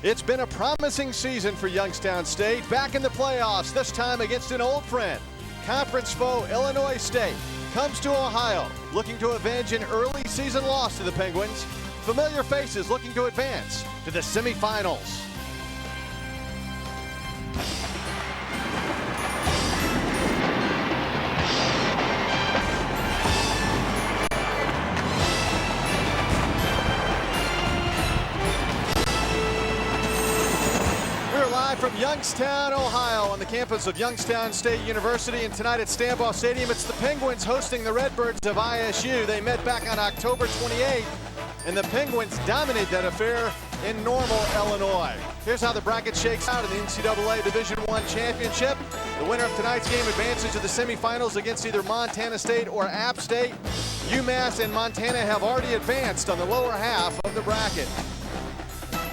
It's been a promising season for Youngstown State, back in the playoffs, this time against an old friend. Conference foe Illinois State comes to Ohio, looking to avenge an early season loss to the Penguins. Familiar faces looking to advance to the semifinals. From Youngstown, Ohio, on the campus of Youngstown State University, and tonight at Stambaugh Stadium, it's the Penguins hosting the Redbirds of ISU. They met back on October 28th, and the Penguins dominate that affair in Normal, Illinois. Here's how the bracket shakes out in the NCAA Division I championship. The winner of tonight's game advances to the semifinals against either Montana State or App State. UMass and Montana have already advanced on the lower half of the bracket.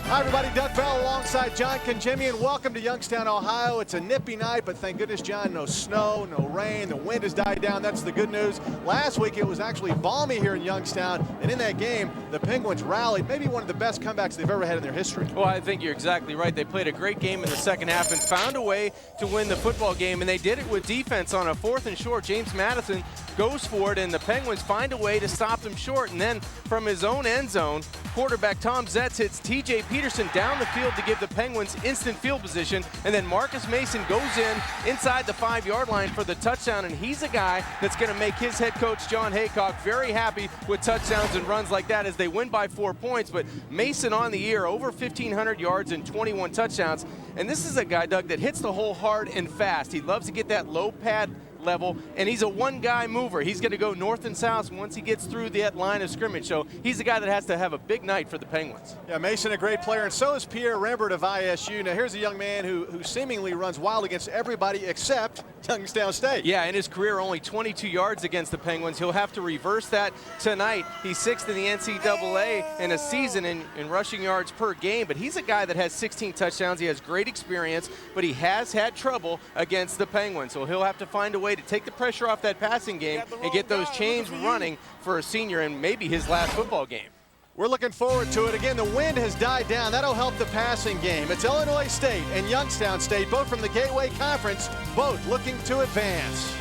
Hi everybody, Doug Bell alongside John Congemi, and welcome to Youngstown, Ohio. It's a nippy night, but thank goodness, John, no snow, no rain. The wind has died down. That's the good news. Last week it was actually balmy here in Youngstown, and in that game, the Penguins rallied. Maybe one of the best comebacks they've ever had in their history. Well, I think you're exactly right. They played a great game in the second half and found a way to win the football game, and they did it with defense on a 4th and short. James Madison goes for it, and the Penguins find a way to stop them short, and then from his own end zone, quarterback Tom Zetz hits T.J. Peterson down the field to give the Penguins instant field position, and then Marcus Mason goes inside the 5-yard line for the touchdown, and he's a guy that's going to make his head coach John Haycock very happy with touchdowns and runs like that as they win by 4 points. But Mason on the year, over 1,500 yards and 21 touchdowns, and this is a guy, Doug, that hits the hole hard and fast. He loves to get that low pad level, and he's a one-guy mover. He's going to go north and south once he gets through that line of scrimmage, so he's a guy that has to have a big night for the Penguins. Yeah, Mason a great player, and so is Pierre Rembert of ISU. Now here's a young man who seemingly runs wild against everybody except Youngstown State. Yeah, in his career, only 22 yards against the Penguins. He'll have to reverse that tonight. He's 6th in the NCAA in a season in rushing yards per game, but he's a guy that has 16 touchdowns. He has great experience, but he has had trouble against the Penguins, so he'll have to find a way to take the pressure off that passing game and get those chains running for a senior in maybe his last football game. We're looking forward to it. Again, the wind has died down. That'll help the passing game. It's Illinois State and Youngstown State, both from the Gateway Conference, both looking to advance.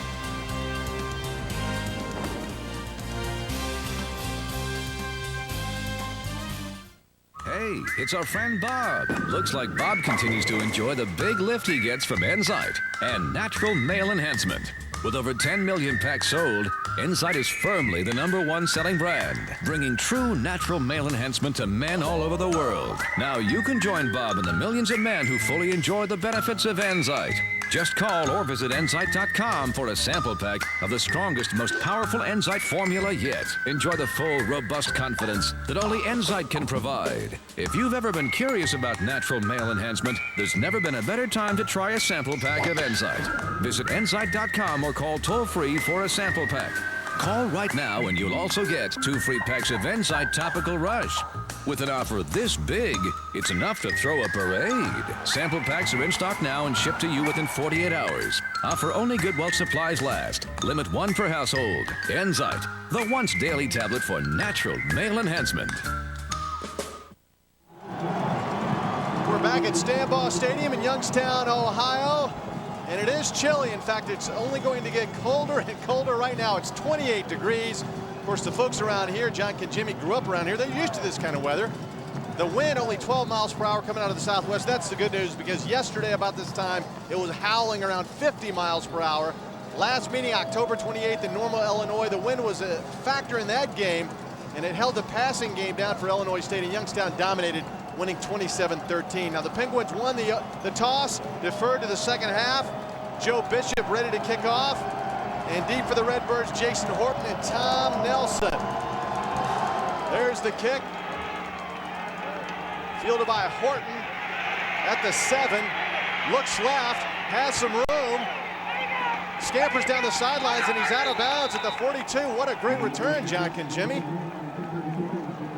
Hey, it's our friend Bob. Looks like Bob continues to enjoy the big lift he gets from Enzyte and natural male enhancement. With over 10 million packs sold, Enzyte is firmly the #1 selling brand, bringing true natural male enhancement to men all over the world. Now you can join Bob and the millions of men who fully enjoy the benefits of Enzyte. Just call or visit Enzyte.com for a sample pack of the strongest, most powerful Enzyte formula yet. Enjoy the full, robust confidence that only Enzyte can provide. If you've ever been curious about natural male enhancement, there's never been a better time to try a sample pack of Enzyte. Visit Enzyte.com or call toll-free for a sample pack. Call right now and you'll also get 2 free packs of Enzyte Topical Rush. With an offer this big, it's enough to throw a parade. Sample packs are in stock now and shipped to you within 48 hours. Offer only good while supplies last. Limit 1 per household. Enzyte, the once daily tablet for natural male enhancement. We're back at Stambaugh Stadium in Youngstown, Ohio. And it is chilly. In fact, it's only going to get colder and colder right now. It's 28 degrees. Of course, the folks around here, John Congemi grew up around here. They're used to this kind of weather. The wind only 12 miles per hour coming out of the southwest. That's the good news, because yesterday about this time, it was howling around 50 miles per hour. Last meeting, October 28th in Normal, Illinois, the wind was a factor in that game, and it held the passing game down for Illinois State, and Youngstown dominated, winning 27-13. Now the Penguins won the toss, deferred to the second half. Joe Bishop ready to kick off, and deep for the Redbirds, Jason Horton and Tom Nelson. There's the kick, fielded by Horton at the 7, looks left, has some room, scampers down the sidelines, and he's out of bounds at the 42. What a great return, John Congemi.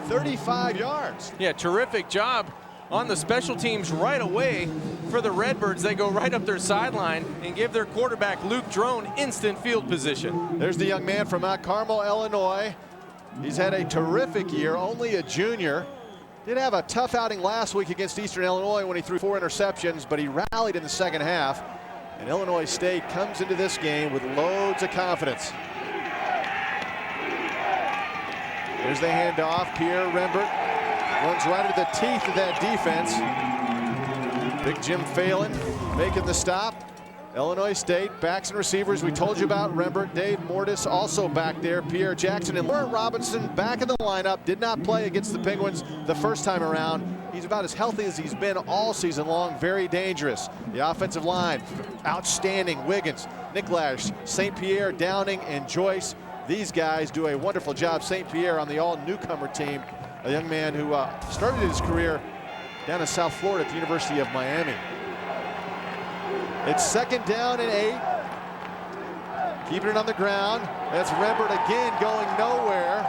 35 yards. Yeah, terrific job on the special teams right away for the Redbirds. They go right up their sideline and give their quarterback, Luke Drone, instant field position. There's the young man from Mount Carmel, Illinois. He's had a terrific year, only a junior. Did have a tough outing last week against Eastern Illinois when he threw 4 interceptions, but he rallied in the second half. And Illinois State comes into this game with loads of confidence. There's the handoff. Pierre Rembert runs right into the teeth of that defense. Big Jim Phelan making the stop. Illinois State backs and receivers. We told you about Rembert. Dave Mortis also back there. Pierre Jackson and Laurent Robinson back in the lineup. Did not play against the Penguins the first time around. He's about as healthy as he's been all season long. Very dangerous. The offensive line, outstanding. Wiggins, Nick Lash, St. Pierre, Downing, and Joyce. These guys do a wonderful job. St. Pierre on the all-newcomer team. A young man who started his career down in South Florida at the University of Miami. It's 2nd down and 8. Keeping it on the ground. That's Rembert again going nowhere.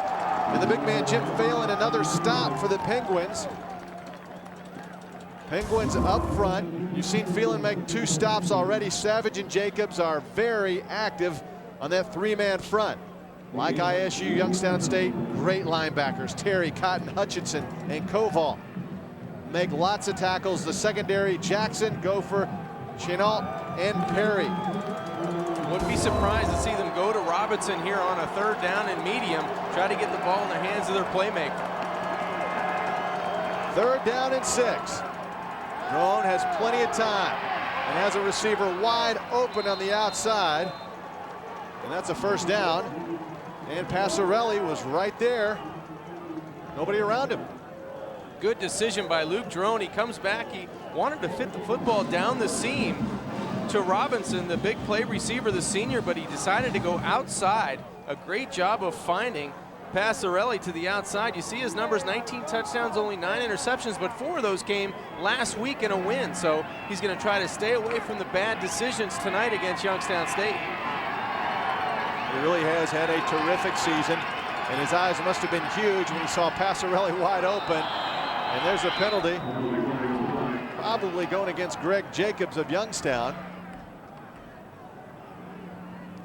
And the big man Jim Phelan, another stop for the Penguins. Penguins up front. You've seen Phelan make 2 stops already. Savage and Jacobs are very active on that 3-man front. Like ISU, Youngstown State, great linebackers. Terry, Cotton, Hutchinson, and Koval make lots of tackles. The secondary, Jackson, Gopher, Chenault, and Perry. Wouldn't be surprised to see them go to Robinson here on a 3rd down and medium, try to get the ball in the hands of their playmaker. 3rd down and 6. Drone has plenty of time and has a receiver wide open on the outside. And that's a 1st down. And Passarelli was right there. Nobody around him. Good decision by Luke Drone. He comes back. He wanted to fit the football down the seam to Robinson, the big play receiver, the senior, but he decided to go outside. A great job of finding Passarelli to the outside. You see his numbers, 19 touchdowns, only 9 interceptions, but 4 of those came last week in a win. So he's going to try to stay away from the bad decisions tonight against Youngstown State. He really has had a terrific season, and his eyes must have been huge when he saw Passarelli wide open. And there's a penalty, probably going against Greg Jacobs of Youngstown.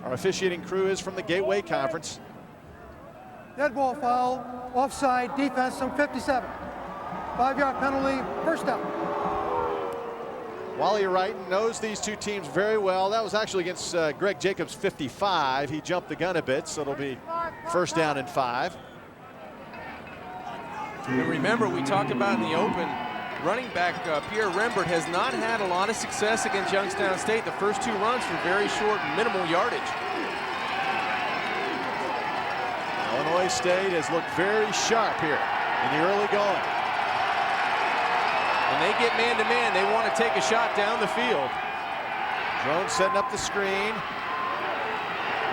Our officiating crew is from the Gateway Conference. Dead ball foul, offside, defense on 57. 5-yard penalty, 1st down. Wally Wrighton knows these 2 teams very well. That was actually against Greg Jacobs' 55. He jumped the gun a bit, so it'll be 1st down and 5. And remember, we talked about in the open, running back Pierre Rembert has not had a lot of success against Youngstown State. The first 2 runs for very short, minimal yardage. Illinois State has looked very sharp here in the early going. When they get man-to-man, they want to take a shot down the field. Drone setting up the screen.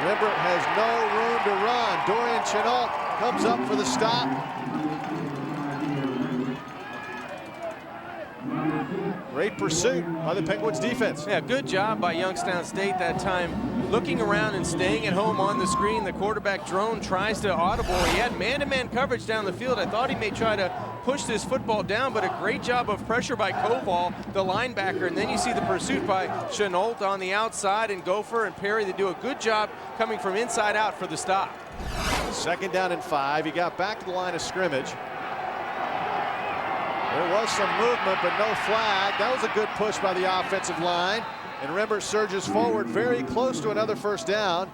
Rembert has no room to run. Dorian Chenault comes up for the stop. Great pursuit by the Penguins defense. Yeah, good job by Youngstown State that time, looking around and staying at home on the screen. The quarterback Drone tries to audible. He had man-to-man coverage down the field. I thought he may try to push this football down, but a great job of pressure by Koval, the linebacker. And then you see the pursuit by Chenault on the outside, and Gopher and Perry. They do a good job coming from inside out for the stop. 2nd down and 5. He got back to the line of scrimmage. There was some movement, but no flag. That was a good push by the offensive line. And Rembert surges forward very close to another 1st down.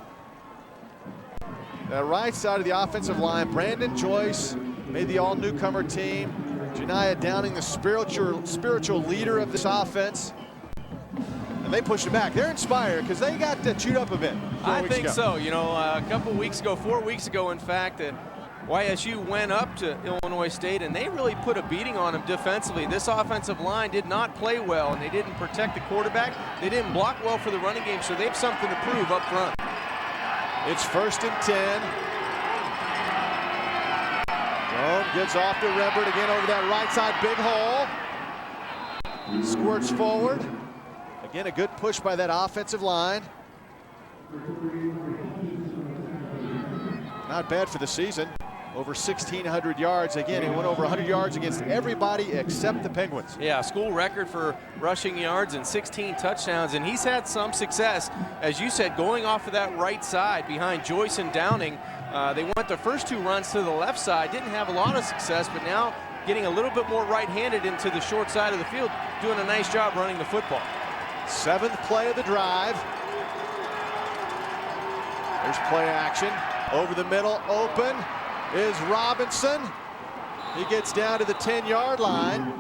The right side of the offensive line, Brandon Joyce made the all-newcomer team. Janiah Downing, the spiritual leader of this offense. And they pushed it back. They're inspired because they got chewed up a bit. I think so. You know, a couple weeks ago, 4 weeks ago, in fact, YSU went up to Illinois State, and they really put a beating on them defensively. This offensive line did not play well, and they didn't protect the quarterback. They didn't block well for the running game, so they have something to prove up front. It's 1st and 10. Drone gets off to Rembert again over that right side, big hole. Squirts forward. Again, a good push by that offensive line. Not bad for the season. Over 1,600 yards. Again, he went over 100 yards against everybody except the Penguins. Yeah, school record for rushing yards and 16 touchdowns, and he's had some success, as you said, going off of that right side behind Joyce and Downing. They went the first 2 runs to the left side, didn't have a lot of success, but now getting a little bit more right-handed into the short side of the field, doing a nice job running the football. 7th play of the drive. There's play action. Over the middle, open is Robinson. He gets down to the 10-yard line.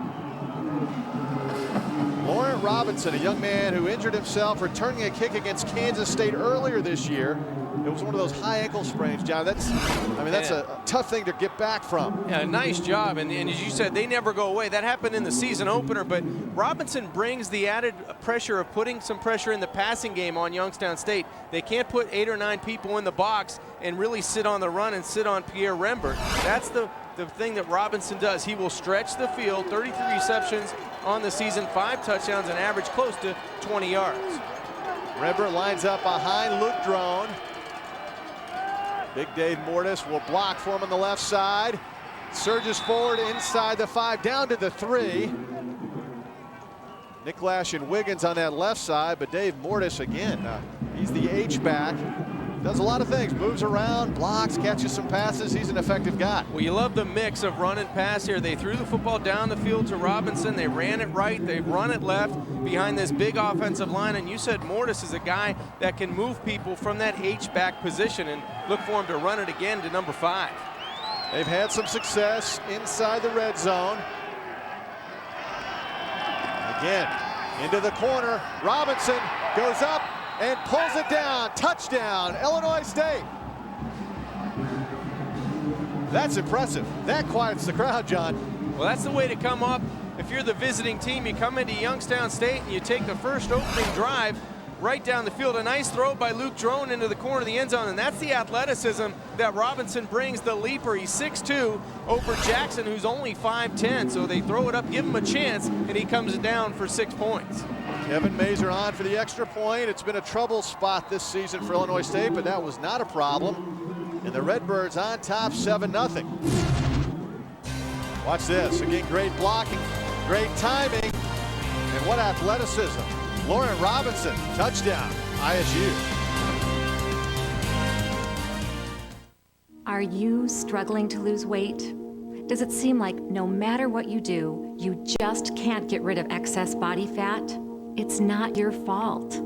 Laurent Robinson, a young man who injured himself returning a kick against Kansas State earlier this year. It was one of those high ankle sprains, John. That's a tough thing to get back from. Yeah, nice job. And as you said, they never go away. That happened in the season opener, but Robinson brings the added pressure of putting some pressure in the passing game on Youngstown State. They can't put 8 or 9 people in the box and really sit on the run and sit on Pierre Rembert. That's the thing that Robinson does. He will stretch the field, 33 receptions on the season, 5 touchdowns, and average close to 20 yards. Rembert lines up behind Luke Drone. Big Dave Mortis will block for him on the left side. Surges forward inside the 5, down to the 3. Nick Lash and Wiggins on that left side, but Dave Mortis again, he's the H-back. Does a lot of things, moves around, blocks, catches some passes. He's an effective guy. Well, you love the mix of run and pass here. They threw the football down the field to Robinson. They ran it right, they run it left behind this big offensive line. And you said Mortis is a guy that can move people from that H-back position, and look for him to run it again to number 5. They've had some success inside the red zone. Again, into the corner. Robinson goes up and pulls it down. Touchdown, Illinois State. That's impressive. That quiets the crowd, John. Well, that's the way to come up. If you're the visiting team, you come into Youngstown State and you take the first opening drive right down the field. A nice throw by Luke Drone into the corner of the end zone, and that's the athleticism that Robinson brings, the leaper. He's 6'2", over Jackson, who's only 5'10", so they throw it up, give him a chance, and he comes down for 6 points. Kevin Mazer on for the extra point. It's been a trouble spot this season for Illinois State, but that was not a problem. And the Redbirds on top 7-0. Watch this. Again, great blocking, great timing, and what athleticism. Laurent Robinson, touchdown, ISU. Are you struggling to lose weight? Does it seem like no matter what you do, you just can't get rid of excess body fat? It's not your fault.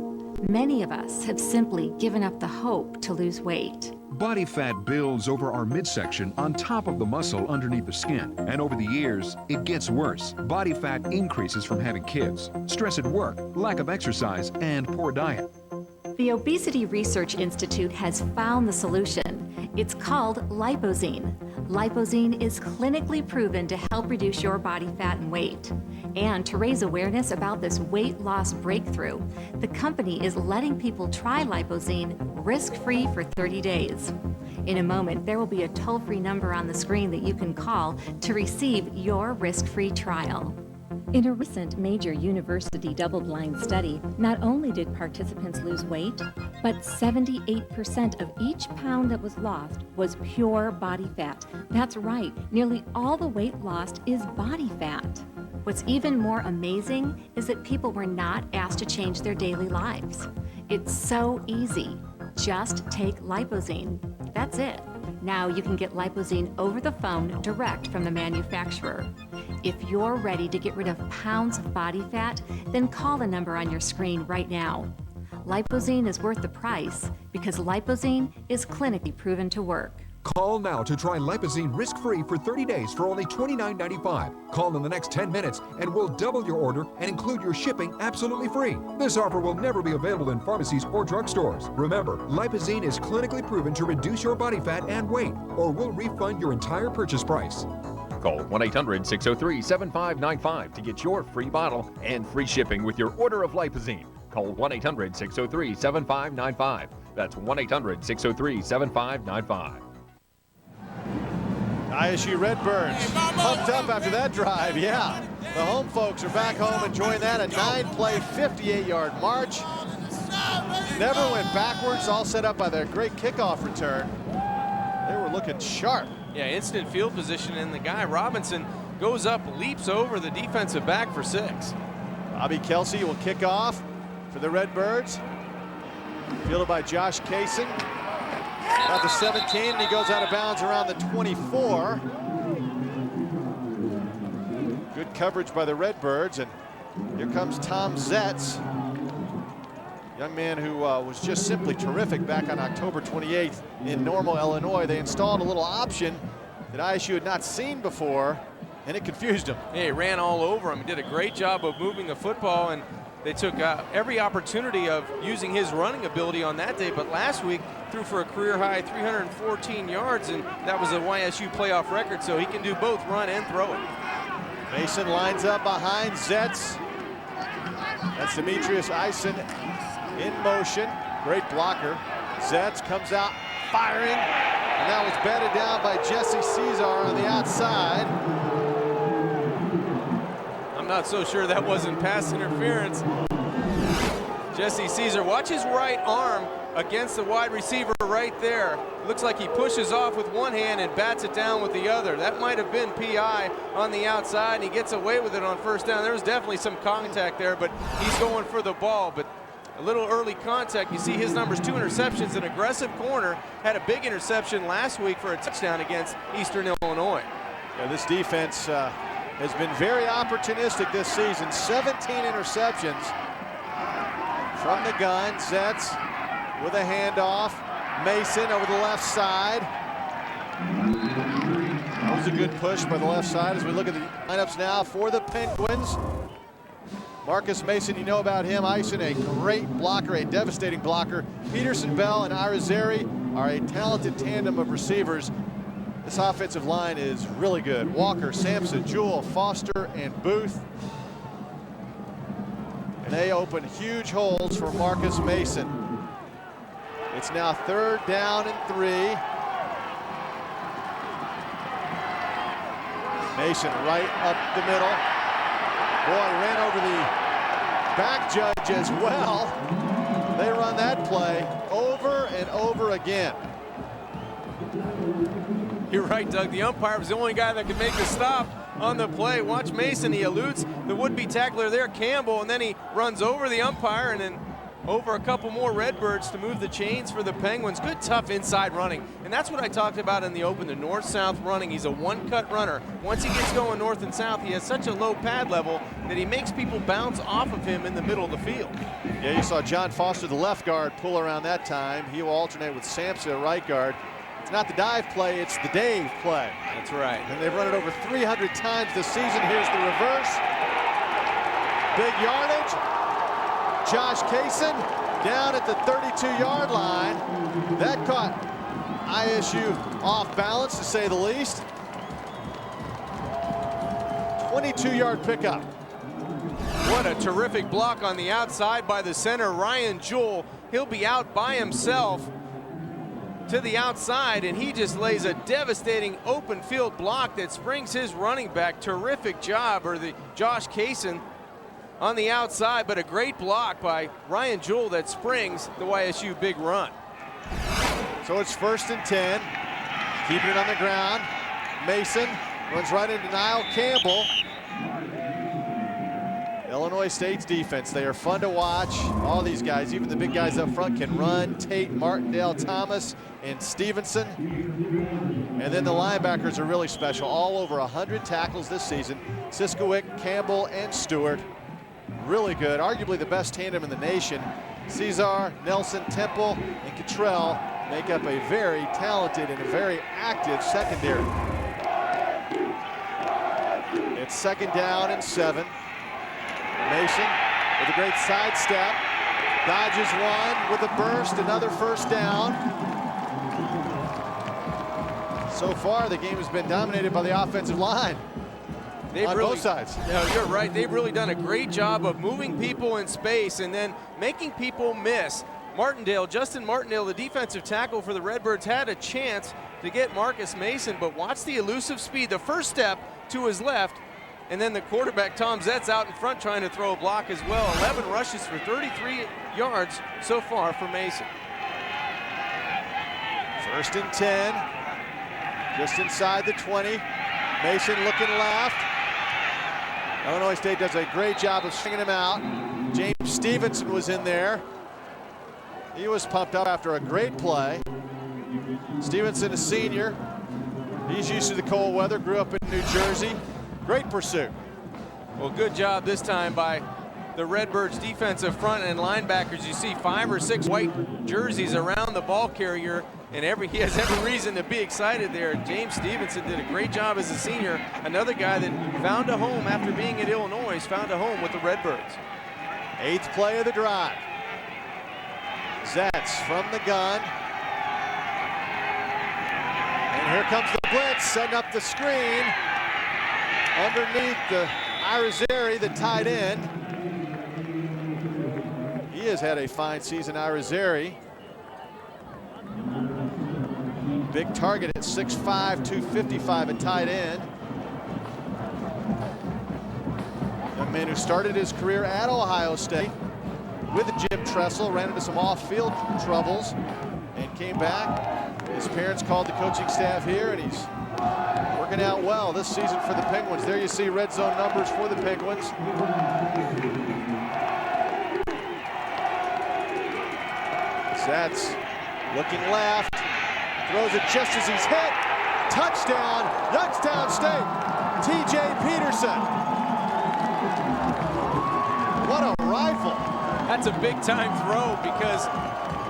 Many of us have simply given up the hope to lose weight. Body fat builds over our midsection on top of the muscle underneath the skin. And over the years, it gets worse. Body fat increases from having kids, stress at work, lack of exercise, and poor diet. The Obesity Research Institute has found the solution. It's called Lipozene. Lipozene is clinically proven to help reduce your body fat and weight. And to raise awareness about this weight loss breakthrough, the company is letting people try Lipozene risk-free for 30 days. In a moment, there will be a toll-free number on the screen that you can call to receive your risk-free trial. In a recent major university double-blind study, not only did participants lose weight, but 78% of each pound that was lost was pure body fat. That's right, nearly all the weight lost is body fat. What's even more amazing is that people were not asked to change their daily lives. It's so easy. Just take Lipozene. That's it. Now you can get Lipozene over the phone direct from the manufacturer. If you're ready to get rid of pounds of body fat, then call the number on your screen right now. Lipozene is worth the price because Lipozene is clinically proven to work. Call now to try Lipozene risk-free for 30 days for only $29.95. Call in the next 10 minutes and we'll double your order and include your shipping absolutely free. This offer will never be available in pharmacies or drugstores. Remember, Lipozene is clinically proven to reduce your body fat and weight, or we'll refund your entire purchase price. Call 1-800-603-7595 to get your free bottle and free shipping with your order of Lipozene. Call 1-800-603-7595. That's 1-800-603-7595. ISU Redbirds pumped up after that drive, yeah. The home folks are back home enjoying that. A 9-play, 58-yard march. Never went backwards, all set up by their great kickoff return. They were looking sharp. Yeah, instant field position, and the guy, Robinson, goes up, leaps over the defensive back for 6. Bobby Kelsey will kick off for the Redbirds. Fielded by Josh Kaysen. About the 17, and he goes out of bounds around the 24. coverage by the Redbirds, and here comes Tom Zetz, young man who was just simply terrific back on October 28th in Normal, Illinois. They installed a little option that ISU had not seen before, and it confused him. Yeah, he ran all over him. He did a great job of moving the football, and they took every opportunity of using his running ability on that day. But last week, threw for a career-high 314 yards, and that was a YSU playoff record, so he can do both run and throw it. Mason lines up behind Zetz. That's Demetrius Eisen in motion. Great blocker. Zetz comes out firing, and that was batted down by Jesse Caesar on the outside. I'm not so sure that wasn't pass interference. Jesse Caesar, watch his right arm against the wide receiver right there. Looks like he pushes off with one hand and bats it down with the other. That might have been PI on the outside, and he gets away with it on first down. There was definitely some contact there, but he's going for the ball. But a little early contact. You see his numbers, 2 interceptions, an aggressive corner. Had a big interception last week for a touchdown against Eastern Illinois. Yeah, this defense has been very opportunistic this season. 17 interceptions from the gun. Zetz with a handoff. Mason over the left side. That was a good push by the left side as we look at the lineups now for the Penguins. Marcus Mason, you know about him. Eisen, a great blocker, a devastating blocker. Peterson, Bell, and Irizarry are a talented tandem of receivers. This offensive line is really good. Walker, Sampson, Jewell, Foster, and Booth. And they open huge holes for Marcus Mason. It's now 3rd down and 3. Mason right up the middle. Boy, ran over the back judge as well. They run that play over and over again. You're right, Doug. The umpire was the only guy that could make the stop on the play. Watch Mason. He eludes the would-be tackler there, Campbell, and then he runs over the umpire and then over a couple more Redbirds to move the chains for the Penguins. Good, tough inside running. And that's what I talked about in the open, the north-south running. He's a one-cut runner. Once he gets going north and south, he has such a low pad level that he makes people bounce off of him in the middle of the field. Yeah, you saw John Foster, the left guard, pull around that time. He will alternate with Sampson at right guard. It's not the dive play, it's the Dave play. That's right. And they've run it over 300 times this season. Here's the reverse. Big yardage. Josh Kaysen down at the 32-yard line. That caught ISU off balance, to say the least. 22-yard pickup. What a terrific block on the outside by the center, Ryan Jewell. He'll be out by himself to the outside, and he just lays a devastating open field block that springs his running back. Terrific job, or the Josh Kaysen on the outside, but a great block by Ryan Jewell that springs the YSU big run. So it's 1st and 10. Keeping it on the ground. Mason runs right into Niall Campbell. Illinois State's defense, they are fun to watch. All these guys, even the big guys up front, can run. Tate, Martindale, Thomas, and Stevenson. And then the linebackers are really special. All over 100 tackles this season. Siskowick, Campbell, and Stewart. Really good, arguably the best tandem in the nation. Caesar, Nelson, Temple, and Cottrell make up a very talented and a very active secondary. It's 2nd down and 7. Mason with a great sidestep. Dodges one with a burst, another 1st down. So far, the game has been dominated by the offensive line. On both sides. No, you're right. They've really done a great job of moving people in space and then making people miss. Justin Martindale, the defensive tackle for the Redbirds, had a chance to get Marcus Mason, but watch the elusive speed. The first step to his left, and then the quarterback, Tom Zetz, out in front trying to throw a block as well. 11 rushes for 33 yards so far for Mason. 1st and 10. Just inside the 20. Mason looking left. Illinois State does a great job of swinging him out. James Stevenson was in there. He was pumped up after a great play. Stevenson, a senior. He's used to the cold weather, grew up in New Jersey. Great pursuit. Well, good job this time by the Redbirds defensive front and linebackers. You see 5 or 6 white jerseys around the ball carrier, and he has every reason to be excited there. James Stevenson did a great job as a senior. Another guy that found a home after being at Illinois, found a home with the Redbirds. 8th play of the drive. Zetz from the gun. And here comes the blitz, setting up the screen. Underneath the Irizarry, the tight end. He has had a fine season, Irizarry. Big target at 6'5", 255 at tight end. A man who started his career at Ohio State with Jim Tressel, ran into some off-field troubles, and came back. His parents called the coaching staff here, and he's working out well this season for the Penguins. There you see red zone numbers for the Penguins. Zetz looking left, throws it just as he's hit. Touchdown, Youngstown State, TJ Peterson. What a rifle. That's a big time throw because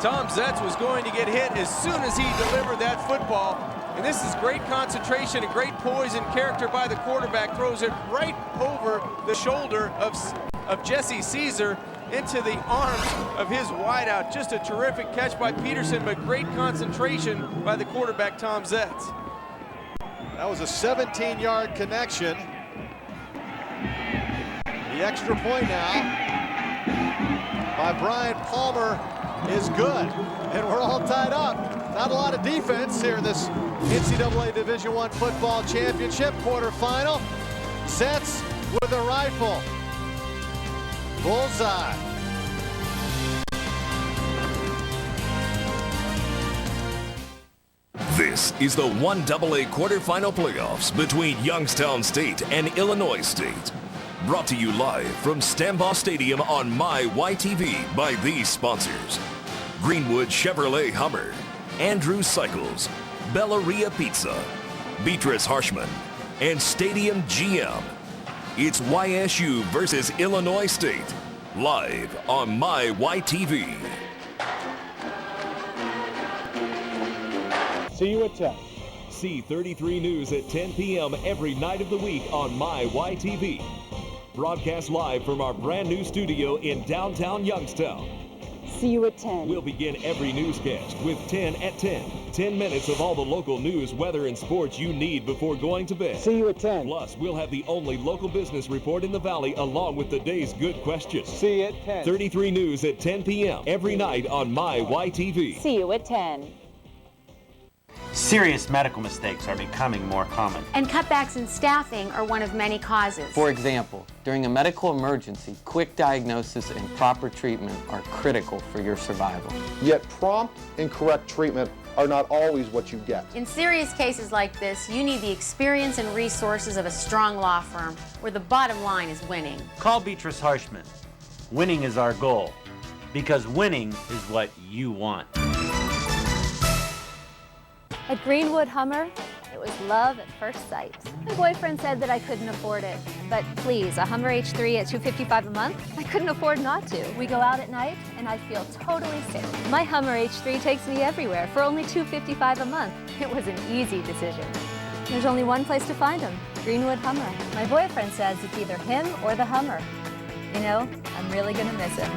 Tom Zetz was going to get hit as soon as he delivered that football. And this is great concentration and great poise and character by the quarterback. Throws it right over the shoulder of Jesse Caesar into the arms of his wideout. Just a terrific catch by Peterson, but great concentration by the quarterback, Tom Zetz. That was a 17-yard connection. The extra point now by Brian Palmer is good, and we're all tied up. Not a lot of defense here in this NCAA Division I football championship quarterfinal. Zetz with a rifle. Bullseye. This is the 1AA quarterfinal playoffs between Youngstown State and Illinois State. Brought to you live from Stambaugh Stadium on MyYTV by these sponsors: Greenwood Chevrolet Hummer, Andrew Cycles, Bellaria Pizza, Beatrice Harshman, and Stadium GM. It's YSU versus Illinois State, live on MyYTV. See you at 10. See 33 News at 10 p.m. every night of the week on MyYTV. Broadcast live from our brand new studio in downtown Youngstown. See you at 10. We'll begin every newscast with 10 at 10. 10 minutes of all the local news, weather, and sports you need before going to bed. See you at 10. Plus, we'll have the only local business report in the Valley along with the day's good questions. See you at 10. 33 News at 10 p.m. every night on MyYTV. See you at 10. Serious medical mistakes are becoming more common. And cutbacks in staffing are one of many causes. For example, during a medical emergency, quick diagnosis and proper treatment are critical for your survival. Yet prompt and correct treatment are not always what you get. In serious cases like this, you need the experience and resources of a strong law firm where the bottom line is winning. Call Beatrice Harshman. Winning is our goal, because winning is what you want. At Greenwood Hummer, it was love at first sight. My boyfriend said that I couldn't afford it, but please, a Hummer H3 at $255 a month? I couldn't afford not to. We go out at night, and I feel totally safe. My Hummer H3 takes me everywhere for only $255 a month. It was an easy decision. There's only one place to find him, Greenwood Hummer. My boyfriend says it's either him or the Hummer. You know, I'm really gonna miss him.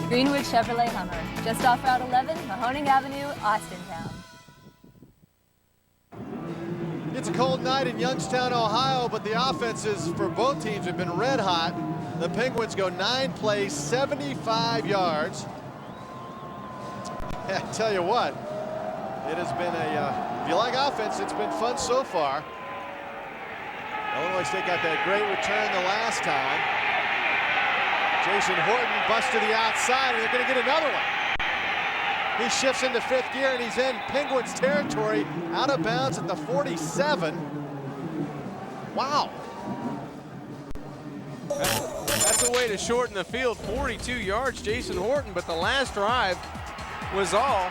Greenwood Chevrolet Hummer, just off Route 11, Mahoning Avenue, Austintown. It's a cold night in Youngstown, Ohio, but the offenses for both teams have been red hot. The Penguins go 9 plays, 75 yards. I tell you what, it has been if you like offense, it's been fun so far. Illinois State got that great return the last time. Jason Horton busts to the outside, and they're going to get another one. He shifts into 5th gear, and he's in Penguins territory, out of bounds at the 47. Wow. That's a way to shorten the field. 42 yards, Jason Horton, but the last drive was all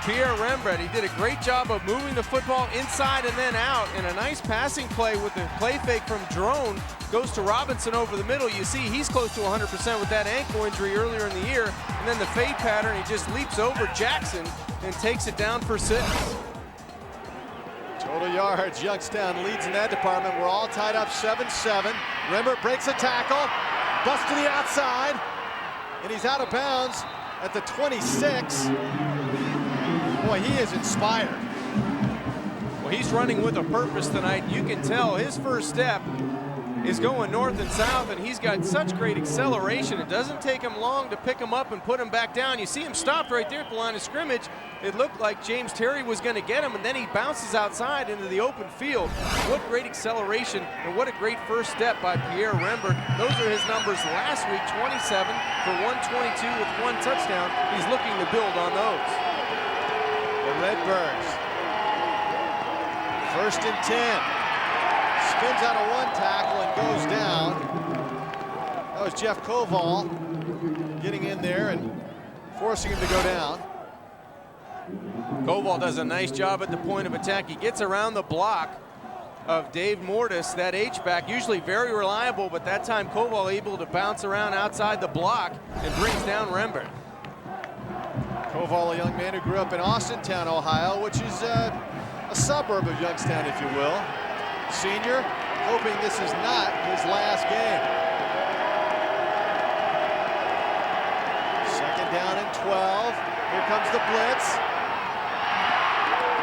Pierre Rembrandt. He did a great job of moving the football inside and then out, and a nice passing play with the play fake from Drone goes to Robinson over the middle. You see he's close to 100% with that ankle injury earlier in the year, and then the fade pattern, he just leaps over Jackson and takes it down for 6. Total yards, Youngstown leads in that department. We're all tied up 7-7. Rembrandt breaks a tackle, busts to the outside, and he's out of bounds at the 26. Boy, he is inspired. Well, he's running with a purpose tonight. You can tell his first step is going north and south, and he's got such great acceleration. It doesn't take him long to pick him up and put him back down. You see him stopped right there at the line of scrimmage. It looked like James Terry was going to get him, and then he bounces outside into the open field. What great acceleration, and what a great first step by Pierre Rembrandt. Those are his numbers last week, 27 for 122 with 1 touchdown. He's looking to build on those. The Redbirds, 1st and 10. Spins out of 1 tackle and goes down. That was Jeff Koval getting in there and forcing him to go down. Koval does a nice job at the point of attack. He gets around the block of Dave Mortis, that H-back, usually very reliable, but that time Koval able to bounce around outside the block and brings down Rembrandt. Koval, a young man who grew up in Austintown, Ohio, which is a suburb of Youngstown, if you will. Senior, hoping this is not his last game. 2nd down and 12. Here comes the blitz.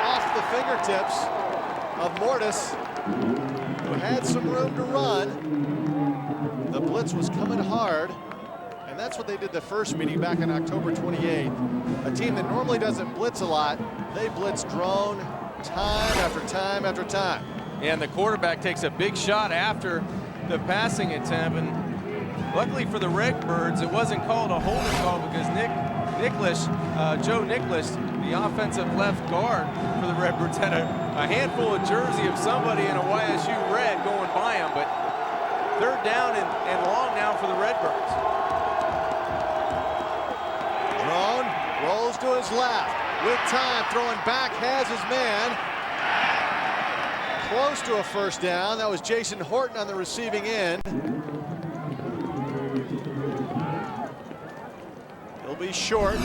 Off the fingertips of Mortis, who had some room to run. The blitz was coming hard, and that's what they did the first meeting back on October 28th. A team that normally doesn't blitz a lot, they blitz Drone time after time after time. And the quarterback takes a big shot after the passing attempt, and luckily for the Redbirds, it wasn't called a holding call because Joe Nicholas, the offensive left guard for the Redbirds, had a handful of jersey of somebody in a YSU red going by him, but 3rd down and long now for the Redbirds. Drone rolls to his left. With time, throwing back, has his man. Close to a 1st down. That was Jason Horton on the receiving end. He'll be short.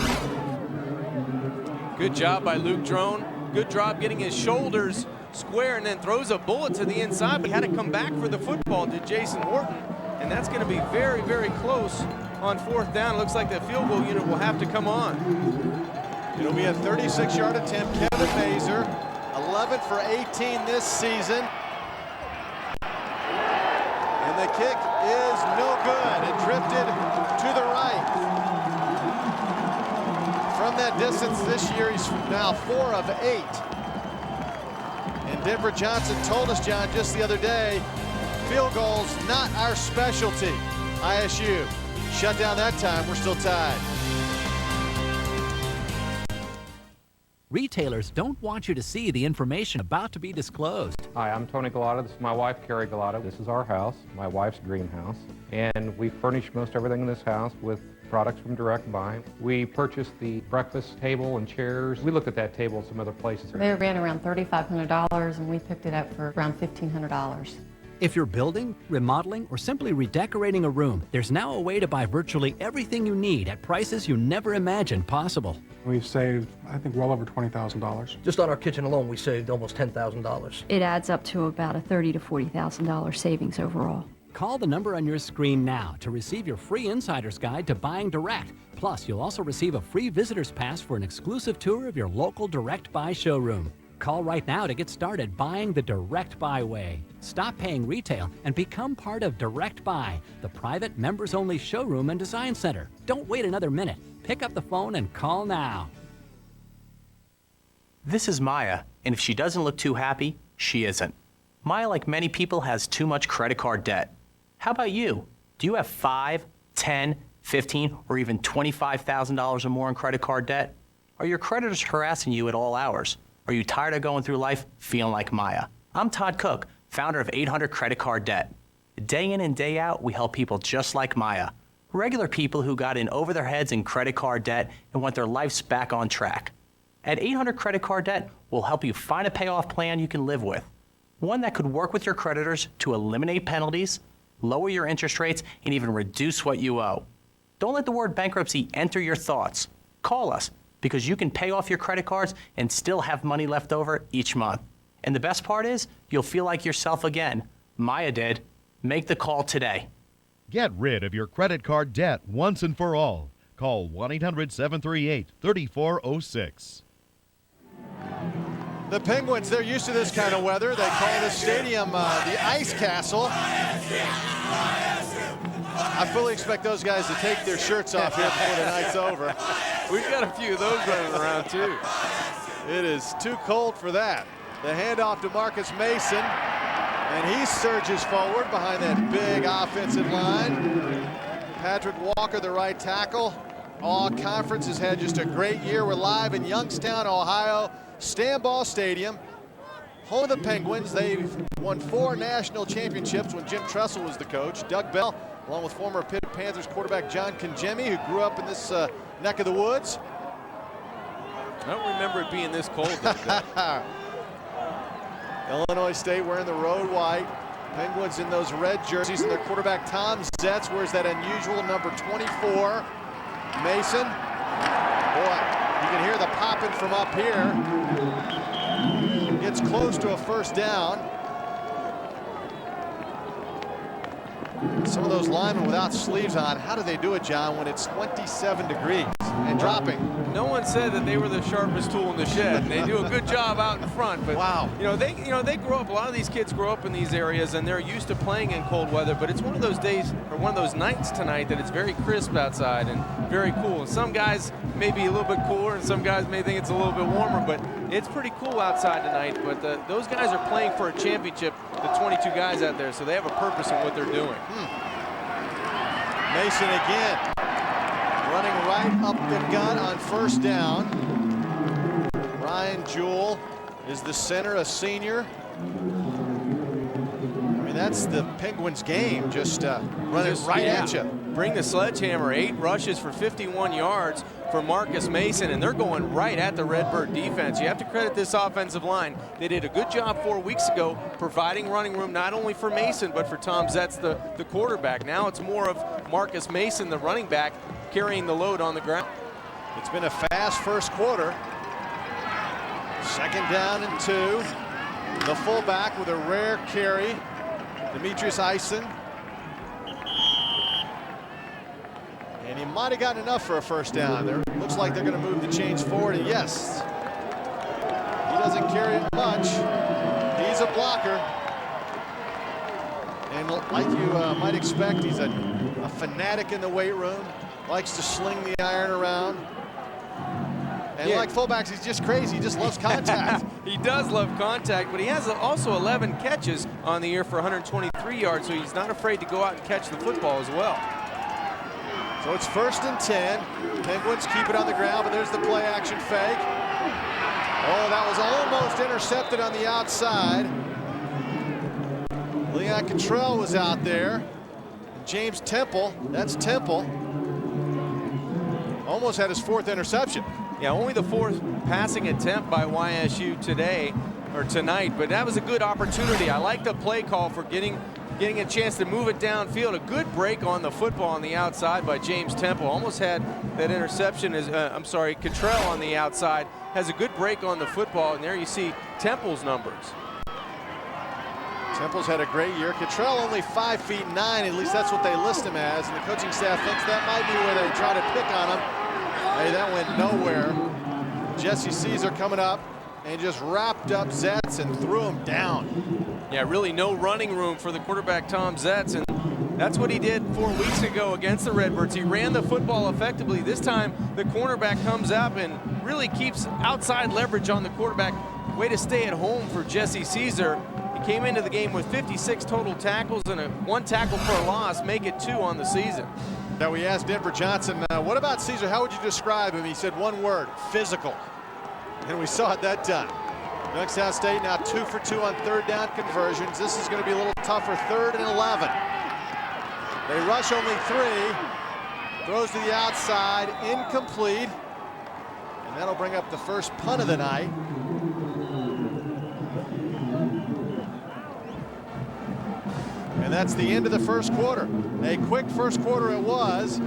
Good job by Luke Drone. Good job getting his shoulders square, and then throws a bullet to the inside, but he had to come back for the football, did Jason Horton. And that's going to be very, very close on 4th down. Looks like the field goal unit will have to come on. It'll be a 36-yard attempt. Kevin Mazer, 11 for 18 this season. And the kick is no good. It drifted to the right. From that distance this year, he's now 4 of 8. And Denver Johnson told us, John, just the other day, field goals not our specialty. ISU shut down that time. We're still tied. Retailers don't want you to see the information about to be disclosed. Hi, I'm Tony Galata. This is my wife, Carrie Galata. This is our house, my wife's dream house. And we furnish most everything in this house with products from Direct Buy. We purchased the breakfast table and chairs. We looked at that table in some other places. They ran around $3,500 and we picked it up for around $1,500. If you're building, remodeling, or simply redecorating a room, there's now a way to buy virtually everything you need at prices you never imagined possible. We've saved, I think, well over $20,000. Just on our kitchen alone, we saved almost $10,000. It adds up to about a $30,000 to $40,000 savings overall. Call the number on your screen now to receive your free insider's guide to buying direct. Plus, you'll also receive a free visitor's pass for an exclusive tour of your local Direct Buy showroom. Call right now to get started buying the Direct Buy way. Stop paying retail and become part of Direct Buy, the private members-only showroom and design center. Don't wait another minute. Pick up the phone and call now. This is Maya, and if she doesn't look too happy, she isn't. Maya, like many people, has too much credit card debt. How about you? Do you have $5, $10, $15, or even $25,000 or more in credit card debt? Are your creditors harassing you at all hours? Are you tired of going through life feeling like Maya? I'm Todd Cook, founder of 800 Credit Card Debt. Day in and day out, we help people just like Maya. Regular people who got in over their heads in credit card debt and want their lives back on track. At 800 Credit Card Debt will help you find a payoff plan you can live with. One that could work with your creditors to eliminate penalties, lower your interest rates, and even reduce what you owe. Don't let the word bankruptcy enter your thoughts. Call us, because you can pay off your credit cards and still have money left over each month. And the best part is, you'll feel like yourself again. Maya did. Make the call today. Get rid of your credit card debt once and for all. Call 1-800-738-3406. The Penguins, they're used to this kind of weather. They call this stadium the Ice Castle. I fully expect those guys to take their shirts off here before the night's over. We've got a few of those running around too. It is too cold for that. The handoff to Marcus Mason, and he surges forward behind that big offensive line. Patrick Walker, the right tackle. All conference has had just a great year. We're live in Youngstown, Ohio, Stambaugh Stadium, home of the Penguins. They've won 4 national championships when Jim Tressel was the coach. Doug Bell, along with former Pitt Panthers quarterback John Kangemi, who grew up in this neck of the woods. I don't remember it being this cold. Illinois State wearing the road white. Penguins in those red jerseys, and their quarterback Tom Zetz wears that unusual number 24. Mason, boy, you can hear the popping from up here. Gets close to a first down. Some of those linemen without sleeves on, how do they do it, John, when it's 27 degrees and dropping? No one said that they were the sharpest tool in the shed. And they do a good job out in front. But wow, they grow up. A lot of these kids grow up in these areas, and they're used to playing in cold weather. But it's one of those days, or one of those nights tonight, that it's very crisp outside and very cool. And some guys may be a little bit cooler, and some guys may think it's a little bit warmer. But it's pretty cool outside tonight. But those guys are playing for a championship. The 22 guys out there, so they have a purpose in what they're doing. Mason again, running right up the gut on first down. Ryan Jewell is the center, a senior. I mean, that's the Penguins game, just running right at you. Bring the sledgehammer. 8 rushes for 51 yards for Marcus Mason, and they're going right at the Redbird defense. You have to credit this offensive line. They did a good job 4 weeks ago providing running room not only for Mason but for Tom Zetz, the quarterback. Now it's more of Marcus Mason, the running back, carrying the load on the ground. It's been a fast first quarter. Second down and 2. The fullback with a rare carry, Demetrius Eisen. And he might have gotten enough for a first down. There looks like they're going to move the chains forward, and yes, he doesn't carry it much. He's a blocker. And like you might expect, he's a fanatic in the weight room, likes to sling the iron around. And like fullbacks, he's just crazy. He just loves contact. He does love contact, but he has also 11 catches on the year for 123 yards, so he's not afraid to go out and catch the football as well. So it's 1st and 10. Penguins keep it on the ground, but there's the play action fake. Oh, that was almost intercepted on the outside. Leon Cottrell was out there. James Temple, that's Temple, almost had his 4th interception. Yeah, only the 4th passing attempt by YSU tonight, but that was a good opportunity. I like the play call for getting a chance to move it downfield. A good break on the football on the outside by James Temple. Almost had that interception. Cottrell on the outside has a good break on the football, and there you see Temple's numbers. Temple's had a great year. Cottrell only 5'9", at least that's what they list him as, and the coaching staff thinks that might be where they try to pick on him. Hey, that went nowhere. Jesse Caesar coming up and just wrapped up Zetz and threw him down. Yeah, really no running room for the quarterback Tom Zetz, and that's what he did 4 weeks ago against the Redbirds. He ran the football effectively. This time the cornerback comes up and really keeps outside leverage on the quarterback. Way to stay at home for Jesse Caesar. He came into the game with 56 total tackles and 1 tackle for a loss, make it 2 on the season. Now we asked Denver Johnson, what about Caesar? How would you describe him? He said one word: physical. And we saw it that time. Youngstown State now 2 for 2 on 3rd down conversions. This is going to be a little tougher. 3rd and 11. They rush only 3. Throws to the outside, incomplete. And That'll bring up the first punt of the night. And that's the end of the first quarter. A quick first quarter it was.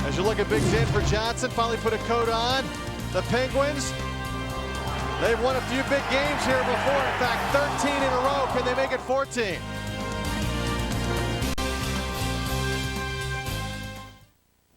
As you look at Big Denver Johnson, finally put a coat on. The Penguins, they've won a few big games here before. In fact, 13 in a row. Can they make it 14?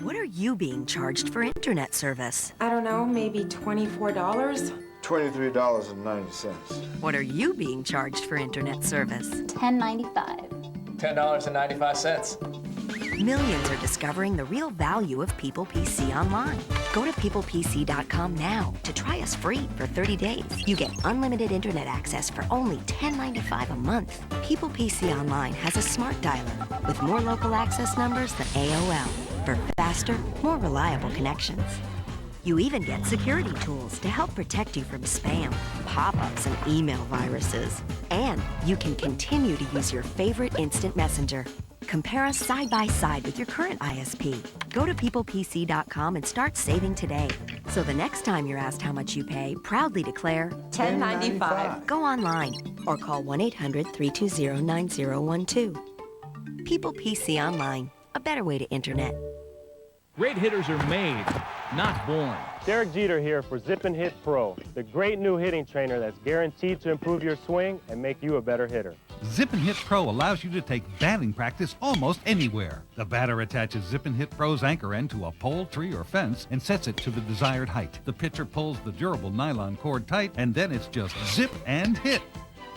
What are you being charged for internet service? I don't know, maybe $24? $23.90. What are you being charged for internet service? $10.95. $10.95. Millions are discovering the real value of People PC online. Go to peoplepc.com now to try us free for 30 days. You get unlimited internet access for only $10.95 a month. People PC Online has a smart dialer with more local access numbers than AOL for faster, more reliable connections. You even get security tools to help protect you from spam, pop-ups, and email viruses. And you can continue to use your favorite instant messenger. Compare us side by side with your current ISP. Go to peoplepc.com and start saving today. So the next time you're asked how much you pay, proudly declare $10.95. Go online or call 1-800-320-9012. People PC Online, a better way to internet. Great hitters are made, not born. Derek Jeter here for Zip and Hit Pro, the great new hitting trainer that's guaranteed to improve your swing and make you a better hitter. Zip and Hit Pro allows you to take batting practice almost anywhere. The batter attaches Zip and Hit Pro's anchor end to a pole, tree, or fence and sets it to the desired height. The pitcher pulls the durable nylon cord tight, and then it's just zip and hit.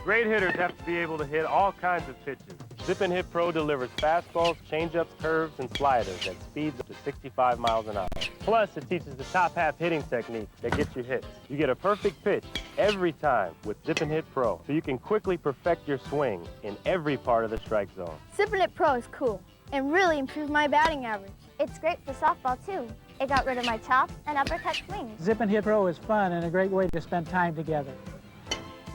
Great hitters have to be able to hit all kinds of pitches. Zip and Hit Pro delivers fastballs, changeups, curves, and sliders at speeds up to 65 miles an hour. Plus, it teaches the top half hitting technique that gets you hits. You get a perfect pitch every time with Zip and Hit Pro, so you can quickly perfect your swing in every part of the strike zone. Zip and Hit Pro is cool and really improved my batting average. It's great for softball, too. It got rid of my chop and uppercut swings. Zip and Hit Pro is fun and a great way to spend time together.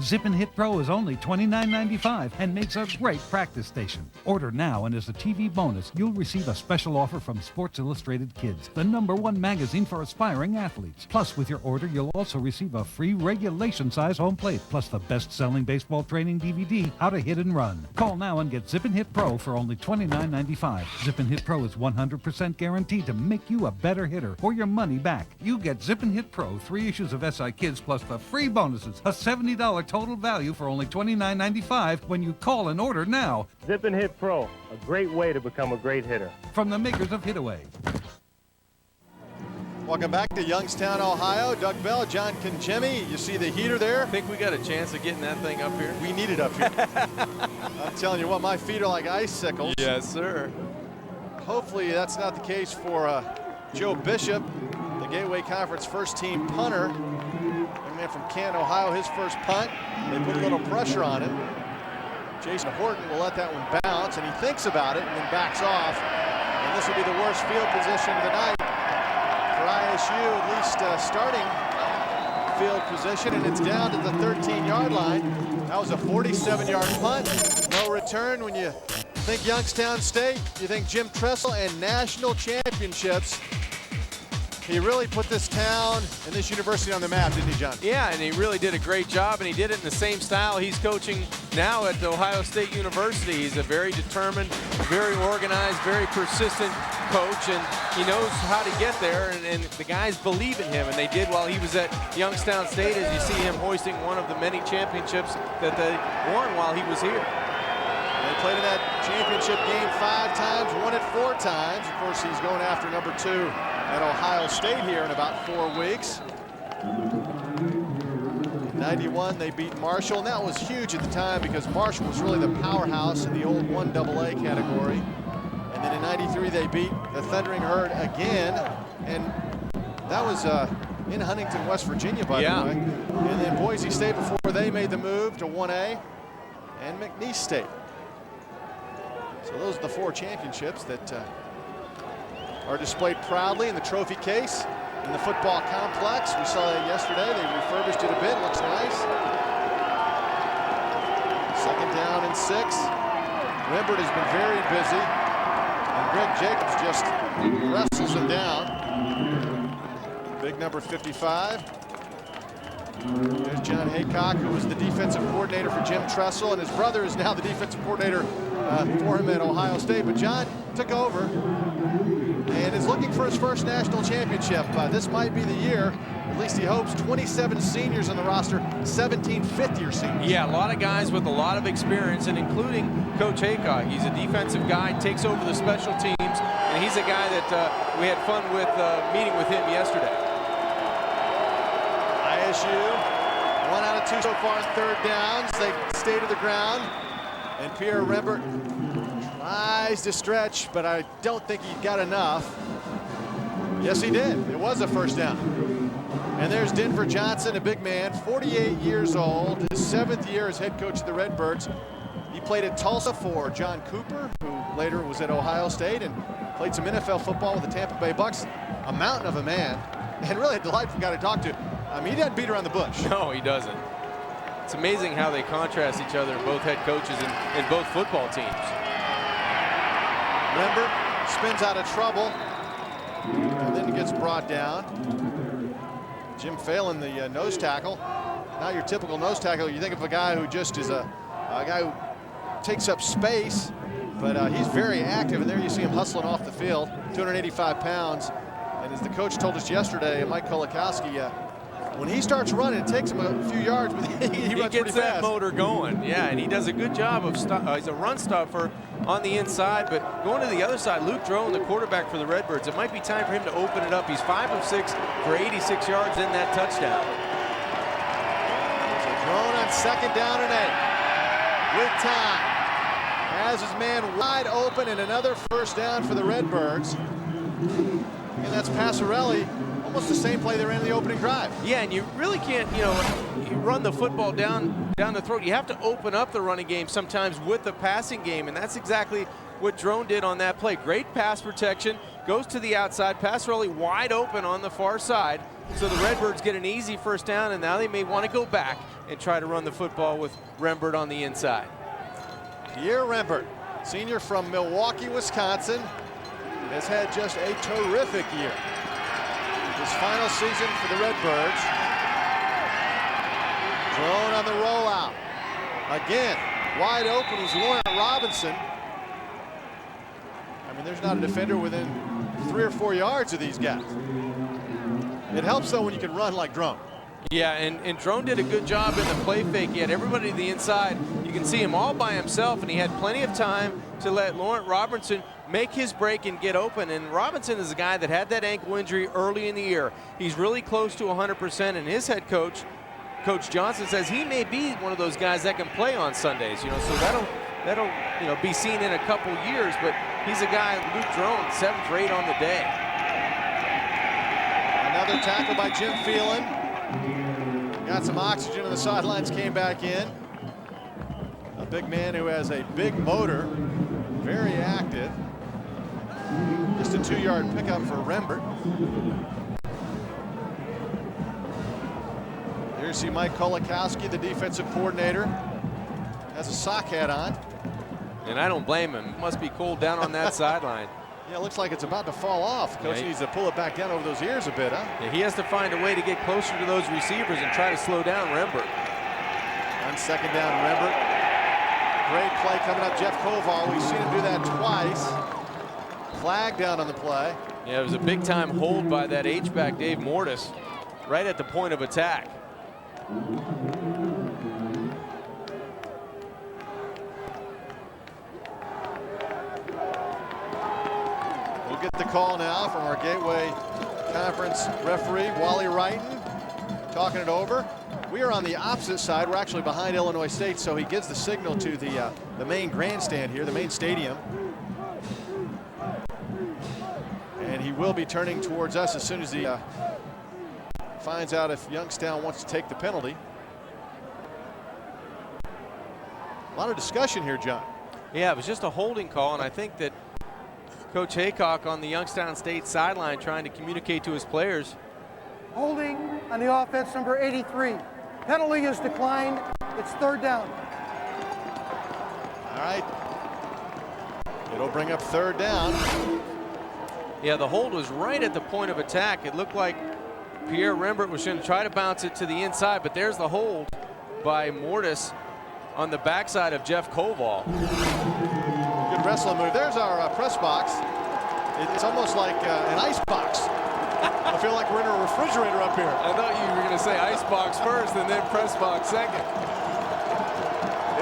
Zip and Hit Pro is only $29.95 and makes a great practice station. Order now, and as a TV bonus, you'll receive a special offer from Sports Illustrated Kids, the #1 magazine for aspiring athletes. Plus, with your order, you'll also receive a free regulation-size home plate, plus the best-selling baseball training DVD, How to Hit and Run. Call now and get Zip and Hit Pro for only $29.95. Zip and Hit Pro is 100% guaranteed to make you a better hitter or your money back. You get Zip and Hit Pro, 3 issues of SI Kids, plus the free bonuses, a $70 total value for only $29.95 when you call and order now. Zip and Hit Pro, a great way to become a great hitter. From the makers of Hitaway. Welcome back to Youngstown, Ohio. Doug Bell, John Congemi. You see the heater there? I think we got a chance of getting that thing up here. We need it up here. I'm telling you what, my feet are like icicles. Yes, sir. Hopefully that's not the case for Joe Bishop, the Gateway Conference first-team punter. Young man from Canton, Ohio, his first punt. They put a little pressure on him. Jason Horton will let that one bounce, and he thinks about it and then backs off. And this will be the worst field position of the night for ISU, at least starting field position, and it's down to the 13-yard line. That was a 47-yard punt. No return. When you think Youngstown State, you think Jim Tressel and national championships. He really put this town and this university on the map, didn't he, John? Yeah, and he really did a great job, and he did it in the same style he's coaching now at Ohio State University. He's a very determined, very organized, very persistent coach, and he knows how to get there, and the guys believe in him, and they did while he was at Youngstown State, as you see him hoisting one of the many championships that they won while he was here. They played in that championship game 5 times, won it 4 times. Of course, he's going after number 2 at Ohio State here in about 4 weeks. In '91, they beat Marshall, and that was huge at the time because Marshall was really the powerhouse in the old 1AA category. And then in '93, they beat the Thundering Herd again, and that was in Huntington, West Virginia, by the way. And then Boise State before they made the move to 1A, and McNeese State. So those are the 4 championships that are displayed proudly in the trophy case in the football complex. We saw that yesterday. They refurbished it a bit. Looks nice. 2nd down and 6. Redbird has been very busy, and Greg Jacobs just wrestles him down. Big number 55. There's John Haycock, who was the defensive coordinator for Jim Tressel, and his brother is now the defensive coordinator for him at Ohio State. But John took over and is looking for his first national championship. This might be the year. At least he hopes. 27 seniors on the roster, 17 fifth-year seniors. Yeah, a lot of guys with a lot of experience, and including Coach Haycock. He's a defensive guy, takes over the special teams, and he's a guy that we had fun with meeting with him yesterday. ISU, 1 out of 2 so far on third downs. They stay to the ground, and Pierre Rembert tries to stretch, but I don't think he got enough. Yes, he did. It was a first down. And there's Denver Johnson, a big man, 48 years old, his 7th year as head coach of the Redbirds. He played at Tulsa for John Cooper, who later was at Ohio State, and played some NFL football with the Tampa Bay Bucks. A mountain of a man, and really a delightful guy to talk to. I mean, he doesn't beat around the bush. No, he doesn't. It's amazing how they contrast each other, both head coaches in both football teams. Rembert spins out of trouble, and then gets brought down. Jim Phelan, the nose tackle. Not your typical nose tackle. You think of a guy who just is a guy who takes up space, but he's very active, and there you see him hustling off the field, 285 pounds. And as the coach told us yesterday, Mike Kolakowski, when he starts running, it takes him a few yards, but he runs gets pretty that fast. motor going. Yeah, and he does a good job of he's a run stopper on the inside, but going to the other side, Luke Drone, the quarterback for the Redbirds, it might be time for him to open it up. He's 5 of 6 for 86 yards in that touchdown. So Drone on 2nd down and 8 with time. Has his man wide open, and another first down for the Redbirds. And that's Passarelli. Almost the same play they ran in the opening drive. Yeah, and you really can't, you run the football down the throat. You have to open up the running game sometimes with the passing game, and that's exactly what Drone did on that play. Great pass protection, goes to the outside, Passarelli wide open on the far side, so the Redbirds get an easy first down, and now they may want to go back and try to run the football with Rembert on the inside. Pierre Rembert, senior from Milwaukee, Wisconsin, has had just a terrific year. His final season for the Redbirds. Drone on the rollout. Again, wide open was Laurent Robinson. I mean, there's not a defender within 3 or 4 yards of these guys. It helps, though, when you can run like Drone. Yeah, and Drone did a good job in the play fake. He had everybody to the inside. You can see him all by himself, and he had plenty of time to let Laurent Robinson make his break and get open. And Robinson is a guy that had that ankle injury early in the year. He's really close to 100%, and his head coach, Coach Johnson, says he may be one of those guys that can play on Sundays. So that'll be seen in a couple years. But he's a guy, Luke Drone, 7th rate on the day. Another tackle by Jim Phelan. Got some oxygen on the sidelines, came back in. A big man who has a big motor, very active. Just a 2-yard pickup for Rembert. There you see Mike Kolakowski, the defensive coordinator, has a sock hat on. And I don't blame him. It must be cold down on that sideline. Yeah, it looks like it's about to fall off. Coach needs to pull it back down over those ears a bit, huh? Yeah, he has to find a way to get closer to those receivers and try to slow down Rembert. On 2nd down, Rembert. Great play coming up, Jeff Koval. We've seen him do that twice. Flag down on the play. Yeah, it was a big-time hold by that H-back Dave Mortis right at the point of attack. We'll get the call now from our Gateway Conference referee, Wally Wrighton, talking it over. We are on the opposite side. We're actually behind Illinois State, so he gives the signal to the main grandstand here, the main stadium. And he will be turning towards us as soon as he finds out if Youngstown wants to take the penalty. A lot of discussion here, John. Yeah, it was just a holding call, and I think that Coach Haycock on the Youngstown State sideline trying to communicate to his players. Holding on the offense, number 83. Penalty is declined. It's 3rd down. All right. It'll bring up 3rd down. Yeah, the hold was right at the point of attack. It looked like Pierre Rembert was going to try to bounce it to the inside, but there's the hold by Mortis on the backside of Jeff Koval. Good wrestling move. There's our press box. It's almost like an ice box. I feel like we're in a refrigerator up here. I thought you were going to say ice box first and then press box second.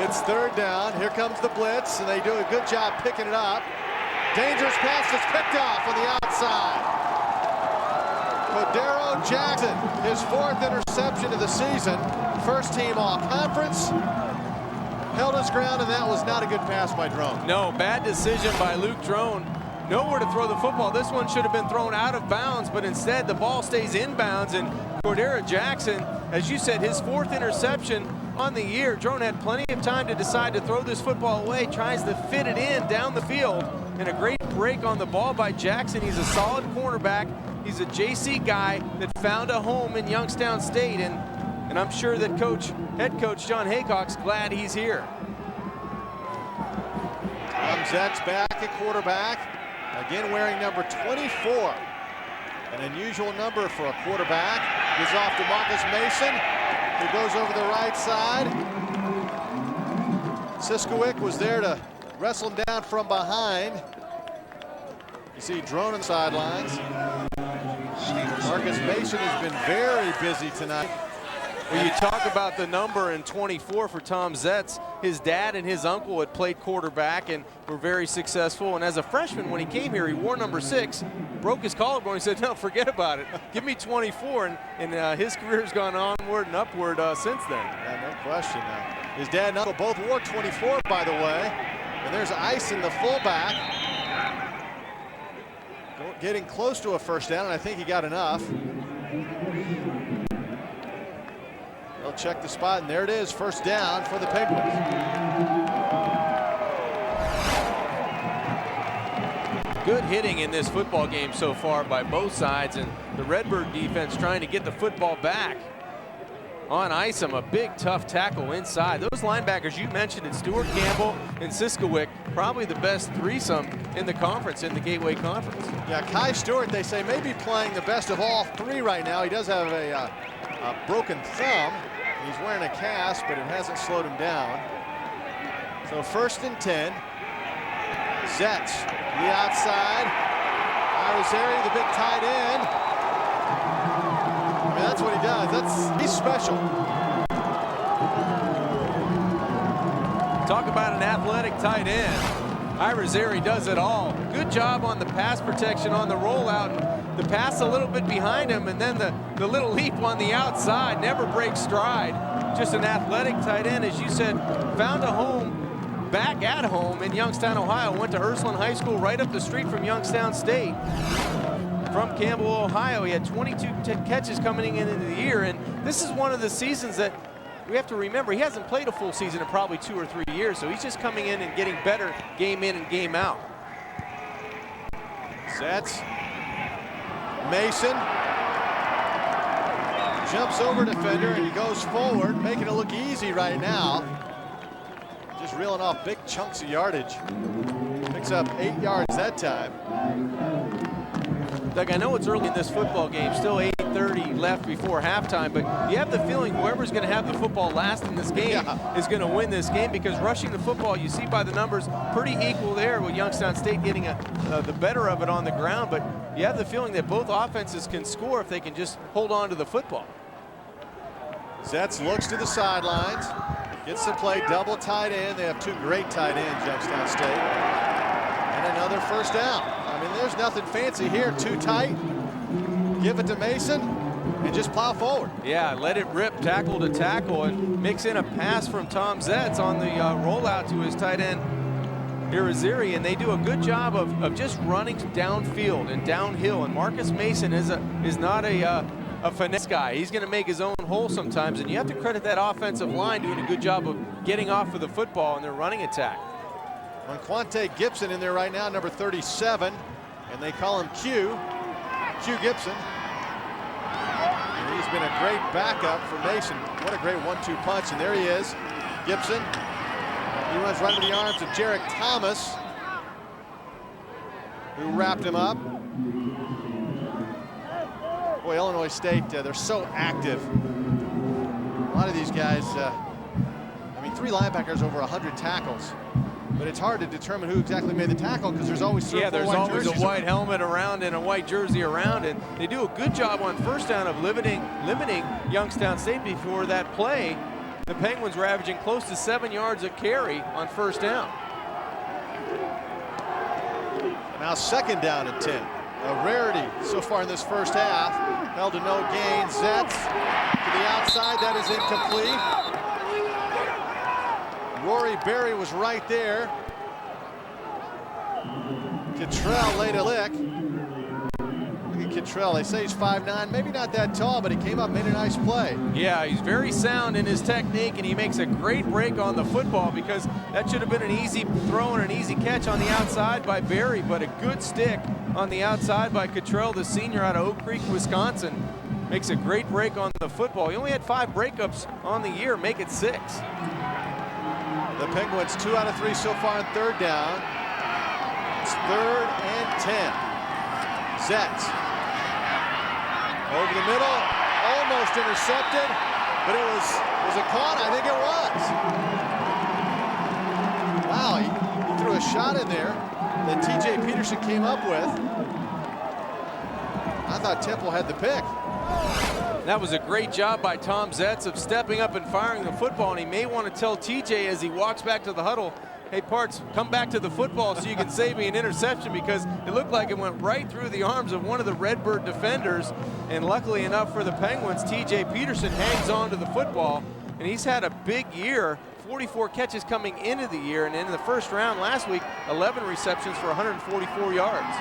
It's third down. Here comes the blitz, and they do a good job picking it up. Dangerous pass is picked off on the outside. Cordero Jackson, his 4th interception of the season. First team all-conference. Held his ground, and that was not a good pass by Drone. No, bad decision by Luke Drone. Nowhere to throw the football. This one should have been thrown out of bounds, but instead the ball stays inbounds, and Cordero Jackson, as you said, his 4th interception on the year. Drone had plenty of time to decide to throw this football away, tries to fit it in down the field, and a great break on the ball by Jackson. He's a solid cornerback. He's a JC guy that found a home in Youngstown State, and I'm sure that head coach John Haycock's glad he's here. Tom Zetz back at quarterback, again wearing number 24. An unusual number for a quarterback. Gives off to Marcus Mason, who goes over the right side. Siskowick was there to wrestle him down from behind. You see Drone on the sidelines. Marcus Mason has been very busy tonight. When you talk about the number in 24 for Tom Zetz, his dad and his uncle had played quarterback and were very successful. And as a freshman, when he came here, he wore number 6, broke his collarbone. He said, no, forget about it. Give me 24. And his career's gone onward and upward since then. Yeah, no question. His dad and uncle both wore 24, by the way. And there's Ice in the fullback. Getting close to a first down, and I think he got enough. They'll check the spot, and there it is, first down for the Penguins. Good hitting in this football game so far by both sides, and the Redbird defense trying to get the football back. On Isom, a big, tough tackle inside. Those linebackers you mentioned, in Stuart Campbell and Siskowick, probably the best threesome in the conference, in the Gateway Conference. Yeah, Kai Stewart, they say, may be playing the best of all 3 right now. He does have a broken thumb. He's wearing a cast, but it hasn't slowed him down. So 1st and 10. Zetz, the outside. Irizarry, the big tight end. I mean, that's what he does. He's special. Talk about an athletic tight end. Irizarry does it all. Good job on the pass protection on the rollout. The pass a little bit behind him, and then the little leap on the outside. Never breaks stride. Just an athletic tight end, as you said, found a home, back at home in Youngstown, Ohio. Went to Ursuline High School right up the street from Youngstown State. From Campbell, Ohio. He had 22 catches coming into the year, and this is one of the seasons that we have to remember. He hasn't played a full season in probably 2 or 3 years, so he's just coming in and getting better game in and game out. Zetz. Mason jumps over defender, and he goes forward, making it look easy right now. Just reeling off big chunks of yardage. Picks up 8 yards that time. Doug, I know it's early in this football game, still 8:30 left before halftime, but you have the feeling whoever's going to have the football last in this game is going to win this game, because rushing the football, you see by the numbers, pretty equal there, with Youngstown State getting the better of it on the ground, but you have the feeling that both offenses can score if they can just hold on to the football. Zetz looks to the sidelines, gets to play double tight end. They have 2 great tight ends, Youngstown State. And another first down. I mean, there's nothing fancy here. 2 tight. Give it to Mason and just plow forward. Yeah, let it rip tackle to tackle, and mix in a pass from Tom Zetz on the rollout to his tight end Irizarry, and they do a good job of just running downfield and downhill. And Marcus Mason is not a finesse guy. He's going to make his own hole sometimes, and you have to credit that offensive line doing a good job of getting off of the football in their running attack. Quante Gibson in there right now, number 37, and they call him Q Gibson. And he's been a great backup for Mason. What a great 1-2 punch, and there he is, Gibson. He runs right into the arms of Jarek Thomas, who wrapped him up. Boy, Illinois State, they're so active. A lot of these guys, I mean, 3 linebackers over 100 tackles. But it's hard to determine who exactly made the tackle because there's always there's always a white helmet around and a white jersey around, and they do a good job on first down of limiting Youngstown State. Before that play, the Penguins were averaging close to 7 yards a carry on first down. Now 2nd down and 10. A rarity so far in this first half. Held to no gain. Zetz to the outside. That is incomplete. Rory Berry was right there. Cottrell laid a lick. Look at Cottrell. They say he's 5'9", maybe not that tall, but he came up, made a nice play. Yeah, he's very sound in his technique, and he makes a great break on the football because that should have been an easy throw and an easy catch on the outside by Berry, but a good stick on the outside by Cottrell, the senior out of Oak Creek, Wisconsin. Makes a great break on the football. He only had 5 breakups on the year, make it 6. The Penguins 2 out of 3 so far on 3rd down. It's 3rd and 10. Zetz over the middle, almost intercepted, but it was it caught? I think it was. Wow, he threw a shot in there that TJ Peterson came up with. I thought Temple had the pick. That was a great job by Tom Zetz of stepping up and firing the football, and he may want to tell TJ as he walks back to the huddle, hey, Parts, come back to the football so you can save me an interception, because it looked like it went right through the arms of one of the Redbird defenders, and luckily enough for the Penguins, TJ Peterson hangs on to the football, and he's had a big year, 44 catches coming into the year, and in the first round last week, 11 receptions for 144 yards.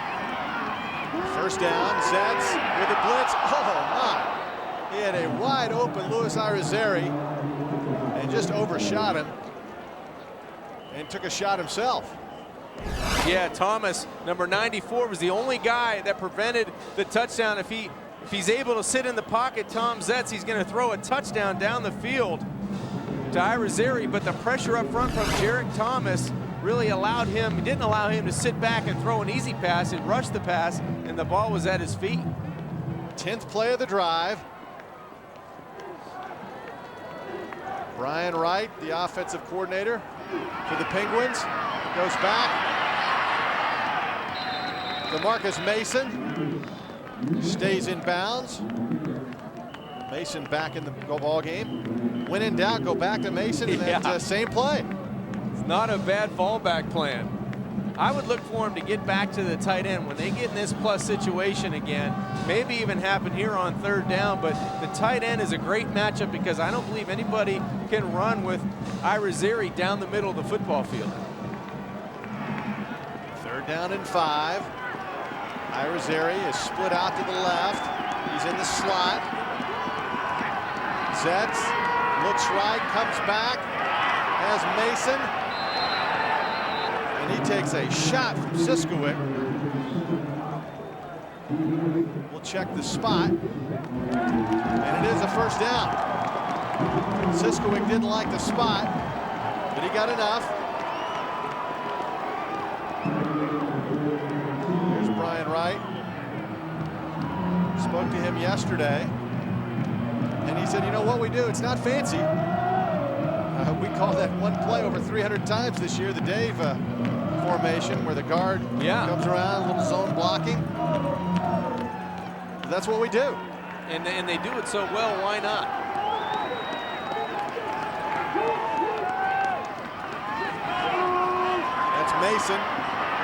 First down, Zetz with a blitz. Oh, my. He had a wide open Luis Irizarry and just overshot him and took a shot himself. Yeah, Thomas, number 94, was the only guy that prevented the touchdown. If he's able to sit in the pocket, Tom Zetz, he's going to throw a touchdown down the field to Irizarry, but the pressure up front from Jarek Thomas really didn't allow him to sit back and throw an easy pass. It rushed the pass, and the ball was at his feet. 10th play of the drive. Brian Wright, the offensive coordinator for the Penguins, goes back to Marcus Mason. Stays in bounds. Mason back in the ball game. When in doubt, go back to Mason, and that same play. It's not a bad fallback plan. I would look for him to get back to the tight end when they get in this plus situation again. Maybe even happen here on 3rd down, but the tight end is a great matchup because I don't believe anybody can run with Irizarry down the middle of the football field. 3rd down and 5. Irizarry is split out to the left. He's in the slot. Zetz looks right, comes back, has Mason. And he takes a shot from Siskowick. We'll check the spot. And it is a first down. Siskowick didn't like the spot, but he got enough. Here's Brian Wright. Spoke to him yesterday. And he said, you know what we do? It's not fancy. We call that one play over 300 times this year, the Dave formation, where the guard comes around, a little zone blocking. That's what we do. And they do it so well, why not? That's Mason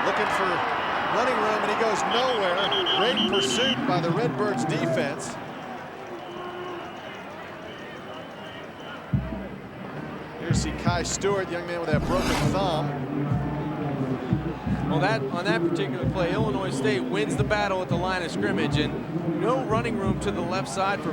looking for running room, and he goes nowhere. Great pursuit by the Redbirds defense. Here's Kai Stewart, young man with that broken thumb. Well, on that particular play, Illinois State wins the battle at the line of scrimmage, and no running room to the left side for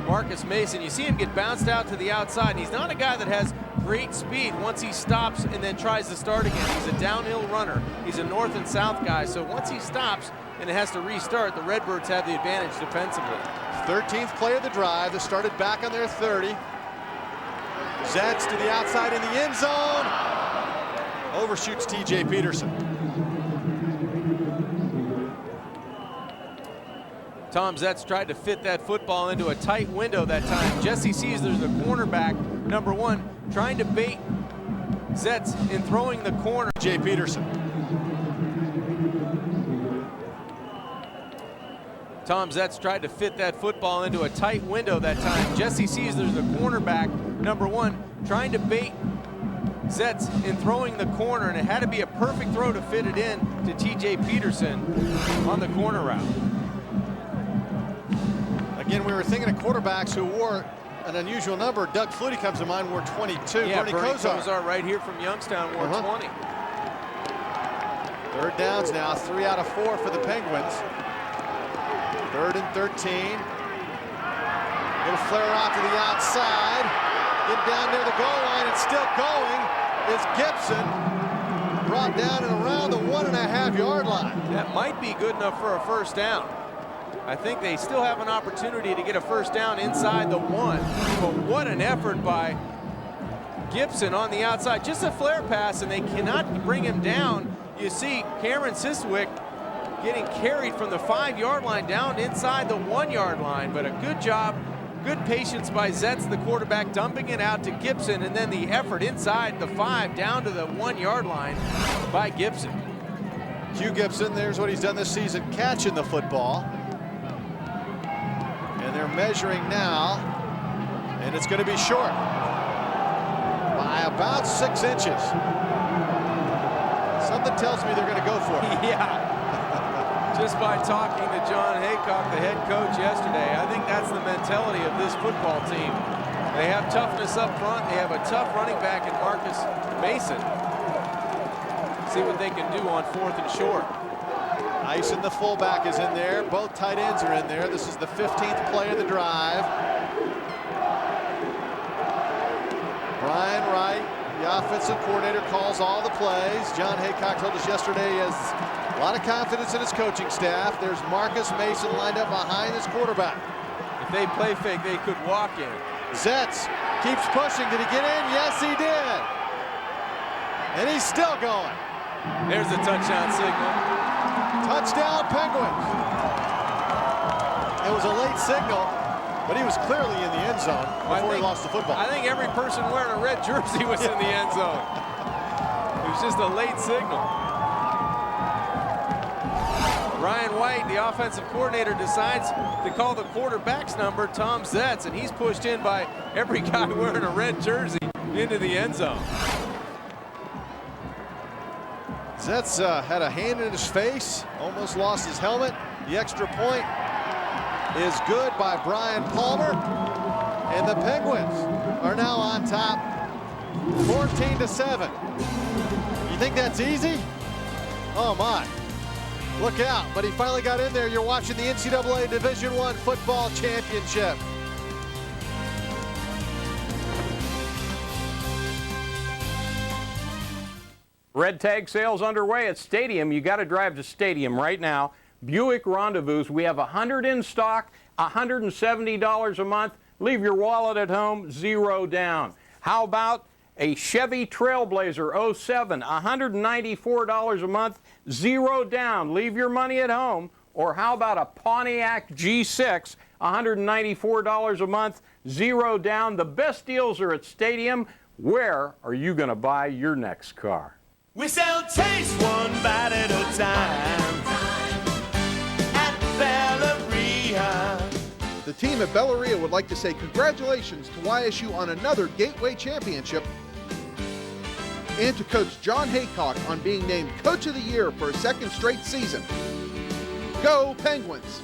Marcus Mason. You see him get bounced out to the outside, and he's not a guy that has great speed once he stops and then tries to start again. He's a downhill runner. He's a north and south guy, so once he stops and it has to restart, the Redbirds have the advantage defensively. 13th play of the drive. They started back on their 30. Zetz to the outside in the end zone. Overshoots TJ Peterson. Tom Zetz tried to fit that football into a tight window that time. Jesse sees there's a cornerback, number 1, trying to bait Zetz in throwing the corner. Jay Peterson. Tom Zetz tried to fit that football into a tight window that time. Jesse sees there's a cornerback, number 1, trying to bait Zetz in throwing the corner, and it had to be a perfect throw to fit it in to TJ Peterson on the corner route. Again, we were thinking of quarterbacks who wore an unusual number. Doug Flutie comes to mind, wore 22. Yeah, Bernie Kosar right here from Youngstown wore 20. Third downs now, 3 out of 4 for the Penguins. 3rd and 13. Little flare out to the outside. Get down near the goal line and still going is Gibson. Brought down and around the 1.5-yard line. That might be good enough for a first down. I think they still have an opportunity to get a first down inside the 1. But what an effort by Gibson on the outside. Just a flare pass, and they cannot bring him down. You see Cameron Siswick getting carried from the 5-yard line down inside the 1-yard line. But a good job, good patience by Zetz, the quarterback, dumping it out to Gibson, and then the effort inside the 5 down to the 1-yard line by Gibson. Hugh Gibson, there's what he's done this season, catching the football. And they're measuring now, and it's going to be short by about 6 inches. Something tells me they're going to go for it. Yeah. Just by talking to John Haycock, the head coach, yesterday, I think that's the mentality of this football team. They have toughness up front. They have a tough running back in Marcus Mason. See what they can do on 4th and short. Ison, the fullback, is in there. Both tight ends are in there. This is the 15th play of the drive. Brian Wright, the offensive coordinator, calls all the plays. John Haycock told us yesterday he has a lot of confidence in his coaching staff. There's Marcus Mason lined up behind his quarterback. If they play fake, they could walk in. Zetz keeps pushing. Did he get in? Yes, he did. And he's still going. There's the touchdown signal. Touchdown, Penguins. It was a late signal, but he was clearly in the end zone before he lost the football. I think every person wearing a red jersey was in the end zone. It was just a late signal. Ryan White, the offensive coordinator, decides to call the quarterback's number, Tom Zetz, and he's pushed in by every guy wearing a red jersey into the end zone. Zetz had a hand in his face, almost lost his helmet. The extra point is good by Brian Palmer, and the Penguins are now on top, 14-7. You think that's easy? Oh my, look out. But he finally got in there. You're watching the NCAA Division I football championship. Red tag sales underway at Stadium. You got to drive to Stadium right now. Buick Rendezvous. We have 100 in stock, $170 a month. Leave your wallet at home, 0 down. How about a Chevy Trailblazer 07, $194 a month, 0 down. Leave your money at home. Or how about a Pontiac G6, $194 a month, 0 down. The best deals are at Stadium. Where are you going to buy your next car? We sell taste one bite at a time at Belleria. The team at Belleria would like to say congratulations to YSU on another Gateway Championship and to Coach John Haycock on being named Coach of the Year for a 2nd straight season. Go Penguins!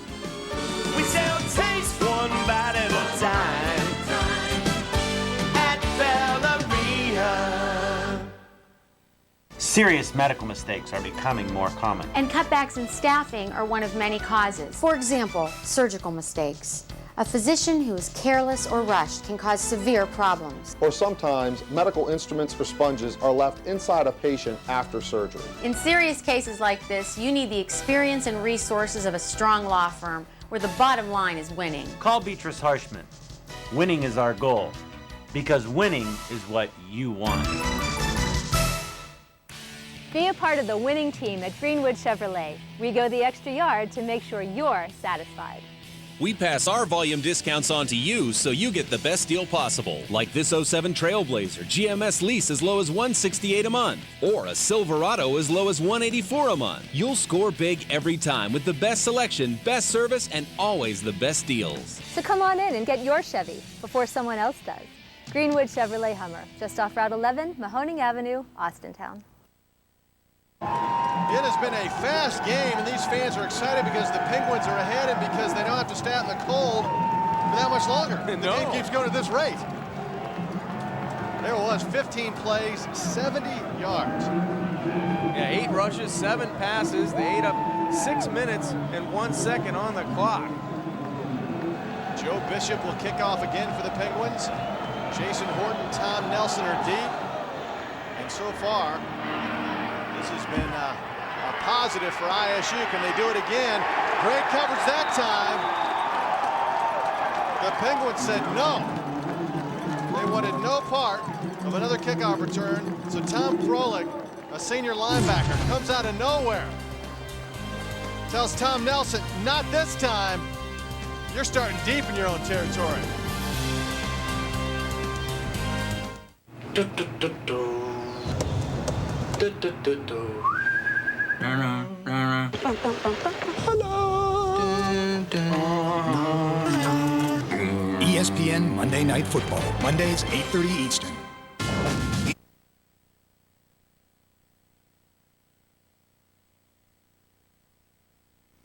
We sell taste one bite at a time at Belleria. Serious medical mistakes are becoming more common. And cutbacks in staffing are one of many causes. For example, surgical mistakes. A physician who is careless or rushed can cause severe problems. Or sometimes medical instruments or sponges are left inside a patient after surgery. In serious cases like this, you need the experience and resources of a strong law firm where the bottom line is winning. Call Beatrice Harshman. Winning is our goal, because winning is what you want. Be a part of the winning team at Greenwood Chevrolet. We go the extra yard to make sure you're satisfied. We pass our volume discounts on to you so you get the best deal possible. Like this 07 Trailblazer GMS lease as low as $168 a month, or a Silverado as low as $184 a month. You'll score big every time with the best selection, best service, and always the best deals. So come on in and get your Chevy before someone else does. Greenwood Chevrolet Hummer, just off Route 11, Mahoning Avenue, Austintown. It has been a fast game, and these fans are excited because the Penguins are ahead and because they don't have to stay out in the cold for that much longer. The game keeps going at this rate. There it was, 15 plays, 70 yards. Yeah, 8 rushes, 7 passes. They ate up 6 minutes and 1 second on the clock. Joe Bishop will kick off again for the Penguins. Jason Horton, Tom Nelson are deep. And so far, this has been a positive for ISU. Can they do it again? Great coverage that time. The Penguins said no. They wanted no part of another kickoff return. So Tom Froelich, a senior linebacker, comes out of nowhere. Tells Tom Nelson, not this time. You're starting deep in your own territory. ESPN Monday Night Football, Mondays 8:30 Eastern.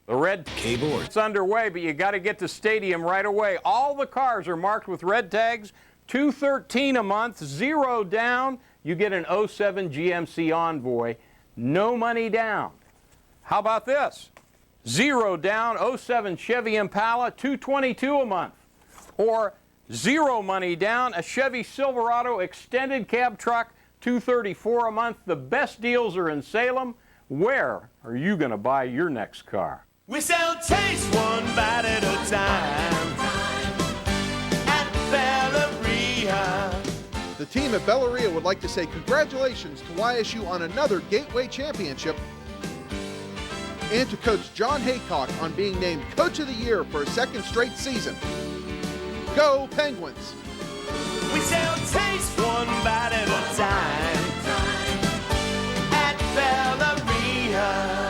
The red cable. It's underway, but you got to get to stadium right away. All the cars are marked with red tags. $213 a month, 0 down. You get an 07 GMC Envoy, no money down. How about this? 0 down, 07 Chevy Impala, $222 a month. Or 0 money down, a Chevy Silverado extended cab truck, $234 a month. The best deals are in Salem. Where are you going to buy your next car? We sell taste one bite at a time at Belleria. The team at Belleria would like to say congratulations to YSU on another Gateway Championship and to Coach John Haycock on being named Coach of the Year for a second straight season. Go Penguins! We sell taste one bite at a time at Belleria.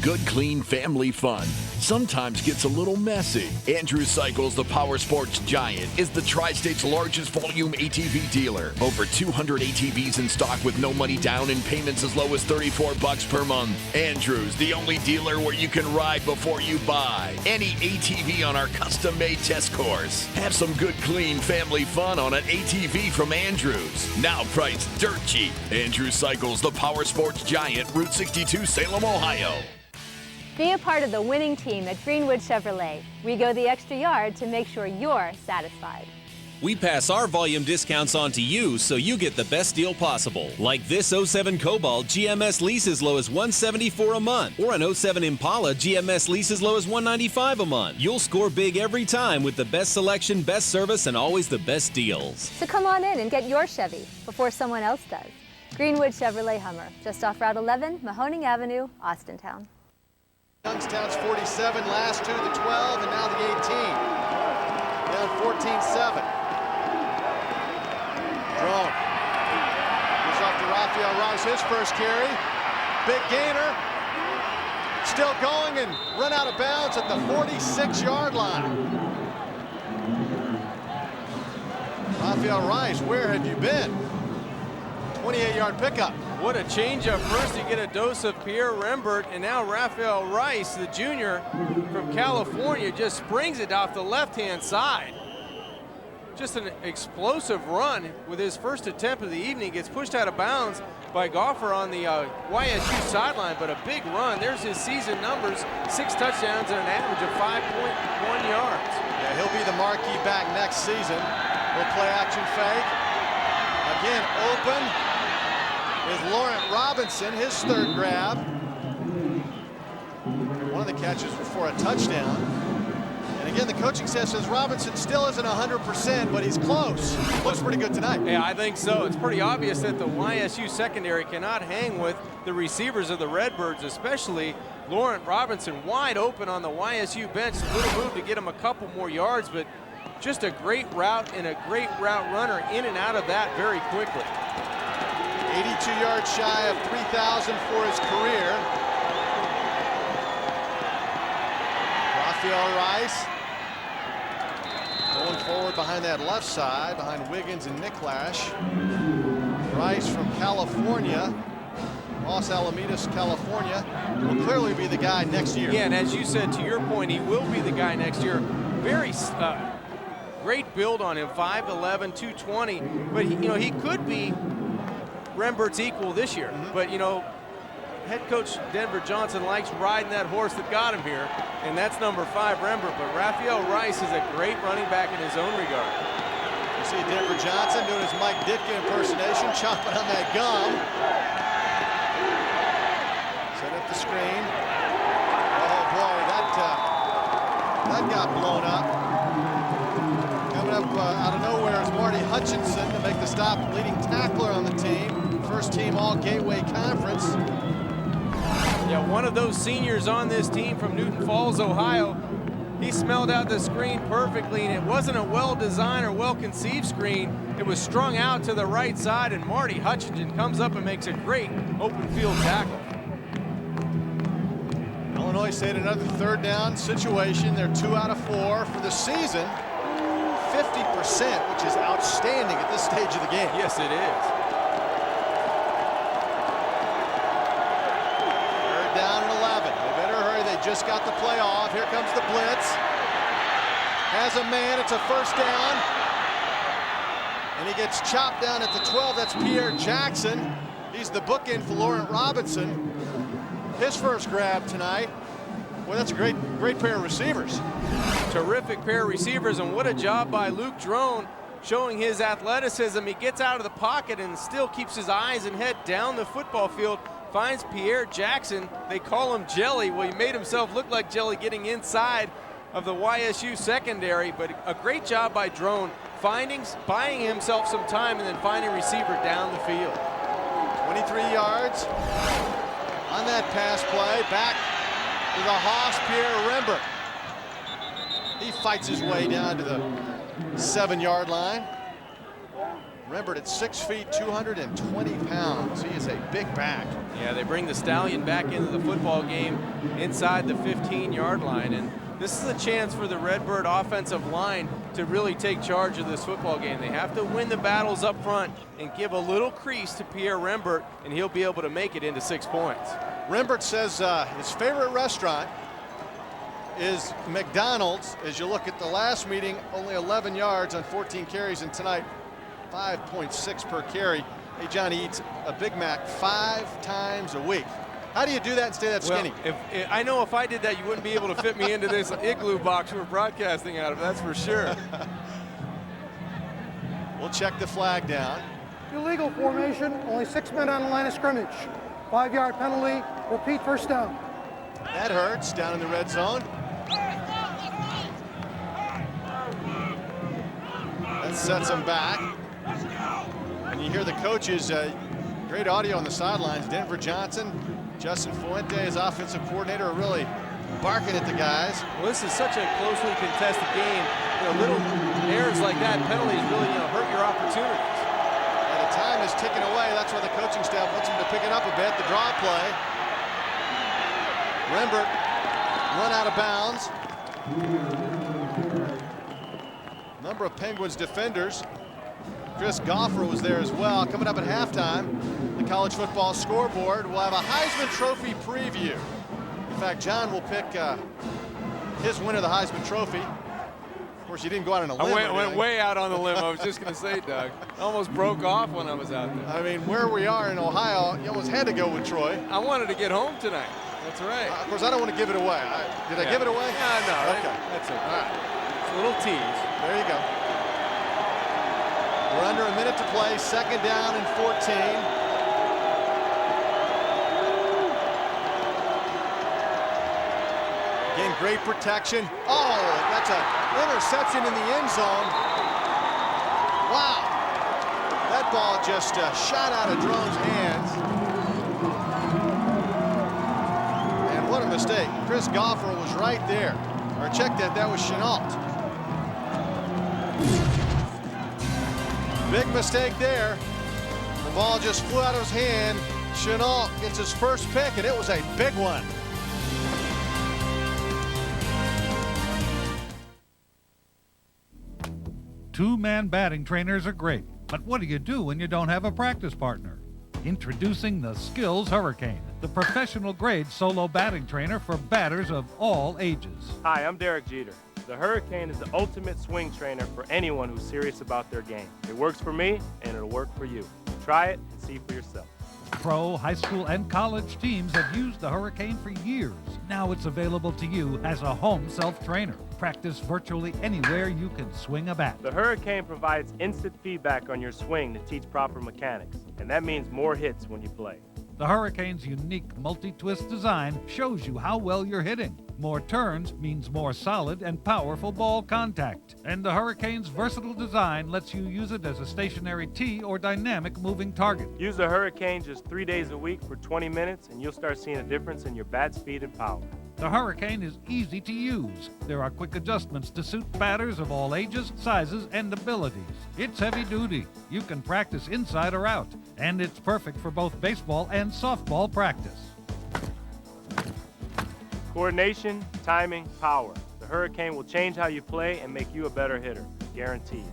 Good, clean family fun sometimes gets a little messy. Andrew Cycles, the power sports giant, is the Tri-State's largest volume ATV dealer. Over 200 ATVs in stock with no money down and payments as low as $34 per month. Andrew's, the only dealer where you can ride before you buy any ATV on our custom-made test course. Have some good, clean family fun on an ATV from Andrews. Now priced dirt cheap. Andrew Cycles, the power sports giant, Route 62, Salem, Ohio. Be a part of the winning team at Greenwood Chevrolet. We go the extra yard to make sure you're satisfied. We pass our volume discounts on to you so you get the best deal possible. Like this 07 Cobalt GMS lease as low as $174 a month, or an 07 Impala GMS lease as low as $195 a month. You'll score big every time with the best selection, best service, and always the best deals. So come on in and get your Chevy before someone else does. Greenwood Chevrolet Hummer, just off Route 11, Mahoning Avenue, Austintown. Youngstown's 47, last two, the 12, and now the 18. Down 14-7. Drone. Goes off to Raphael Rice, his first carry. Big gainer. Still going and run out of bounds at the 46-yard line. Raphael Rice, where have you been? 28-yard pickup. What a change-up. First you get a dose of Pierre Rembert, and now Raphael Rice, the junior from California, just springs it off the left-hand side. Just an explosive run with his first attempt of the evening. Gets pushed out of bounds by Goffer on the YSU sideline, but a big run. There's his season numbers, 6 touchdowns and an average of 5.1 yards. Yeah, he'll be the marquee back next season. We'll play action fake. Again, open is Laurent Robinson, his third grab. One of the catches was for a touchdown. And Again, the coaching staff says Robinson still isn't 100%, but he's close. Looks pretty good tonight. Yeah, I think so. It's pretty obvious that the YSU secondary cannot hang with the receivers of the Redbirds, especially Laurent Robinson, wide open on the YSU bench. A little move to get him a couple more yards, but just a great route and a great route runner in and out of that very quickly. 82 yards shy of 3,000 for his career. Raphael Rice going forward behind that left side, behind Wiggins and Nicklash. Rice from California, Los Alamitos, California, will clearly be the guy next year. Yeah, and as you said, to your point, he will be the guy next year. Very great build on him, 5'11", 220, but he could be Rembert's equal this year. But head coach Denver Johnson likes riding that horse that got him here, and that's number 5, Rembert. But Raphael Rice is a great running back in his own regard. You see Denver Johnson doing his Mike Ditka impersonation, chomping on that gum. Set up the screen. Oh boy, that got blown up. Coming up out of nowhere is Marty Hutchinson to make the stop, leading tackler on the team. First team all Gateway Conference. Yeah, one of those seniors on this team from Newton Falls, Ohio. He smelled out the screen perfectly, and it wasn't a well-designed or well-conceived screen. It was strung out to the right side, and Marty Hutchinson comes up and makes a great open field tackle. Illinois State, another third down situation. They're 2 out of 4 for the season. 50%, which is outstanding at this stage of the game. Yes, it is. Third down and 11. They better hurry. They just got the play off. Here comes the blitz. Has a man. It's a first down. And he gets chopped down at the 12. That's Pierre Jackson. He's the bookend for Laurent Robinson. His first grab tonight. Well, that's a great pair of receivers. Terrific pair of receivers, and what a job by Luke Drone showing his athleticism. He gets out of the pocket and still keeps his eyes and head down the football field. Finds Pierre Jackson. They call him Jelly. Well, he made himself look like Jelly getting inside of the YSU secondary, but a great job by Drone buying himself some time and then finding a receiver down the field. 23 yards on that pass play. Back to the Hoss, Pierre Rembert. He fights his way down to the 7-yard line. Rembert at 6 feet, 220 pounds. He is a big back. Yeah, they bring the Stallion back into the football game inside the 15-yard line, and this is a chance for the Redbird offensive line to really take charge of this football game. They have to win the battles up front and give a little crease to Pierre Rembert, and he'll be able to make it into 6 points. Rembert says his favorite restaurant is McDonald's. As you look at the last meeting, only 11 yards on 14 carries, and tonight 5.6 per carry. Hey, John, he eats a Big Mac 5 times a week. How do you do that and stay that skinny? Well, I know if I did that, you wouldn't be able to fit me into this igloo box we're broadcasting out of, that's for sure. We'll check the flag down. Illegal formation, only 6 men on the line of scrimmage. 5-yard penalty, repeat first down. That hurts, down in the red zone. That sets him back. And you hear the coaches, great audio on the sidelines. Denver Johnson, Justin Fuente, his offensive coordinator, are really barking at the guys. Well, this is such a closely contested game. Little errors like that, penalties really hurt your opportunities. And the time is ticking away. That's why the coaching staff wants him to pick it up a bit. The draw play. Rembert run out of bounds. Number of Penguins defenders. Chris Goffler was there as well. Coming up at halftime, the college football scoreboard. We'll have a Heisman Trophy preview. In fact, John will pick his winner of the Heisman Trophy. Of course, you didn't go out on a limb. I went way out on the limb. I was just going to say, Doug. I almost broke off when I was out there. I mean, where we are in Ohio, you almost had to go with Troy. I wanted to get home tonight. That's right. Of course, I don't want to give it away. Did I give it away? No. Okay. That's it. All right. It's a little tease. There you go. We're under a minute to play. 2nd down and 14. Again, great protection. Oh, that It's an interception in the end zone. Wow. That ball just shot out of Drone's hands. And what a mistake. Chris Goffler was right there. Or check that was Chenault. Big mistake there. The ball just flew out of his hand. Chenault gets his first pick, and it was a big one. Two-man batting trainers are great, but what do you do when you don't have a practice partner? Introducing the Skills Hurricane, the professional-grade solo batting trainer for batters of all ages. Hi, I'm Derek Jeter. The Hurricane is the ultimate swing trainer for anyone who's serious about their game. It works for me, and it'll work for you. Try it and see for yourself. Pro, high school, and college teams have used the Hurricane for years. Now it's available to you as a home self-trainer. Practice virtually anywhere you can swing a bat. The Hurricane provides instant feedback on your swing to teach proper mechanics, and that means more hits when you play. The Hurricane's unique multi-twist design shows you how well you're hitting. More turns means more solid and powerful ball contact. And the Hurricane's versatile design lets you use it as a stationary tee or dynamic moving target. Use the Hurricane just 3 days a week for 20 minutes, and you'll start seeing a difference in your bat speed and power. The Hurricane is easy to use. There are quick adjustments to suit batters of all ages, sizes, and abilities. It's heavy duty. You can practice inside or out. And it's perfect for both baseball and softball practice. Coordination, timing, power. The Hurricane will change how you play and make you a better hitter. Guaranteed.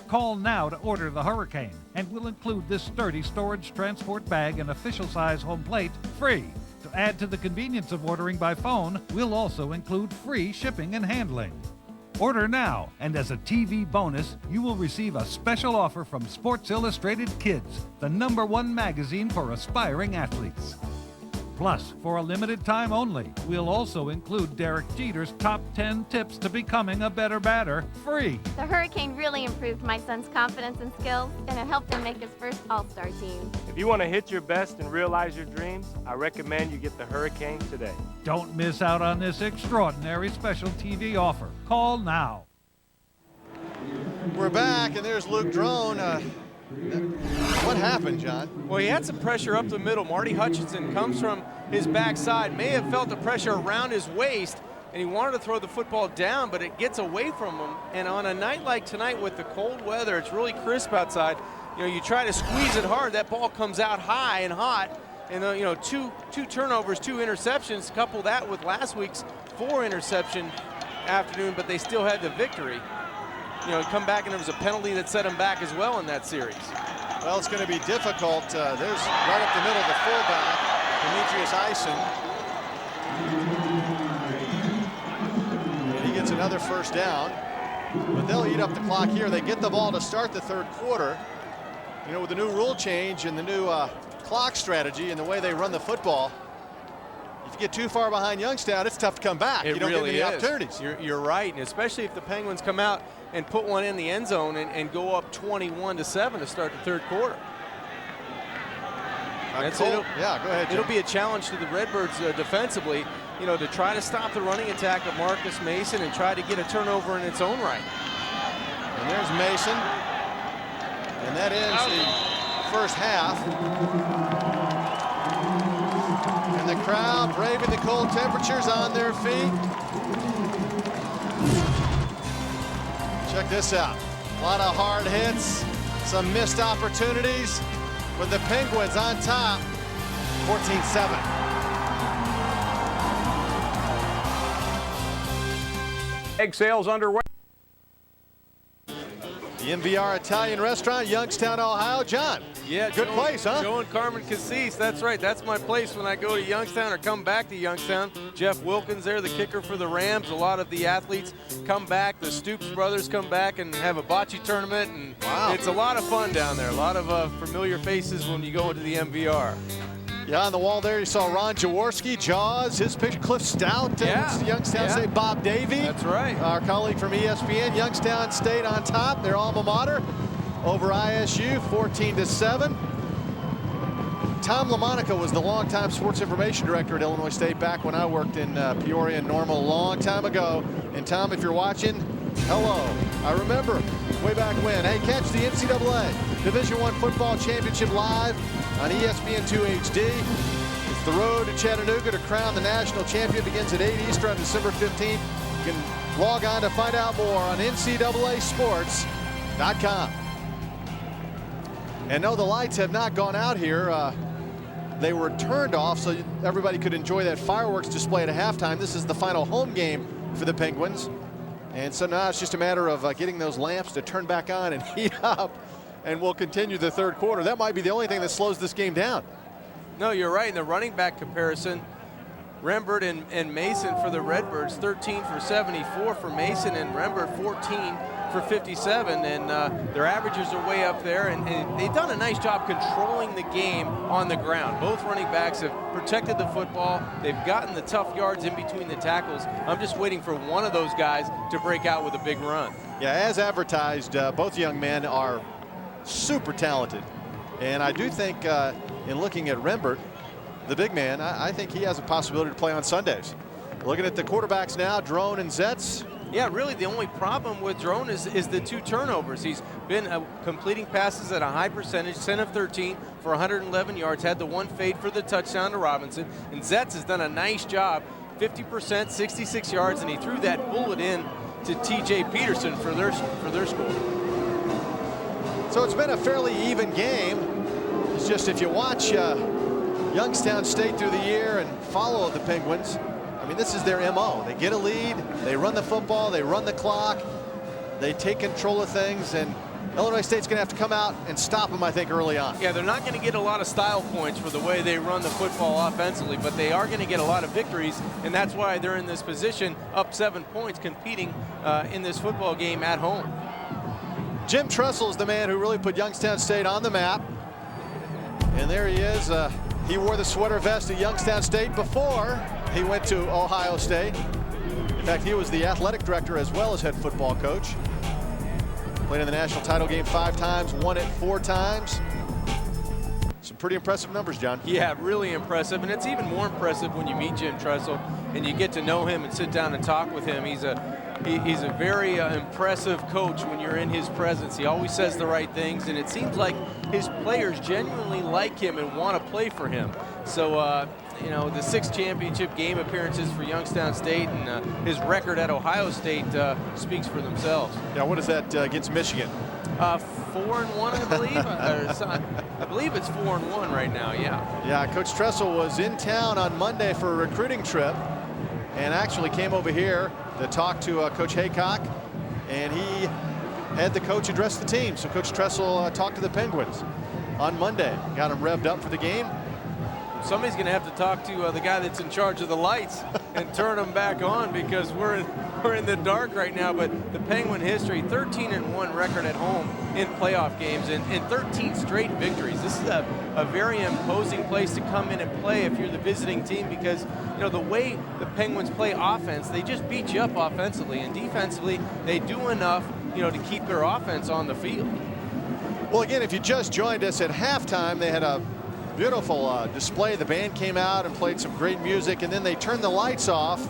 Call now to order the Hurricane, and we'll include this sturdy storage transport bag and official size home plate free. To add to the convenience of ordering by phone, we'll also include free shipping and handling. Order now, and as a TV bonus, you will receive a special offer from Sports Illustrated Kids, the #1 magazine for aspiring athletes. Plus, for a limited time only, we'll also include Derek Jeter's top 10 tips to becoming a better batter free. The Hurricane really improved my son's confidence and skills, and it helped him make his first All-Star team. If you want to hit your best and realize your dreams, I recommend you get the Hurricane today. Don't miss out on this extraordinary special TV offer. Call now. We're back, and there's Luke Drone. What happened, John? Well, he had some pressure up the middle. Marty Hutchinson comes from his backside, may have felt the pressure around his waist, and he wanted to throw the football down, but it gets away from him. And on a night like tonight with the cold weather, it's really crisp outside. You know, you try to squeeze it hard, that ball comes out high and hot. And, you know, two turnovers, 2 interceptions, couple that with last week's 4 interception afternoon, but they still had the victory. You know, come back and there was a penalty that set him back as well in that series. Well, it's going to be difficult. There's right up the middle the fullback, Demetrius Eisen. And he gets another first down. But they'll eat up the clock here. They get the ball to start the third quarter. You know, with the new rule change and the new clock strategy and the way they run the football, if you get too far behind Youngstown, it's tough to come back. You don't get many opportunities. You're right, and especially if the Penguins come out and put one in the end zone and go up 21-7 to start the third quarter. Go ahead, Jim. It'll be a challenge to the Redbirds defensively, you know, to try to stop the running attack of Marcus Mason and try to get a turnover in its own right. And there's Mason, and that ends the first half. And the crowd braving the cold temperatures on their feet. Check this out. A lot of hard hits, some missed opportunities, with the Penguins on top, 14-7. Egg sales underway. The MVR Italian Restaurant, Youngstown, Ohio. John, yeah, good place, huh? Joe and Carmen Cassis, that's right. That's my place when I go to Youngstown or come back to Youngstown. Jeff Wilkins there, the kicker for the Rams. A lot of the athletes come back. The Stoops brothers come back and have a bocce tournament. And wow, it's a lot of fun down there. A lot of familiar faces when you go into the MVR. Yeah, on the wall there you saw Ron Jaworski, Jaws, his picture, Cliff Stout, Youngstown State, Bob Davey. That's right. Our colleague from ESPN, Youngstown State on top, their alma mater, over ISU, 14-7. Tom LaMonica was the longtime sports information director at Illinois State back when I worked in Peoria and Normal a long time ago. And Tom, if you're watching, hello. I remember way back when. Hey, catch the NCAA Division I Football Championship live on ESPN2 HD. It's the road to Chattanooga to crown the national champion. Begins at 8 Eastern on December 15th. You can log on to find out more on NCAAsports.com. And no, the lights have not gone out here. They were turned off so everybody could enjoy that fireworks display at halftime. This is the final home game for the Penguins. And so now it's just a matter of getting those lamps to turn back on and heat up, and we'll continue the third quarter. That might be the only thing that slows this game down. No, you're right. In the running back comparison, Rembert and Mason for the Redbirds, 13 for 74 for Mason, and Rembert 14 for 57, and their averages are way up there, and they've done a nice job controlling the game on the ground. Both running backs have protected the football. They've gotten the tough yards in between the tackles. I'm just waiting for one of those guys to break out with a big run. Yeah, as advertised, both young men are super talented, and I do think in looking at Rembert, the big man, I think he has a possibility to play on Sundays. Looking at the quarterbacks now, Drone and Zetz. Yeah, really the only problem with Drone is the 2 turnovers. He's been completing passes at a high percentage, 10 of 13 for 111 yards, had the 1 fade for the touchdown to Robinson. And Zetz has done a nice job, 50%, 66 yards, and he threw that bullet in to TJ Peterson for their score. So it's been a fairly even game. It's just if you watch Youngstown State through the year and follow the Penguins, I mean, this is their MO. They get a lead, they run the football, they run the clock, they take control of things, and Illinois State's going to have to come out and stop them, I think, early on. Yeah, they're not going to get a lot of style points for the way they run the football offensively, but they are going to get a lot of victories, and that's why they're in this position, up 7 points, competing in this football game at home. Jim Tressel is the man who really put Youngstown State on the map, and there he is. He wore the sweater vest at Youngstown State before he went to Ohio State. In fact, he was the athletic director as well as head football coach. Played in the national title game 5 times, won it 4 times. Some pretty impressive numbers, John. Yeah, really impressive, and it's even more impressive when you meet Jim Tressel and you get to know him and sit down and talk with him. He's a very impressive coach when you're in his presence. He always says the right things, and it seems like his players genuinely like him and want to play for him. So, you know, the 6 championship game appearances for Youngstown State and his record at Ohio State speaks for themselves. Yeah, what is that against Michigan? 4-1, I believe. I believe it's 4-1 right now, yeah. Yeah, Coach Tressel was in town on Monday for a recruiting trip and actually came over here to talk to Coach Haycock, and he had the coach address the team. So Coach Tressel talked to the Penguins on Monday, got them revved up for the game. Somebody's going to have to talk to the guy that's in charge of the lights and turn them back on, because we're in the dark right now. But the Penguin history, 13-1 record at home in playoff games and 13 straight victories. This is a very imposing place to come in and play if you're the visiting team, because you know the way the Penguins play offense, they just beat you up offensively, and defensively they do enough, you know, to keep their offense on the field. Well, again, if you just joined us at halftime, they had a beautiful display. The band came out and played some great music, and then they turned the lights off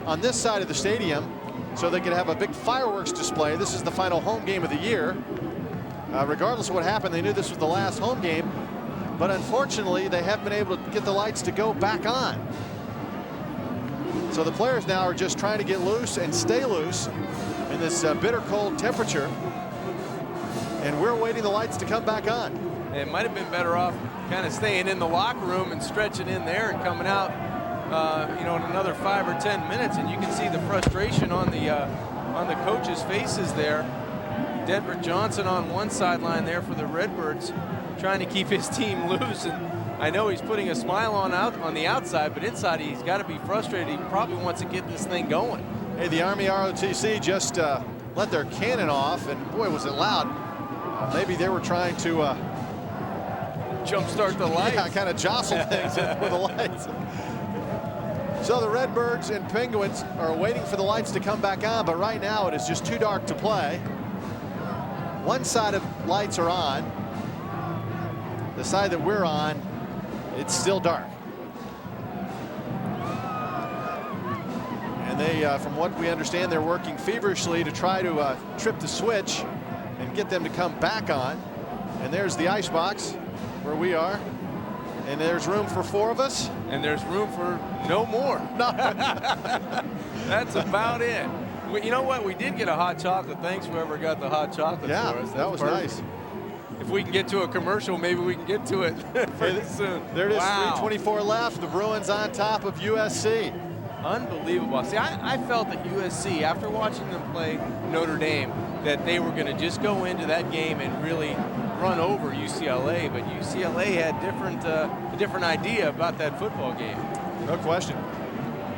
on this side of the stadium so they could have a big fireworks display. This is the final home game of the year. Regardless of what happened, they knew this was the last home game, but unfortunately they haven't been able to get the lights to go back on. So the players now are just trying to get loose and stay loose in this bitter cold temperature, and we're waiting the lights to come back on. It might have been better off kind of staying in the locker room and stretching in there and coming out, you know, in another 5 or 10 minutes, and you can see the frustration on the coaches' faces there. Denver Johnson on one sideline there for the Redbirds, trying to keep his team loose, and I know he's putting a smile on the outside, but inside he's got to be frustrated. He probably wants to get this thing going. Hey, the Army ROTC just let their cannon off, and boy, was it loud. Maybe they were trying to jumpstart the lights. Yeah, kind of jostle things with the lights. So the Redbirds and Penguins are waiting for the lights to come back on, but right now it is just too dark to play. One side of lights are on. The side that we're on, it's still dark. And And they, from what we understand, they're working feverishly to try to trip the switch and get them to come back on. And there's the ice box where we are. And there's room for 4 of us. And there's room for no more. No. That's about it. You know what? We did get a hot chocolate. Thanks whoever got the hot chocolate for us. That was nice. If we can get to a commercial, maybe we can get to it pretty soon. There it is, Wow. 3:24 left. The Bruins on top of USC. Unbelievable. See, I felt that USC, after watching them play Notre Dame, that they were going to just go into that game and really run over UCLA. But UCLA had a different idea about that football game. No question.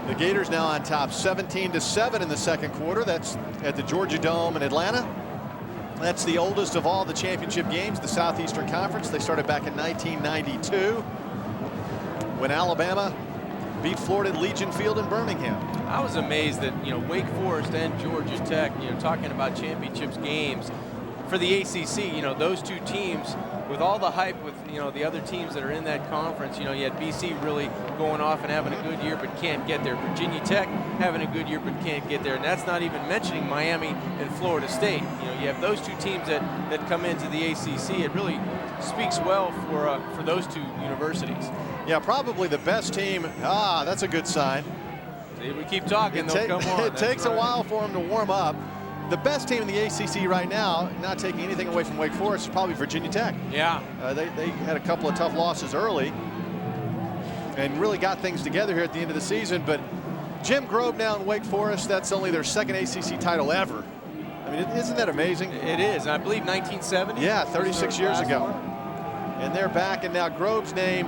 The Gators now on top, 17-7 in the second quarter. That's at the Georgia Dome in Atlanta. That's the oldest of all the championship games, the Southeastern Conference. They started back in 1992 when Alabama beat Florida at Legion Field in Birmingham. I was amazed that, Wake Forest and Georgia Tech, talking about championships games for the ACC, those two teams, with all the hype with, the other teams that are in that conference, you had BC really going off and having a good year but can't get there. Virginia Tech having a good year but can't get there. And that's not even mentioning Miami and Florida State. You have those two teams that come into the ACC. It really speaks well for those two universities. Yeah, probably the best team. That's a good sign. See, we keep talking, they'll come on. It takes a while for them to warm up. The best team in the ACC right now, not taking anything away from Wake Forest, is probably Virginia Tech. Yeah. They had a couple of tough losses early and really got things together here at the end of the season. But Jim Grobe now in Wake Forest, that's only their second ACC title ever. I mean, isn't that amazing? It is. I believe 1970. Yeah, 36 years ago. And they're back, and now Grobe's name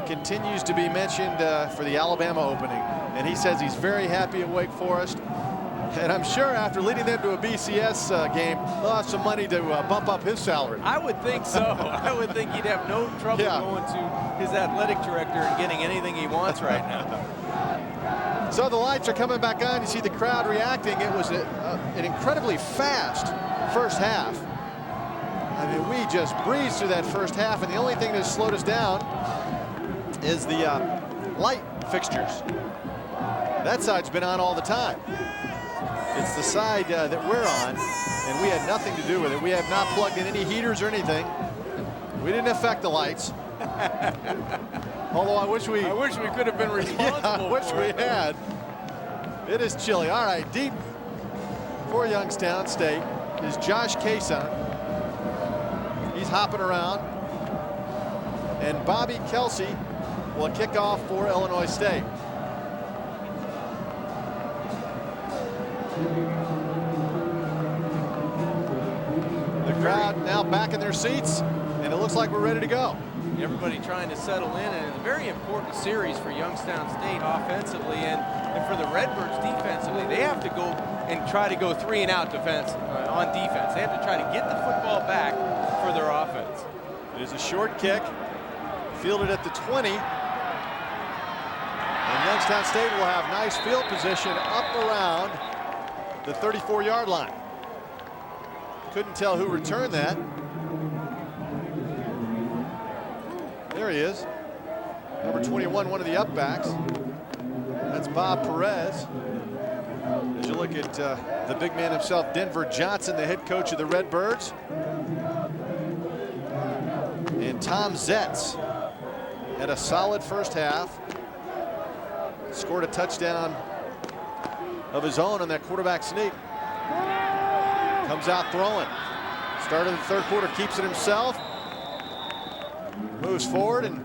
continues to be mentioned for the Alabama opening. And he says he's very happy at Wake Forest. And I'm sure after leading them to a BCS game, they'll have some money to bump up his salary. I would think so. I would think he'd have no trouble going to his athletic director and getting anything he wants right now. So the lights are coming back on. You see the crowd reacting. It was an incredibly fast first half. I mean, we just breezed through that first half, and the only thing that slowed us down is the light fixtures. That side's been on all the time. It's the side that we're on, and we had nothing to do with it. We have not plugged in any heaters or anything. We didn't affect the lights. Although I wish we could have been responsible. I wish we had. It is chilly. All right, deep for Youngstown State is Josh Cason. He's hopping around. And Bobby Kelsey will kick off for Illinois State. The crowd now back in their seats, and it looks like we're ready to go. Everybody trying to settle in, and it's a very important series for Youngstown State offensively and for the Redbirds defensively. They have to go and try to go 3 and out defense on defense. They have to try to get the football back for their offense. It is a short kick, fielded at the 20. And Youngstown State will have nice field position up around the 34-yard line. Couldn't tell who returned that. There he is. Number 21, one of the upbacks. That's Bob Perez. As you look at the big man himself, Denver Johnson, the head coach of the Redbirds. And Tom Zetz had a solid first half. Scored a touchdown of his own on that quarterback sneak. Comes out throwing. Start of the third quarter, keeps it himself. Moves forward and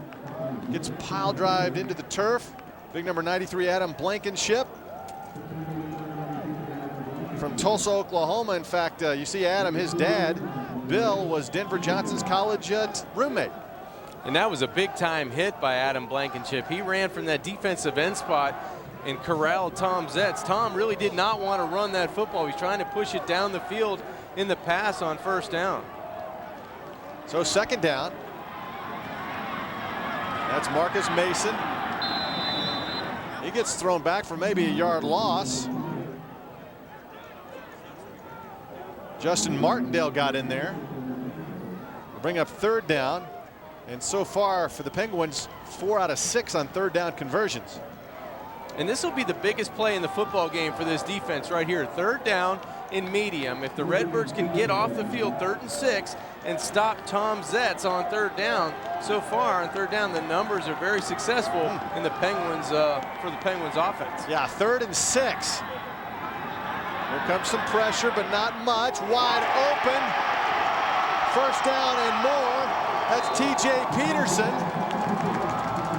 gets pile drived into the turf. Big number 93, Adam Blankenship. From Tulsa, Oklahoma. In fact, you see Adam, his dad, Bill, was Denver Johnson's college roommate. And that was a big-time hit by Adam Blankenship. He ran from that defensive end spot and corralled Tom Zetz. Tom really did not want to run that football. He's trying to push it down the field in the pass on first down. So second down. That's Marcus Mason. He gets thrown back for maybe a yard loss. Justin Martindale got in there. Bring up third down. And so far for the Penguins, 4 out of 6 on third down conversions. And this will be the biggest play in the football game for this defense right here. 3rd down in medium. If the Redbirds can get off the field 3rd and 6 and stop Tom Zetz on 3rd down, so far on 3rd down the numbers are very successful in the Penguins for the Penguins offense. Yeah, 3rd and 6. Here comes some pressure, but not much. Wide open. 1st down and more. That's TJ Peterson.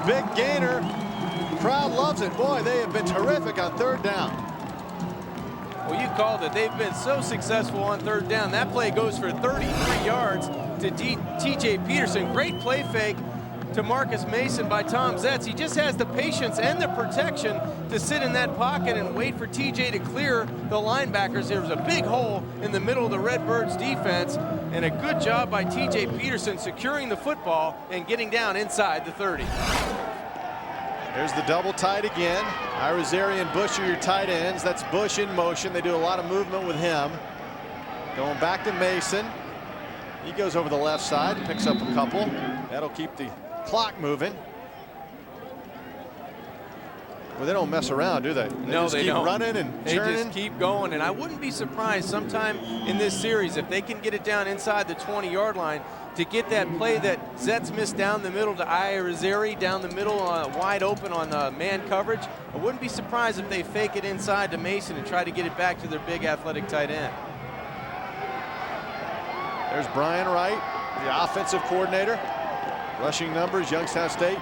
Big gainer. Crowd loves it. Boy, they have been terrific on 3rd down. Well, you called it. They've been so successful on 3rd down. That play goes for 33 yards to TJ Peterson. Great play fake to Marcus Mason by Tom Zetz. He just has the patience and the protection to sit in that pocket and wait for TJ to clear the linebackers. There was a big hole in the middle of the Redbirds defense, and a good job by TJ Peterson securing the football and getting down inside the 30. There's the double tight again. Irizarry and Bush are your tight ends. That's Bush in motion. They do a lot of movement with him. Going back to Mason. He goes over the left side, picks up a couple. That'll keep the clock moving. Well, they don't mess around, do they? No, they don't. Keep running and they churning. just keep going. And I wouldn't be surprised sometime in this series if they can get it down inside the 20-yard line to get that play that Zetz missed down the middle to Irizarry, down the middle, wide open on man coverage. I wouldn't be surprised if they fake it inside to Mason and try to get it back to their big athletic tight end. There's Brian Wright, the offensive coordinator. Rushing numbers, Youngstown State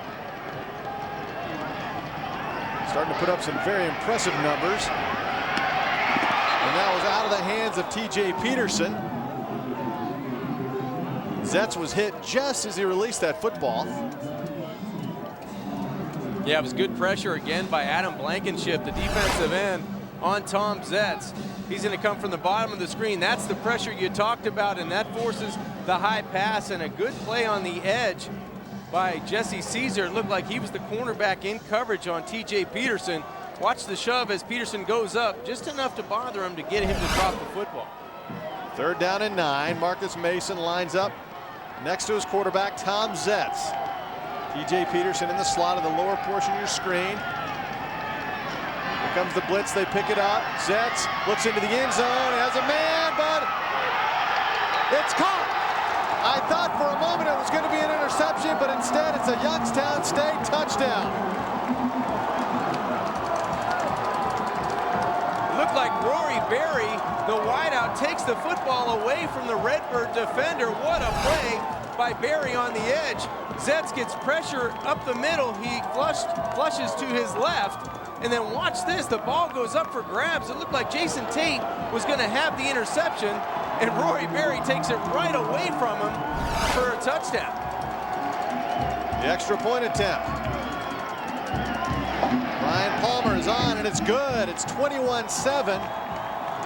starting to put up some very impressive numbers. And that was out of the hands of TJ Peterson. Zetz was hit just as he released that football. Yeah, it was good pressure again by Adam Blankenship, the defensive end, on Tom Zetz. He's going to come from the bottom of the screen. That's the pressure you talked about, and that forces the high pass, and a good play on the edge by Jesse Caesar. It looked like he was the cornerback in coverage on TJ Peterson. Watch the shove as Peterson goes up, just enough to bother him to get him to drop the football. 3rd down and 9. Marcus Mason lines up next to his quarterback, Tom Zetz. TJ Peterson in the slot of the lower portion of your screen. Here comes the blitz. They pick it up. Zetz looks into the end zone. Has a man, but it's caught. I thought for a moment it was going to be an interception, but instead it's a Youngstown State touchdown. Looked like Rory Berry, the wideout, takes the football away from the Redbird defender. What a play by Berry on the edge. Zetz gets pressure up the middle. He flushes to his left. And then watch this, the ball goes up for grabs. It looked like Jason Tate was going to have the interception, and Rory Berry takes it right away from him for a touchdown. The extra point attempt. Ryan Palmer is on, and it's good. It's 21-7.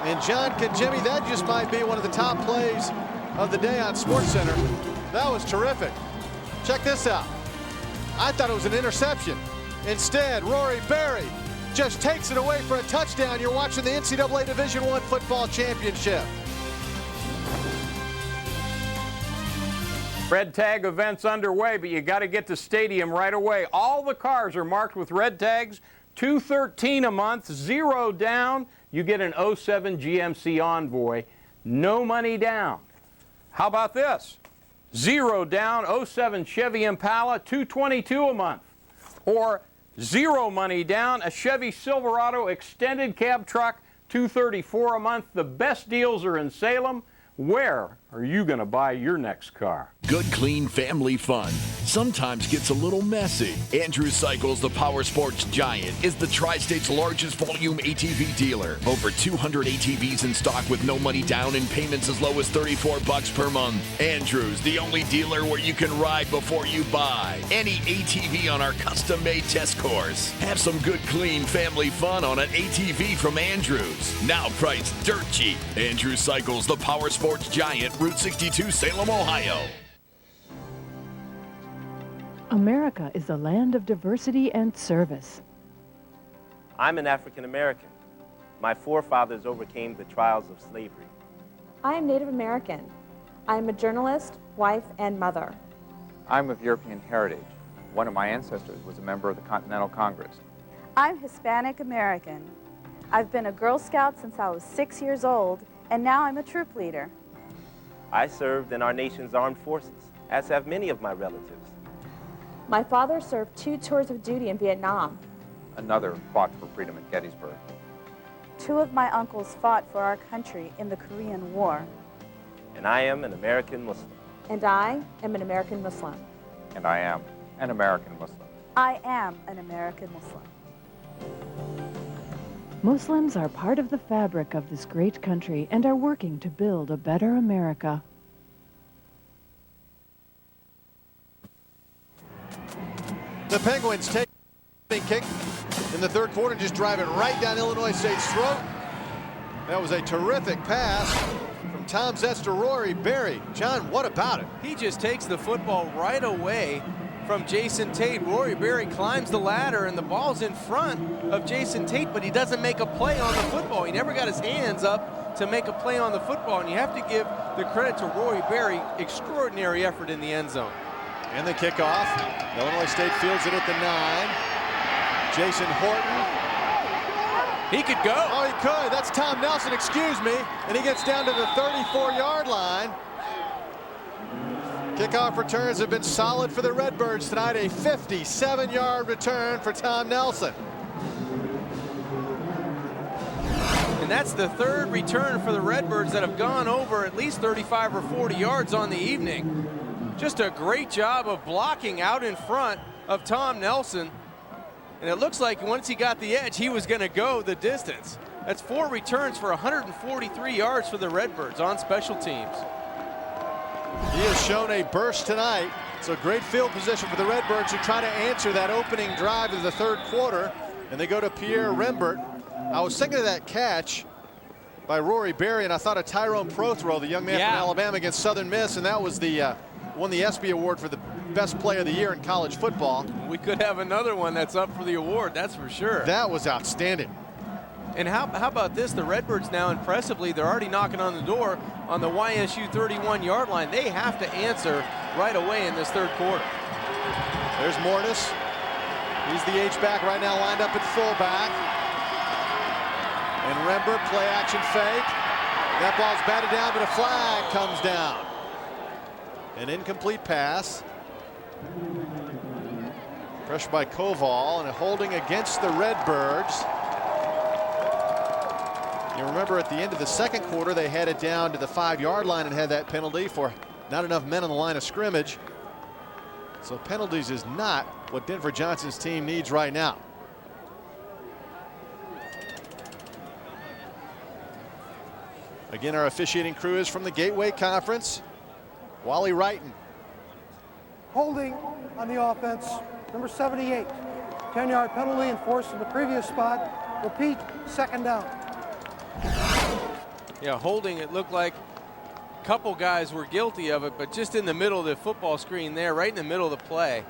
And John Kajemi, that just might be one of the top plays of the day on SportsCenter. That was terrific. Check this out. I thought it was an interception. Instead, Rory Berry just takes it away for a touchdown. You're watching the NCAA Division I football championship. Red tag event's underway, but you got to get to stadium right away. All the cars are marked with red tags. $213 a month, 0 down. You get an 07 GMC Envoy, no money down. How about this? 0 down, 07 Chevy Impala, $222 a month. Or 0 money down, a Chevy Silverado extended cab truck, $234 a month. The best deals are in Salem. Where are you going to buy your next car? Good, clean family fun sometimes gets a little messy. Andrew Cycles, the power sports giant, is the Tri-State's largest volume ATV dealer. Over 200 ATVs in stock with no money down and payments as low as $34 per month. Andrew's, the only dealer where you can ride before you buy any ATV on our custom-made test course. Have some good, clean family fun on an ATV from Andrew's. Now priced dirt cheap. Andrew Cycles, the power sports giant, Route 62, Salem, Ohio. America is a land of diversity and service. I'm an African American. My forefathers overcame the trials of slavery. I am Native American. I am a journalist, wife, and mother. I'm of European heritage. One of my ancestors was a member of the Continental Congress. I'm Hispanic American. I've been a Girl Scout since I was 6 years old, and now I'm a troop leader. I served in our nation's armed forces, as have many of my relatives. My father served 2 tours of duty in Vietnam. Another fought for freedom at Gettysburg. 2 of my uncles fought for our country in the Korean War. And I am an American Muslim. And I am an American Muslim. And I am an American Muslim. I am an American Muslim. Muslims are part of the fabric of this great country and are working to build a better America. The Penguins take a kick in the third quarter, just driving right down Illinois State's throat. That was a terrific pass from Tom Zetz to Rory Berry. John, what about it? He just takes the football right away from Jason Tate. Rory Berry climbs the ladder, and the ball's in front of Jason Tate, but he doesn't make a play on the football. He never got his hands up to make a play on the football, and you have to give the credit to Rory Berry. Extraordinary effort in the end zone. And the kickoff. Illinois State fields it at the 9. Jason Horton. He could go. Oh, he could. That's Tom Nelson, excuse me. And he gets down to the 34-yard line. Kickoff returns have been solid for the Redbirds tonight. A 57-yard return for Tom Nelson. And that's the third return for the Redbirds that have gone over at least 35 or 40 yards on the evening. Just a great job of blocking out in front of Tom Nelson. And it looks like once he got the edge, he was going to go the distance. That's 4 returns for 143 yards for the Redbirds on special teams. He has shown a burst tonight. It's a great field position for the Redbirds who try to answer that opening drive of the third quarter. And they go to Pierre Rembert. I was thinking of that catch by Rory Berry, and I thought of Tyrone Prothro, the young man from Alabama against Southern Miss, and that was the won the ESPY award for the best play of the year in college football. We could have another one that's up for the award, that's for sure. That was outstanding. And how about this? The Redbirds now, impressively, they're already knocking on the door on the YSU 31-yard line. They have to answer right away in this third quarter. There's Mortis. He's the H-back right now, lined up at fullback. And Rembert, play action fake. That ball's batted down, but a flag comes down. An incomplete pass. Pressure by Koval, and a holding against the Redbirds. You remember at the end of the second quarter, they had it down to the 5-yard line and had that penalty for not enough men on the line of scrimmage. So penalties is not what Denver Johnson's team needs right now. Again, our officiating crew is from the Gateway Conference. Wally Wrighton. Holding on the offense, number 78. 10-yard penalty enforced in the previous spot. Repeat, second down. Yeah, holding, it looked like a couple guys were guilty of it, but just in the middle of the football screen there, right in the middle of the play,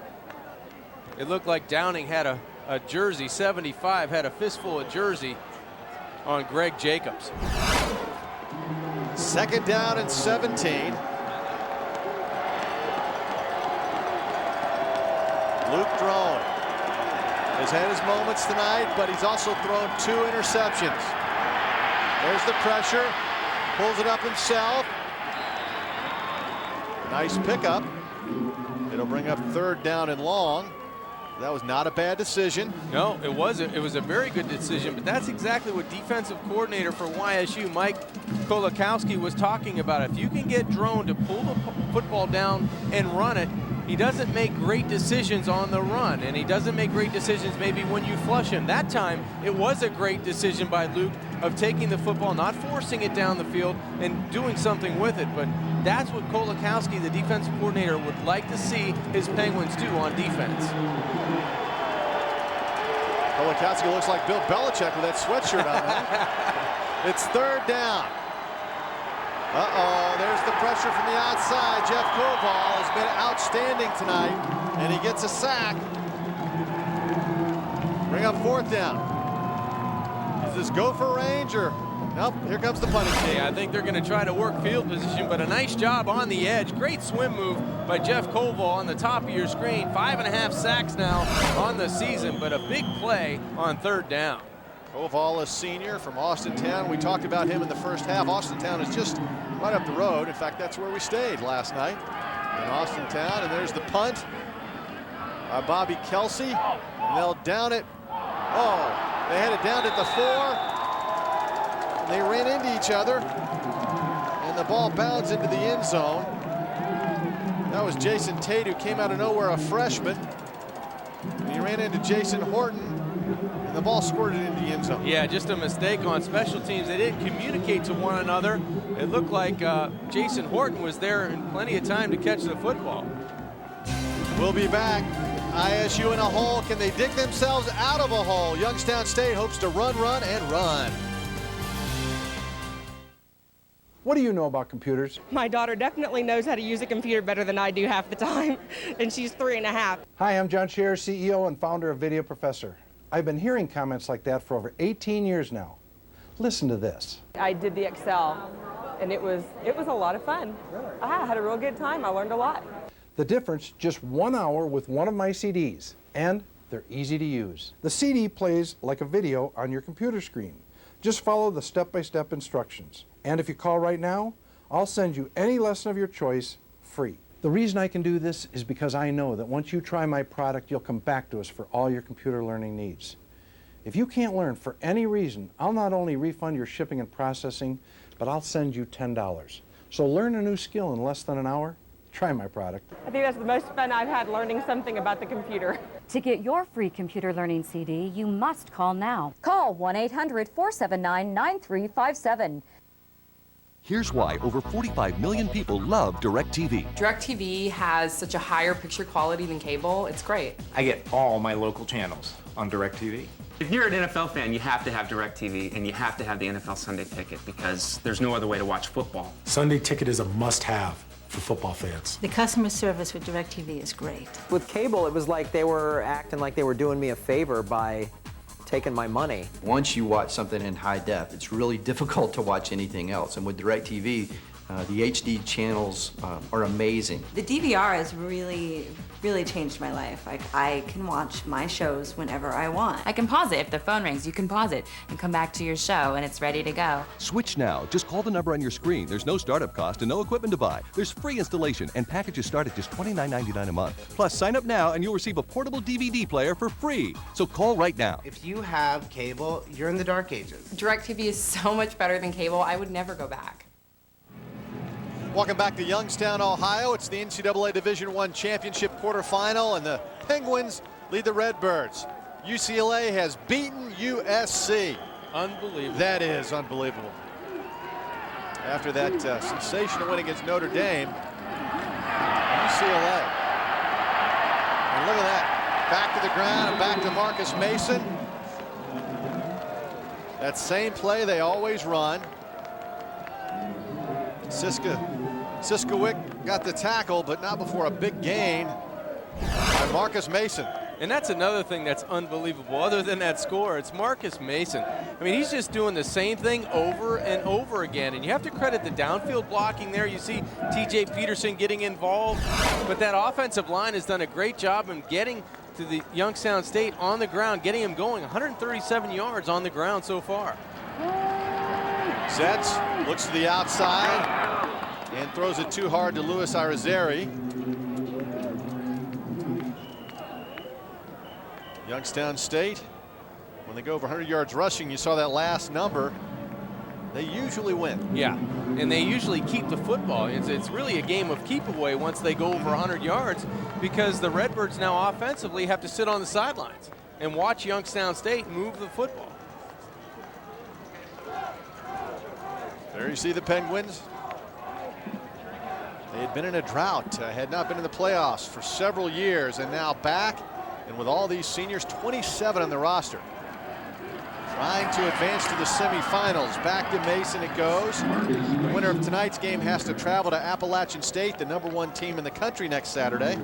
it looked like Downing had a jersey, 75, had a fistful of jersey on Greg Jacobs. Second down and 17. Luke Drone has had his moments tonight, but he's also thrown 2 interceptions. There's the pressure, pulls it up himself. Nice pickup. It'll bring up third down and long. That was not a bad decision. No, it wasn't. It was a very good decision, but that's exactly what defensive coordinator for YSU, Mike Kolakowski, was talking about. If you can get Drone to pull the football down and run it, he doesn't make great decisions on the run, and he doesn't make great decisions maybe when you flush him. That time, it was a great decision by Luke of taking the football, not forcing it down the field, and doing something with it. But that's what Kolakowski, the defensive coordinator, would like to see his Penguins do on defense. Kolakowski looks like Bill Belichick with that sweatshirt on. It's third down. Uh-oh, there's the pressure from the outside. Jeff Koval has been outstanding tonight, and he gets a sack. Bring up fourth down. Does this go for range, or Nope, here comes the punting team. Yeah, I think they're going to try to work field position, but a nice job on the edge. Great swim move by Jeff Koval on the top of your screen. 5.5 sacks now on the season, but a big play on third down. Koval, a senior from Austintown. We talked about him in the first half. Austintown is just right up the road. In fact, that's where we stayed last night in Austintown. And there's the punt by Bobby Kelsey. And they'll down it. Oh, they had it down at the 4. And they ran into each other. And the ball bounds into the end zone. That was Jason Tate, who came out of nowhere, a freshman. And he ran into Jason Horton. And the ball squirted into the end zone. Yeah, just a mistake on special teams. They didn't communicate to one another. It looked like Jason Horton was there in plenty of time to catch the football. We'll be back. ISU in a hole. Can they dig themselves out of a hole? Youngstown State hopes to run, and run. What do you know about computers? My daughter definitely knows how to use a computer better than I do half the time, and she's 3.5. Hi, I'm John Scherer, CEO and founder of Video Professor. I've been hearing comments like that for over 18 years now. Listen to this. I did the Excel, and it was a lot of fun. I had a real good time. I learned a lot. The difference, just 1 hour with one of my CDs, and they're easy to use. The CD plays like a video on your computer screen. Just follow the step-by-step instructions. And if you call right now, I'll send you any lesson of your choice free. The reason I can do this is because I know that once you try my product, you'll come back to us for all your computer learning needs. If you can't learn for any reason, I'll not only refund your shipping and processing, but I'll send you $10. So learn a new skill in less than an hour. Try my product. I think that's the most fun I've had learning something about the computer. To get your free computer learning CD, you must call now. Call 1-800-479-9357. Here's why over 45 million people love DirecTV. DirecTV has such a higher picture quality than cable. It's great. I get all my local channels on DirecTV. If you're an NFL fan, you have to have DirecTV and you have to have the NFL Sunday Ticket because there's no other way to watch football. Sunday Ticket is a must-have for football fans. The customer service with DirecTV is great. With cable, it was like they were acting like they were doing me a favor by taking my money. Once you watch something in high def, it's really difficult to watch anything else. And with DirecTV, the HD channels are amazing. The DVR has really changed my life. I can watch my shows whenever I want. I can pause it. If the phone rings, you can pause it and come back to your show and it's ready to go. Switch now. Just call the number on your screen. There's no startup cost and no equipment to buy. There's free installation and packages start at just $29.99 a month. Plus, sign up now and you'll receive a portable DVD player for free. So call right now. If you have cable, you're in the dark ages. DirecTV is so much better than cable. I would never go back. Welcome back to Youngstown, Ohio. It's the NCAA Division I Championship quarterfinal, and the Penguins lead the Redbirds. UCLA has beaten USC. Unbelievable. That is unbelievable. After that sensational win against Notre Dame, UCLA. And look at that. Back to the ground and back to Marcus Mason. That same play they always run. Siskowick got the tackle, but not before a big gain by Marcus Mason. And that's another thing that's unbelievable. Other than that score, it's Marcus Mason. I mean, he's just doing the same thing over and over again. And you have to credit the downfield blocking there. You see TJ Peterson getting involved. But that offensive line has done a great job in getting to the Youngstown State on the ground, getting him going. 137 yards on the ground so far. Sets, looks to the outside, and throws it too hard to Luis Irizarry. Youngstown State, when they go over 100 yards rushing, you saw that last number, they usually win. Yeah, and they usually keep the football. It's really a game of keep away once they go over 100 yards because the Redbirds now offensively have to sit on the sidelines and watch Youngstown State move the football. There you see the Penguins. They had been in a drought, had not been in the playoffs for several years, and now back, and with all these seniors, 27 on the roster. Trying to advance to the semifinals. Back to Mason it goes. The winner of tonight's game has to travel to Appalachian State, the #1 team in the country, next Saturday.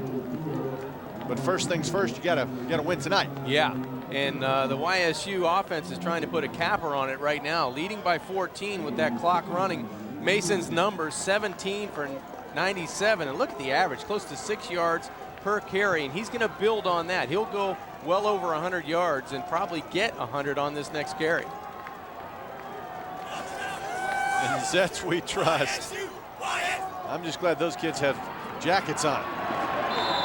But first things first, you gotta win tonight. Yeah, and the YSU offense is trying to put a capper on it right now, leading by 14 with that clock running. Mason's numbers 17 for 97, and look at the average, close to 6 yards per carry, and he's going to build on that. He'll go well over 100 yards and probably get 100 on this next carry. And Zets we trust. I'm just glad those kids have jackets on.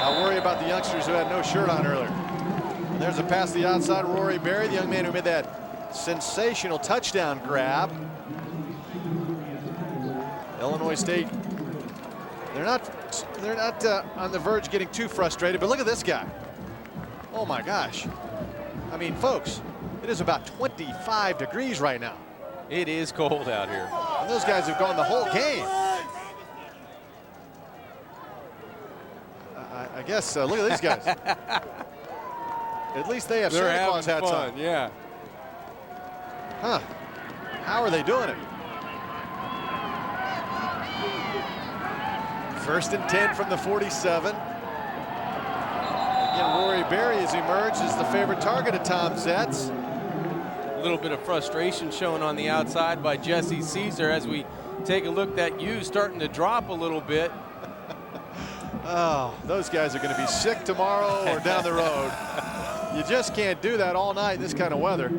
I worry about the youngsters who had no shirt on earlier. And there's a pass to the outside, Rory Berry, the young man who made that sensational touchdown grab. Illinois State, they're not on the verge of getting too frustrated, but look at this guy. Oh my gosh. I mean, folks, it is about 25 degrees right now. It is cold out here. And those guys have gone the whole game. I guess, look at these guys. At least they have Santa Claus hats on. Yeah. Huh. How are they doing it? 1st and 10 from the 47. Again, Rory Berry has emerged as the favorite target of Tom Zets. A little bit of frustration shown on the outside by Jesse Caesar as we take a look. That U starting to drop a little bit. Oh, those guys are going to be sick tomorrow or down the road. You just can't do that all night in this kind of weather.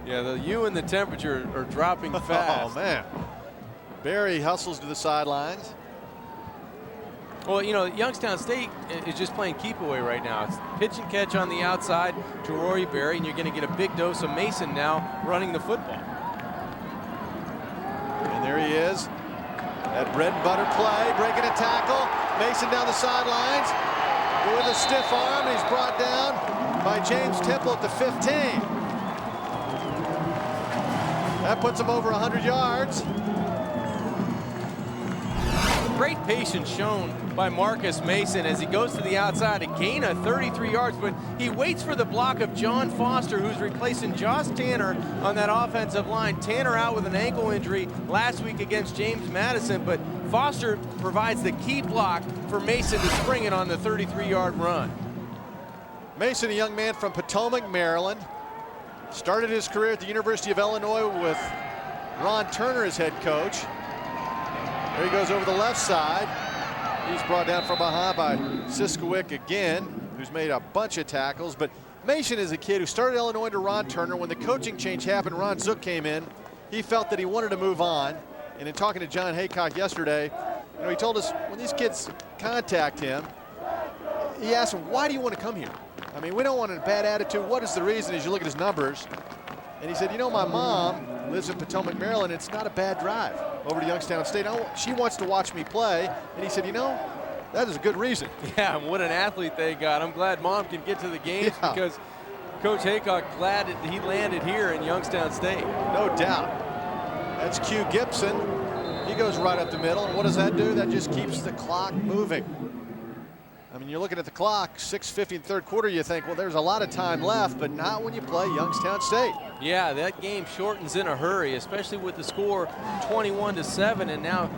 Yeah, the U and the temperature are dropping fast. Oh, man. Berry hustles to the sidelines. Well, you know, Youngstown State is just playing keep away right now. It's pitch and catch on the outside to Rory Berry, and you're going to get a big dose of Mason now running the football. And there he is. That bread and butter play, breaking a tackle. Mason down the sidelines with a stiff arm. He's brought down by James Temple at the 15. That puts him over 100 yards. Great patience shown by Marcus Mason as he goes to the outside to gain a 33 yards, but he waits for the block of John Foster, who's replacing Josh Tanner on that offensive line. Tanner out with an ankle injury last week against James Madison, but Foster provides the key block for Mason to spring it on the 33-yard run. Mason, a young man from Potomac, Maryland, started his career at the University of Illinois with Ron Turner as head coach. There he goes over the left side. He's brought down from behind by Siskowick again, who's made a bunch of tackles. But Mason is a kid who started Illinois under Ron Turner. When the coaching change happened, Ron Zook came in. He felt that he wanted to move on. And in talking to John Haycock yesterday, you know, he told us when these kids contact him, he asked them, why do you want to come here? I mean, we don't want a bad attitude. What is the reason as you look at his numbers? And he said, you know, my mom lives in Potomac, Maryland. It's not a bad drive over to Youngstown State. She wants to watch me play. And he said, you know, that is a good reason. Yeah, what an athlete they got. I'm glad Mom can get to the games because Coach Haycock glad that he landed here in Youngstown State. No doubt. That's Q Gibson. He goes right up the middle. And what does that do? That just keeps the clock moving. I mean, you're looking at the clock, 6:50 in the third quarter, you think, well, there's a lot of time left, but not when you play Youngstown State. Yeah, that game shortens in a hurry, especially with the score 21-7, and now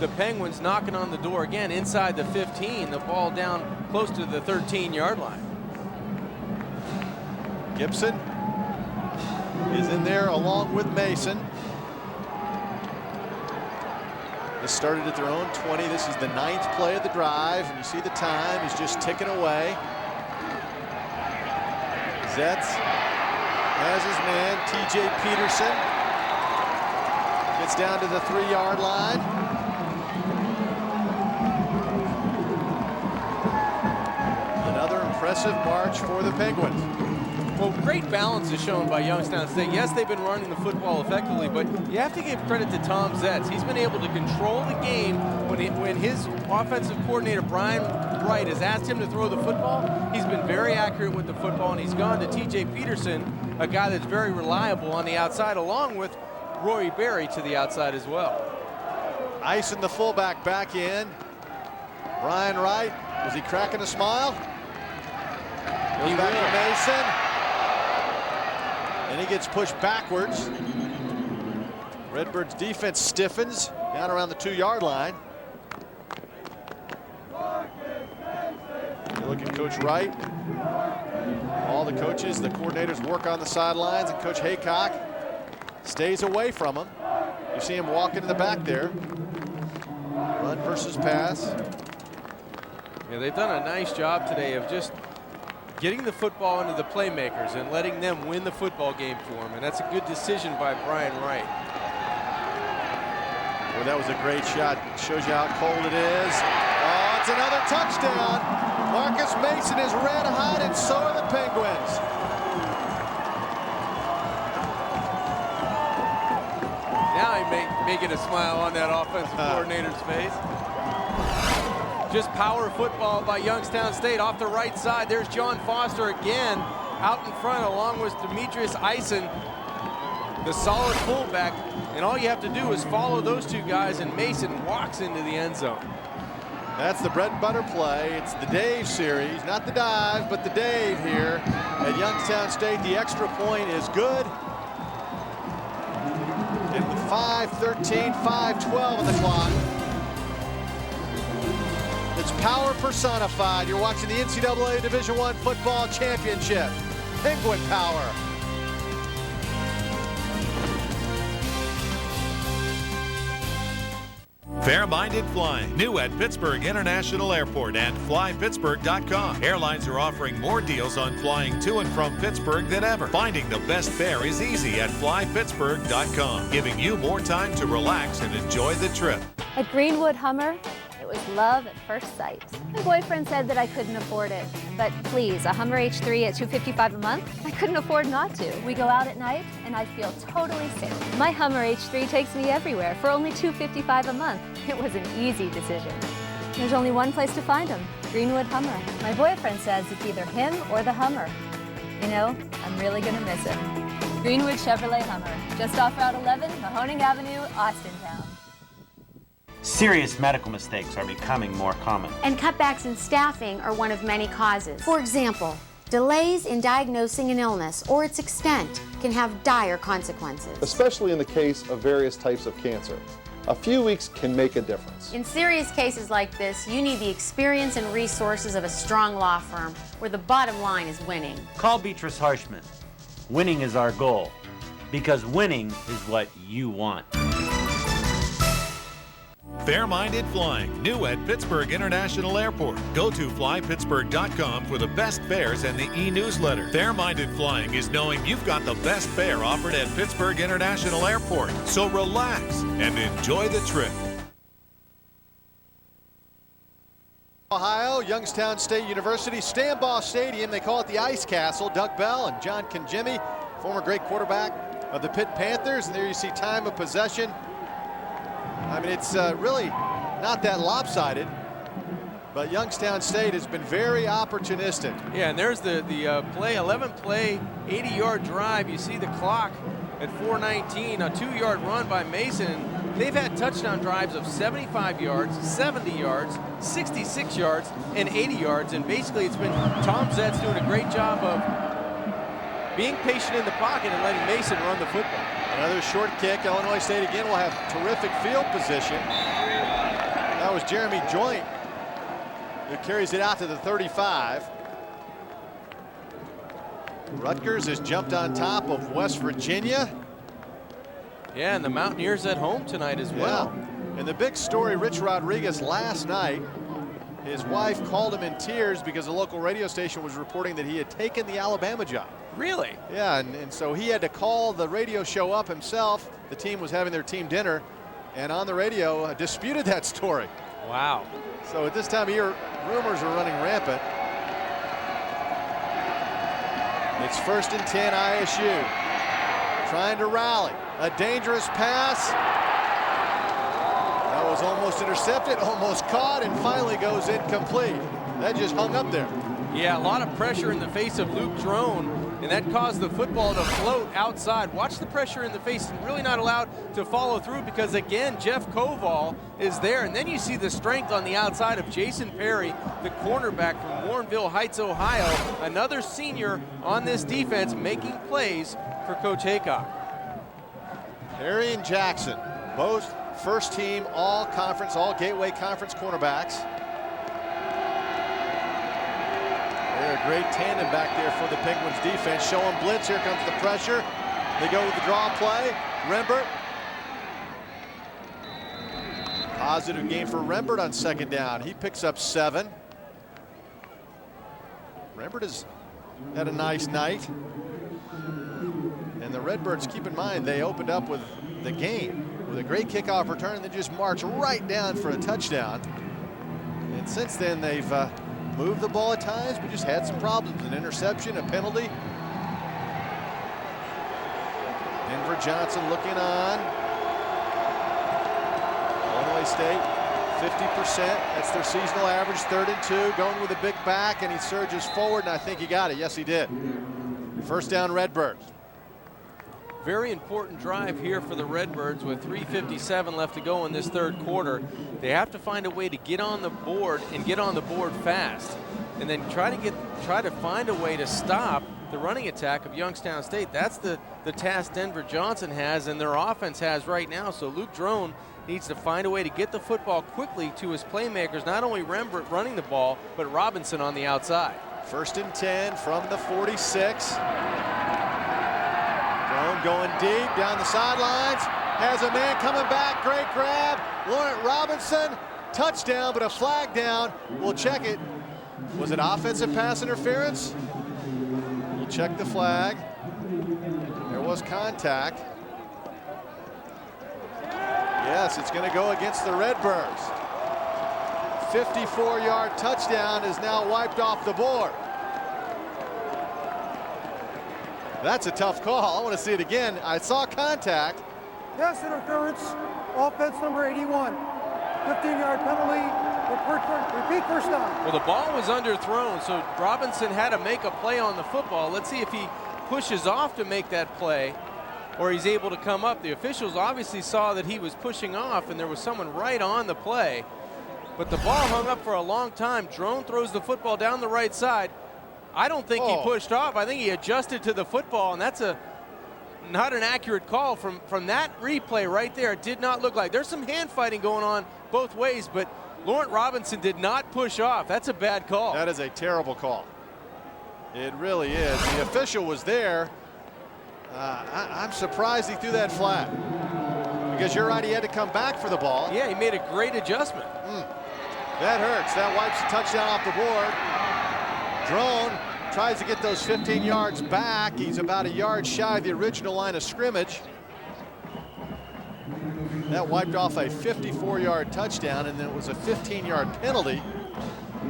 the Penguins knocking on the door again inside the 15, the ball down close to the 13-yard line. Gibson is in there along with Mason. This started at their own 20. This is the 9th play of the drive, and you see the time. He's just ticking away. Zets has his man, TJ Peterson. Gets down to the 3-yard line. Another impressive march for the Penguins. Well, great balance is shown by Youngstown State. Yes, they've been running the football effectively, but you have to give credit to Tom Zets. He's been able to control the game when his offensive coordinator, Brian Wright, has asked him to throw the football. He's been very accurate with the football, and he's gone to TJ Peterson, a guy that's very reliable on the outside, along with Rory Berry to the outside as well. Icing the fullback back in. Brian Wright, was he cracking a smile? Goes back to Mason. And he gets pushed backwards. Redbirds defense stiffens down around the 2-yard line. Coach Wright, all the coaches, the coordinators work on the sidelines, and Coach Haycock stays away from him. You see him walk into the back there. Run versus pass. Yeah, they've done a nice job today of just getting the football into the playmakers and letting them win the football game for them, and that's a good decision by Brian Wright. Well, that was a great shot. Shows you how cold it is. Oh, it's another touchdown. Marcus Mason is red hot, and so are the Penguins. Now I'm making a smile on that offensive coordinator's face. Just power football by Youngstown State off the right side. There's John Foster again out in front along with Demetrius Eisen, the solid fullback. And all you have to do is follow those two guys, and Mason walks into the end zone. That's the bread and butter play. It's the Dave series, not the dive, but the Dave here at Youngstown State. The extra point is good. And with 5:13, 5:12 on the clock. It's power personified. You're watching the NCAA Division I Football Championship. Penguin power. Fair-minded flying, new at Pittsburgh International Airport and flypittsburgh.com. Airlines are offering more deals on flying to and from Pittsburgh than ever. Finding the best fare is easy at flypittsburgh.com, giving you more time to relax and enjoy the trip. At Greenwood Hummer, it was love at first sight. My boyfriend said that I couldn't afford it, but please, a Hummer H3 at $255 a month? I couldn't afford not to. We go out at night and I feel totally safe. My Hummer H3 takes me everywhere for only $255 a month. It was an easy decision. There's only one place to find him, Greenwood Hummer. My boyfriend says it's either him or the Hummer. You know, I'm really gonna miss him. Greenwood Chevrolet Hummer, just off Route 11, Mahoning Avenue, Austintown. Serious medical mistakes are becoming more common. And cutbacks in staffing are one of many causes. For example, delays in diagnosing an illness or its extent can have dire consequences. Especially in the case of various types of cancer. A few weeks can make a difference. In serious cases like this, you need the experience and resources of a strong law firm where the bottom line is winning. Call Beatrice Harshman. Winning is our goal, because winning is what you want. Fair-minded flying, new at Pittsburgh International Airport. Go to flypittsburgh.com for the best fares and the e-newsletter. Fair-minded flying is knowing you've got the best fare offered at Pittsburgh International Airport. So relax and enjoy the trip. Ohio, Youngstown State University, Stambaugh Stadium. They call it the Ice Castle. Doug Bell and John Conjimmy, former great quarterback of the Pitt Panthers. And there you see time of possession. I mean, it's really not that lopsided, but Youngstown State has been very opportunistic. Yeah, and there's the play, 11-play, 80-yard drive. You see the clock at 4:19, a 2-yard run by Mason. They've had touchdown drives of 75 yards, 70 yards, 66 yards, and 80 yards. And basically, it's been Tom Zetz doing a great job of being patient in the pocket and letting Mason run the football. Another short kick. Illinois State again will have terrific field position. That was Jeremy Joint who carries it out to the 35. Rutgers has jumped on top of West Virginia. Yeah, and the Mountaineers at home tonight as well. Yeah. And the big story, Rich Rodriguez last night, his wife called him in tears because the local radio station was reporting that he had taken the Alabama job. Really? Yeah, and so he had to call the radio show up himself. The team was having their team dinner, and on the radio disputed that story. Wow. So at this time of year, rumors are running rampant. It's 1st and 10 ISU. Trying to rally. A dangerous pass. That was almost intercepted, almost caught, and finally goes incomplete. That just hung up there. Yeah, a lot of pressure in the face of Luke Drone, and that caused the football to float outside. Watch the pressure in the face, and really not allowed to follow through because, again, Jeff Koval is there. And then you see the strength on the outside of Jason Perry, the cornerback from Warrenville Heights, Ohio. Another senior on this defense making plays for Coach Haycock. Perry and Jackson, both first team all-conference, all Gateway Conference cornerbacks. They're a great tandem back there for the Penguins defense. Show them blitz. Here comes the pressure. They go with the draw play. Rembert. Positive game for Rembert on second down. He picks up 7. Rembert has had a nice night. And the Redbirds, keep in mind, they opened up with the game with a great kickoff return and then just marched right down for a touchdown. And since then, they've moved the ball at times, but just had some problems. An interception, a penalty. Denver Johnson looking on. Illinois State, 50%. That's their seasonal average, 3rd and 2. Going with a big back, and he surges forward, and I think he got it. Yes, he did. First down, Redbirds. Very important drive here for the Redbirds with 3:57 left to go in this third quarter. They have to find a way to get on the board and get on the board fast, and then try to find a way to stop the running attack of Youngstown State. That's the task Denver Johnson has and their offense has right now. So Luke Drone needs to find a way to get the football quickly to his playmakers, not only Rembert running the ball, but Robinson on the outside. 1st and 10 from the 46. Drone going deep down the sidelines. Has a man coming back. Great grab. Laurent Robinson. Touchdown, but a flag down. We'll check it. Was it offensive pass interference? We'll check the flag. There was contact. Yes, it's going to go against the Redbirds. 54-yard touchdown is now wiped off the board. That's a tough call. I want to see it again. I saw contact. Pass interference, offense number 81. 15-yard penalty, repeat first down. Well, the ball was underthrown, so Robinson had to make a play on the football. Let's see if he pushes off to make that play, or he's able to come up. The officials obviously saw that he was pushing off, and there was someone right on the play. But the ball hung up for a long time. Drone throws the football down the right side. I don't think he pushed off. I think he adjusted to the football, and that's not an accurate call from that replay right there. It did not look like. There's some hand fighting going on both ways, but Laurent Robinson did not push off. That's a bad call. That is a terrible call. It really is. The official was there. I'm surprised he threw that flat. Because you're right, he had to come back for the ball. Yeah, he made a great adjustment. That hurts. That wipes the touchdown off the board. Drone tries to get those 15 yards back. He's about a yard shy of the original line of scrimmage. That wiped off a 54-yard touchdown, and then it was a 15-yard penalty.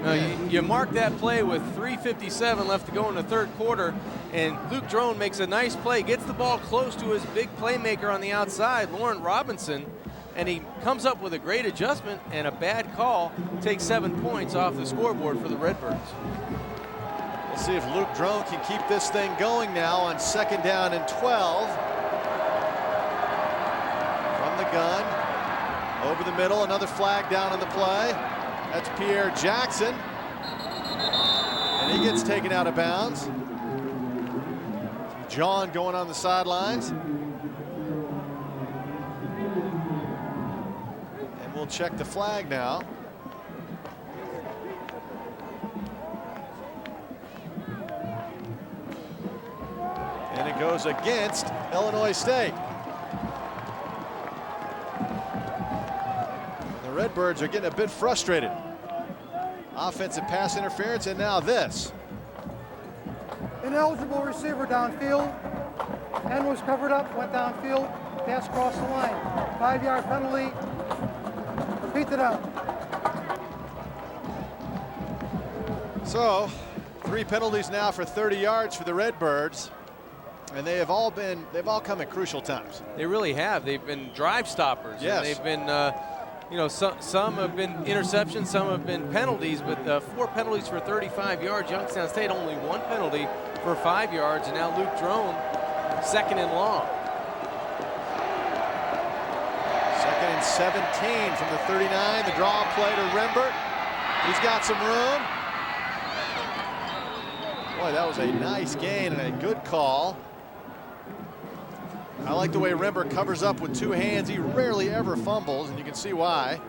No, you mark that play with 3:57 left to go in the third quarter, and Luke Drone makes a nice play, gets the ball close to his big playmaker on the outside, Laurent Robinson, and he comes up with a great adjustment, and a bad call takes 7 points off the scoreboard for the Redbirds. We'll see if Luke Drone can keep this thing going now on 2nd down and 12. From the gun, over the middle, another flag down on the play. That's Pierre Jackson. And he gets taken out of bounds. John going on the sidelines. And we'll check the flag now. And it goes against Illinois State. The Redbirds are getting a bit frustrated. Offensive pass interference, and now this. Ineligible receiver downfield. End was covered up, went downfield, pass crossed the line. 5-yard penalty. Repeat the down. So, 3 penalties now for 30 yards for the Redbirds. And they've all come at crucial times. They really have. They've been drive stoppers. Yes. And they've been, some have been interceptions, some have been penalties, but 4 penalties for 35 yards. Youngstown State only 1 penalty for 5 yards, and now Luke Drone, 2nd and long. 2nd and 17 from the 39. The draw play to Rembert. He's got some room. Boy, that was a nice gain and a good call. I like the way Rembert covers up with 2 hands. He rarely ever fumbles, and you can see why.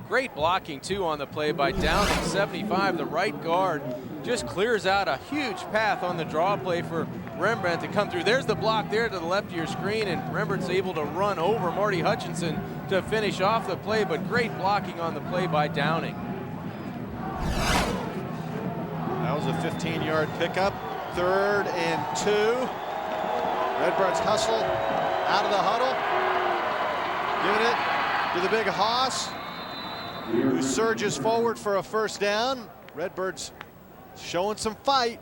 Great blocking, too, on the play by Downing, 75. The right guard just clears out a huge path on the draw play for Rembrandt to come through. There's the block there to the left of your screen, and Rembrandt's able to run over Marty Hutchinson to finish off the play, but great blocking on the play by Downing. That was a 15-yard pickup. 3rd and 2. Redbirds hustle out of the huddle. Giving it to the big Haas, who surges forward for a first down. Redbirds showing some fight.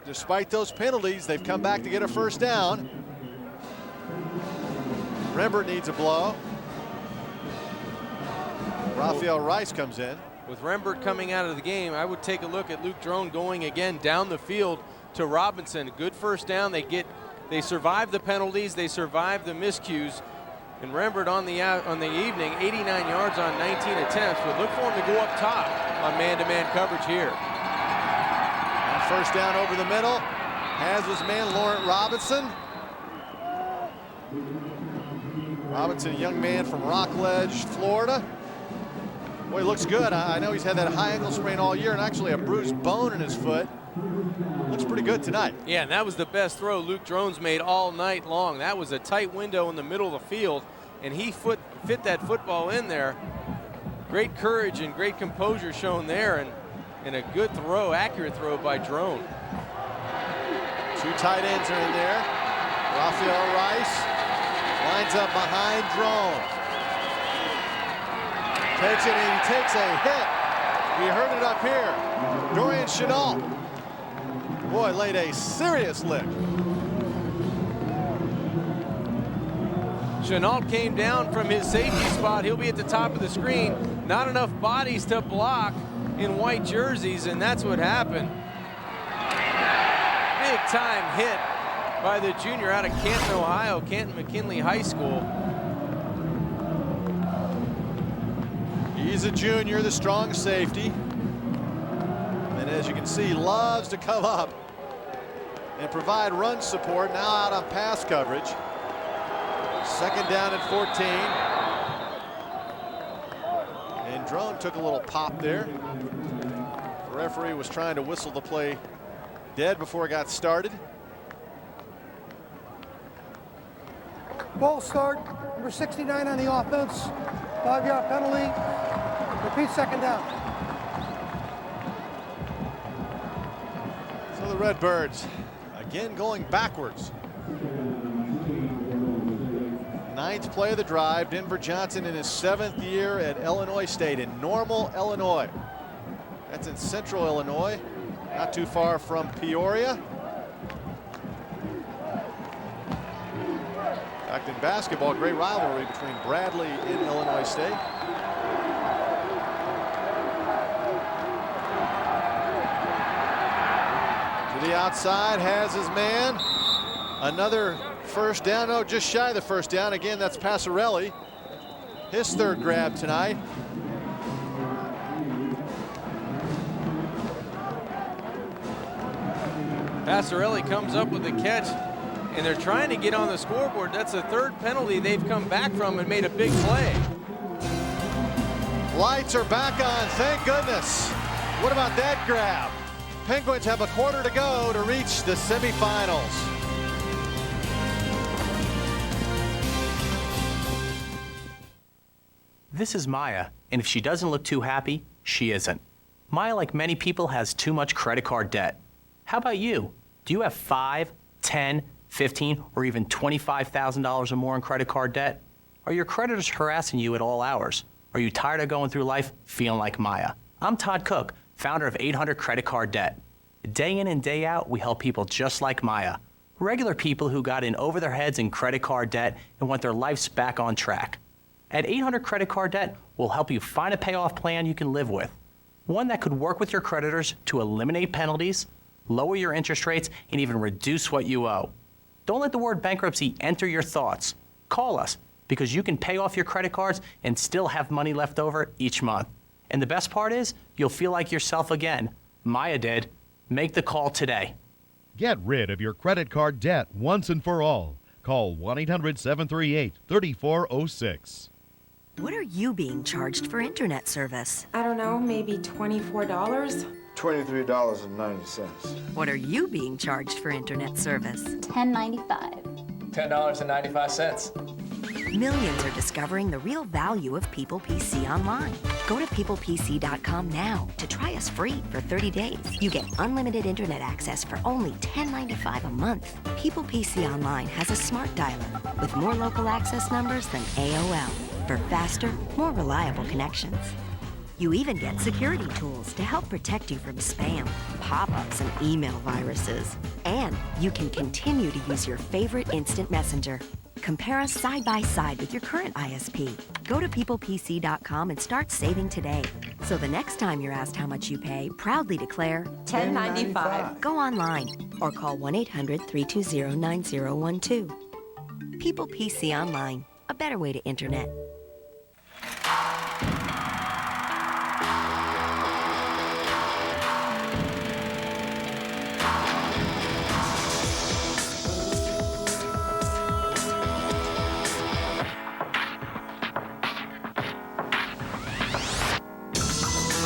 Despite those penalties, they've come back to get a first down. Rembrandt needs a blow. Raphael Rice comes in. With Rembrandt coming out of the game, I would take a look at Luke Drone going again down the field to Robinson. Good first down. They survive the penalties. They survive the miscues. And Rembrandt on the evening, 89 yards on 19 attempts. But look for him to go up top on man-to-man coverage here. And first down over the middle. Has his man Laurent Robinson. Robinson, a young man from Rockledge, Florida. Boy, he looks good. I know he's had that high ankle sprain all year and actually a bruised bone in his foot. Looks pretty good tonight. Yeah, and that was the best throw Luke Drones made all night long. That was a tight window in the middle of the field, and he fit that football in there. Great courage and great composure shown there, and a good throw, accurate throw by Drone. 2 tight ends are in there. Raphael Rice lines up behind Drone. Takes it, and he takes a hit. We heard it up here. Dorian Chenault. Boy, laid a serious lick. Chenault came down from his safety spot. He'll be at the top of the screen. Not enough bodies to block in white jerseys, and that's what happened. Big time hit by the junior out of Canton, Ohio, Canton McKinley High School. He's a junior, the strong safety. And as you can see, loves to come up and provide run support. Now out on pass coverage. 2nd down and 14. And Drone took a little pop there. The referee was trying to whistle the play dead before it got started. Ball start, number 69 on the offense. 5-yard penalty. Repeat 2nd down. So the Redbirds again going backwards. 9th play of the drive. Denver Johnson in his 7th year at Illinois State in Normal, Illinois. That's in central Illinois, not too far from Peoria. In fact, in basketball, great rivalry between Bradley and Illinois State. To the outside, has his man. Another first down. No, just shy of the first down. Again, that's Passarelli. His 3rd grab tonight. Passarelli comes up with the catch, and they're trying to get on the scoreboard. That's the 3rd penalty they've come back from and made a big play. Lights are back on, thank goodness. What about that grab? Penguins have a quarter to go to reach the semifinals. This is Maya, and if she doesn't look too happy, she isn't. Maya, like many people, has too much credit card debt. How about you? Do you have $5, $10, $15, or even $25,000 or more in credit card debt? Are your creditors harassing you at all hours? Are you tired of going through life feeling like Maya? I'm Todd Cook, founder of 800 Credit Card Debt. Day in and day out, we help people just like Maya. Regular people who got in over their heads in credit card debt and want their lives back on track. At 800 Credit Card Debt, we'll help you find a payoff plan you can live with. One that could work with your creditors to eliminate penalties, lower your interest rates, and even reduce what you owe. Don't let the word bankruptcy enter your thoughts. Call us, because you can pay off your credit cards and still have money left over each month. And the best part is, you'll feel like yourself again. Maya did. Make the call today. Get rid of your credit card debt once and for all. Call 1-800-738-3406. What are you being charged for internet service? I don't know, maybe $24? $23.90. What are you being charged for internet service? $10.95. $10.95. Millions are discovering the real value of People PC Online. Go to peoplepc.com now to try us free for 30 days. You get unlimited internet access for only $10.95 a month. People PC Online has a smart dialer with more local access numbers than AOL for faster, more reliable connections. You even get security tools to help protect you from spam, pop-ups, and email viruses. And you can continue to use your favorite instant messenger. Compare us side by side with your current ISP. Go to peoplepc.com and start saving today. So the next time you're asked how much you pay, proudly declare $10.95. Go online or call 1-800-320-9012. People PC Online, a better way to internet.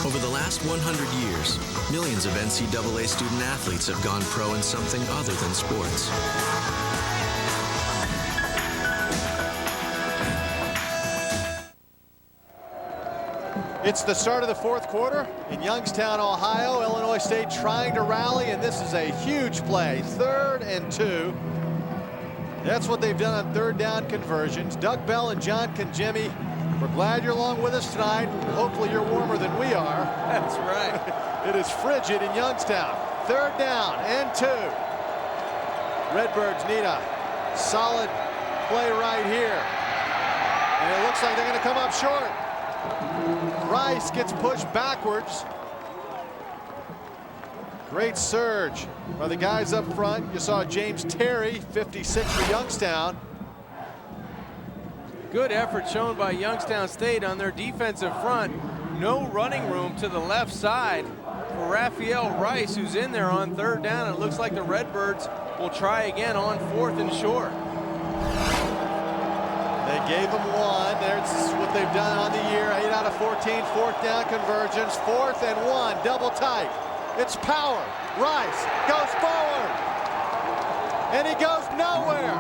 Over the last 100 years, millions of NCAA student athletes have gone pro in something other than sports. It's the start of the fourth quarter in Youngstown, Ohio. Illinois State trying to rally, and this is a huge play. 3rd and 2. That's what they've done on 3rd down conversions. Doug Bell and John Conjemi, we're glad you're along with us tonight. Hopefully you're warmer than we are. That's right. It is frigid in Youngstown. 3rd down and 2. Redbirds need a solid play right here. And it looks like they're going to come up short. Rice gets pushed backwards. Great surge by the guys up front. You saw James Terry, 56 for Youngstown. Good effort shown by Youngstown State on their defensive front. No running room to the left side for Raphael Rice, who's in there on 3rd down. It looks like the Redbirds will try again on 4th and short. They gave them one. There's what they've done on the year. 8 out of 14 4th down conversions. 4th and 1, double tight. It's power. Rice goes forward. And he goes nowhere.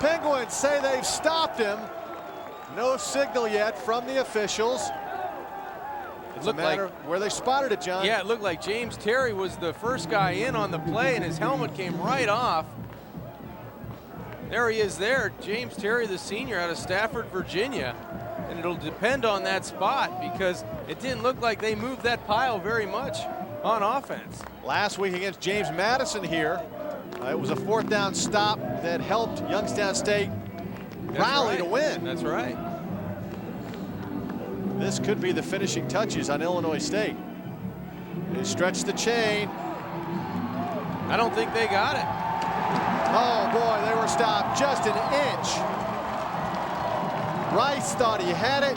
Penguins say they've stopped him. No signal yet from the officials. It's a matter of where they spotted it, John. Yeah, it looked like James Terry was the first guy in on the play, and his helmet came right off. There he is there, James Terry, the senior out of Stafford, Virginia. And it'll depend on that spot because it didn't look like they moved that pile very much on offense. Last week against James Madison here, it was a 4th down stop that helped Youngstown State rally to win. That's right. This could be the finishing touches on Illinois State. They stretch the chain. I don't think they got it. Oh boy, they were stopped just an inch. Rice thought he had it.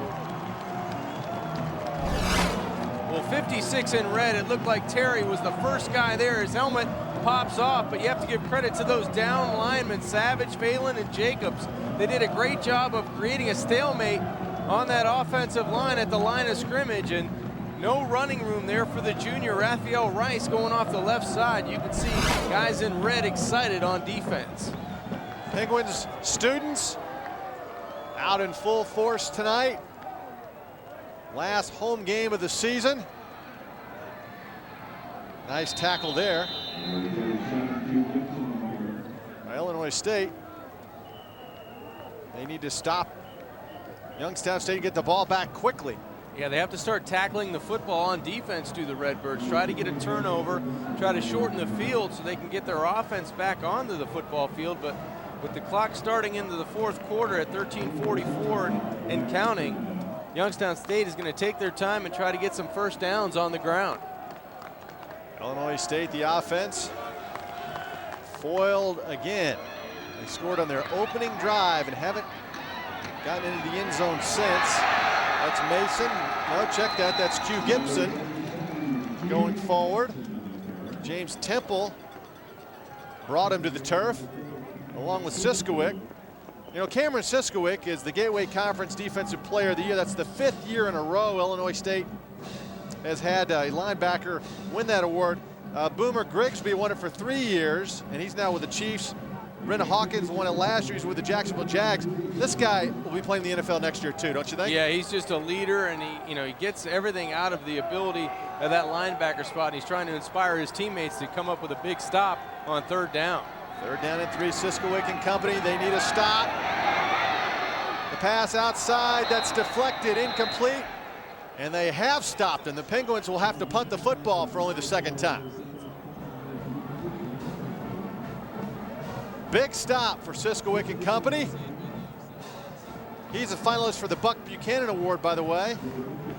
Well, 56 in red, it looked like Terry was the first guy there. His helmet pops off, but you have to give credit to those down linemen, Savage, Phelan, and Jacobs. They did a great job of creating a stalemate on that offensive line at the line of scrimmage, and no running room there for the junior Raphael Rice going off the left side. You can see guys in red excited on defense. Penguins students out in full force tonight. Last home game of the season. Nice tackle there by Illinois State. They need to stop Youngstown State and get the ball back quickly. Yeah, they have to start tackling the football on defense, do the Redbirds. Try to get a turnover, try to shorten the field so they can get their offense back onto the football field. But with the clock starting into the 4th quarter at 13:44 and counting, Youngstown State is going to take their time and try to get some first downs on the ground. Illinois State, the offense, foiled again. They scored on their opening drive and haven't gotten into the end zone since. That's Mason. No, check that. That's Q Gibson going forward. James Temple brought him to the turf along with Siskowick. You know, Cameron Siskowick is the Gateway Conference Defensive Player of the Year. That's the 5th year in a row Illinois State has had a linebacker win that award. Boomer Grigsby won it for 3 years, and he's now with the Chiefs. Brenna Hawkins won it last year. He's with the Jacksonville Jags. This guy will be playing the NFL next year too, don't you think? Yeah, he's just a leader, and he gets everything out of the ability of that linebacker spot. And he's trying to inspire his teammates to come up with a big stop on 3rd down. 3rd down and 3, Siskowick and company. They need a stop. The pass outside, that's deflected, incomplete. And they have stopped, and the Penguins will have to punt the football for only the 2nd time. Big stop for Siskowick and company. He's a finalist for the Buck Buchanan Award, by the way,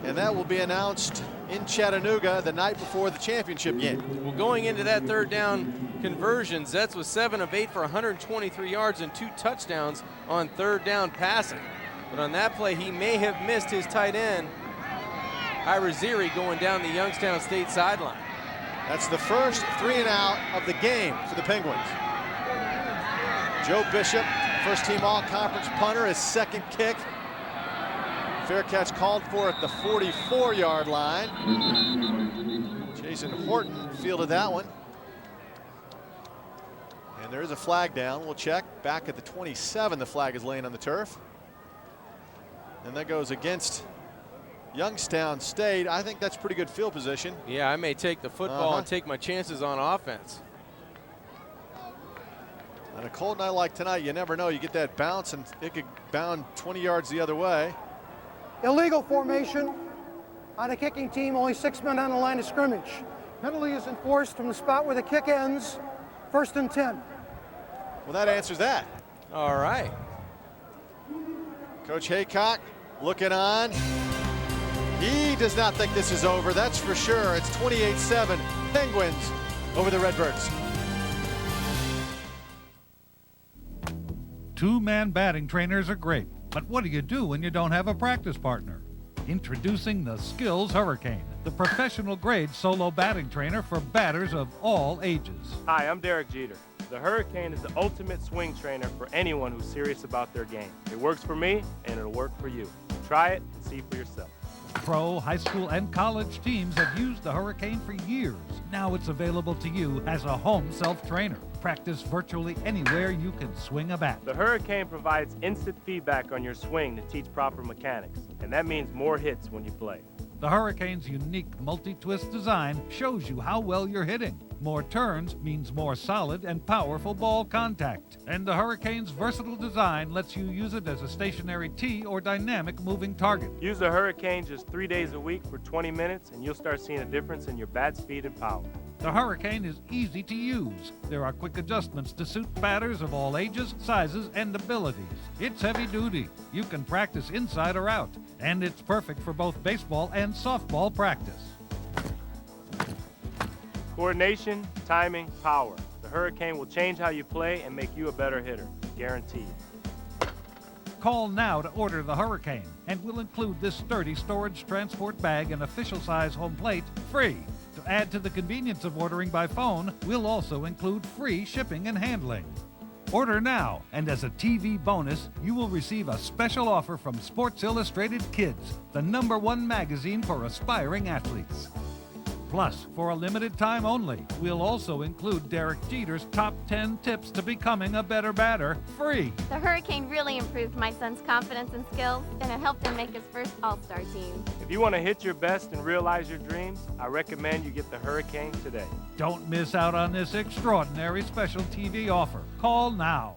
and that will be announced in Chattanooga the night before the championship game. Well, going into that 3rd down conversion, Zetz was 7 of 8 for 123 yards and 2 touchdowns on 3rd down passing. But on that play, he may have missed his tight end, Iriziri, going down the Youngstown State sideline. That's the first 3 and out of the game for the Penguins. Joe Bishop, first team all-conference punter, his 2nd kick. Fair catch called for at the 44-yard line. Jason Horton fielded that one. And there is a flag down. We'll check. Back at the 27, the flag is laying on the turf. And that goes against Youngstown State. I think that's pretty good field position. Yeah, I may take the football and take my chances on offense. On a cold night like tonight, you never know. You get that bounce, and it could bound 20 yards the other way. Illegal formation. On a kicking team, only 6 men on the line of scrimmage. Penalty is enforced from the spot where the kick ends. 1st and 10. Well, that answers that. All right. Coach Haycock looking on. He does not think this is over, that's for sure. It's 28-7, Penguins over the Redbirds. 2-man batting trainers are great, but what do you do when you don't have a practice partner? Introducing the Skills Hurricane, the professional grade solo batting trainer for batters of all ages. Hi, I'm Derek Jeter. The Hurricane is the ultimate swing trainer for anyone who's serious about their game. It works for me, and it'll work for you. Try it and see for yourself. Pro, high school, and college teams have used the Hurricane for years. Now it's available to you as a home self-trainer. Practice virtually anywhere you can swing a bat. The Hurricane provides instant feedback on your swing to teach proper mechanics, and that means more hits when you play. The Hurricane's unique multi-twist design shows you how well you're hitting. More turns means more solid and powerful ball contact. And the Hurricane's versatile design lets you use it as a stationary tee or dynamic moving target. Use the Hurricane just 3 days a week for 20 minutes, and you'll start seeing a difference in your bat speed and power. The Hurricane is easy to use. There are quick adjustments to suit batters of all ages, sizes, and abilities. It's heavy duty. You can practice inside or out. And it's perfect for both baseball and softball practice. Coordination, timing, power. The Hurricane will change how you play and make you a better hitter. Guaranteed. Call now to order the Hurricane, and we'll include this sturdy storage transport bag and official size home plate free. To add to the convenience of ordering by phone, we'll also include free shipping and handling. Order now, and as a TV bonus, you will receive a special offer from Sports Illustrated Kids, the #1 magazine for aspiring athletes. Plus, for a limited time only, we'll also include Derek Jeter's top 10 tips to becoming a better batter, free. The Hurricane really improved my son's confidence and skills, and it helped him make his first All-Star team. If you want to hit your best and realize your dreams, I recommend you get the Hurricane today. Don't miss out on this extraordinary special TV offer. Call now.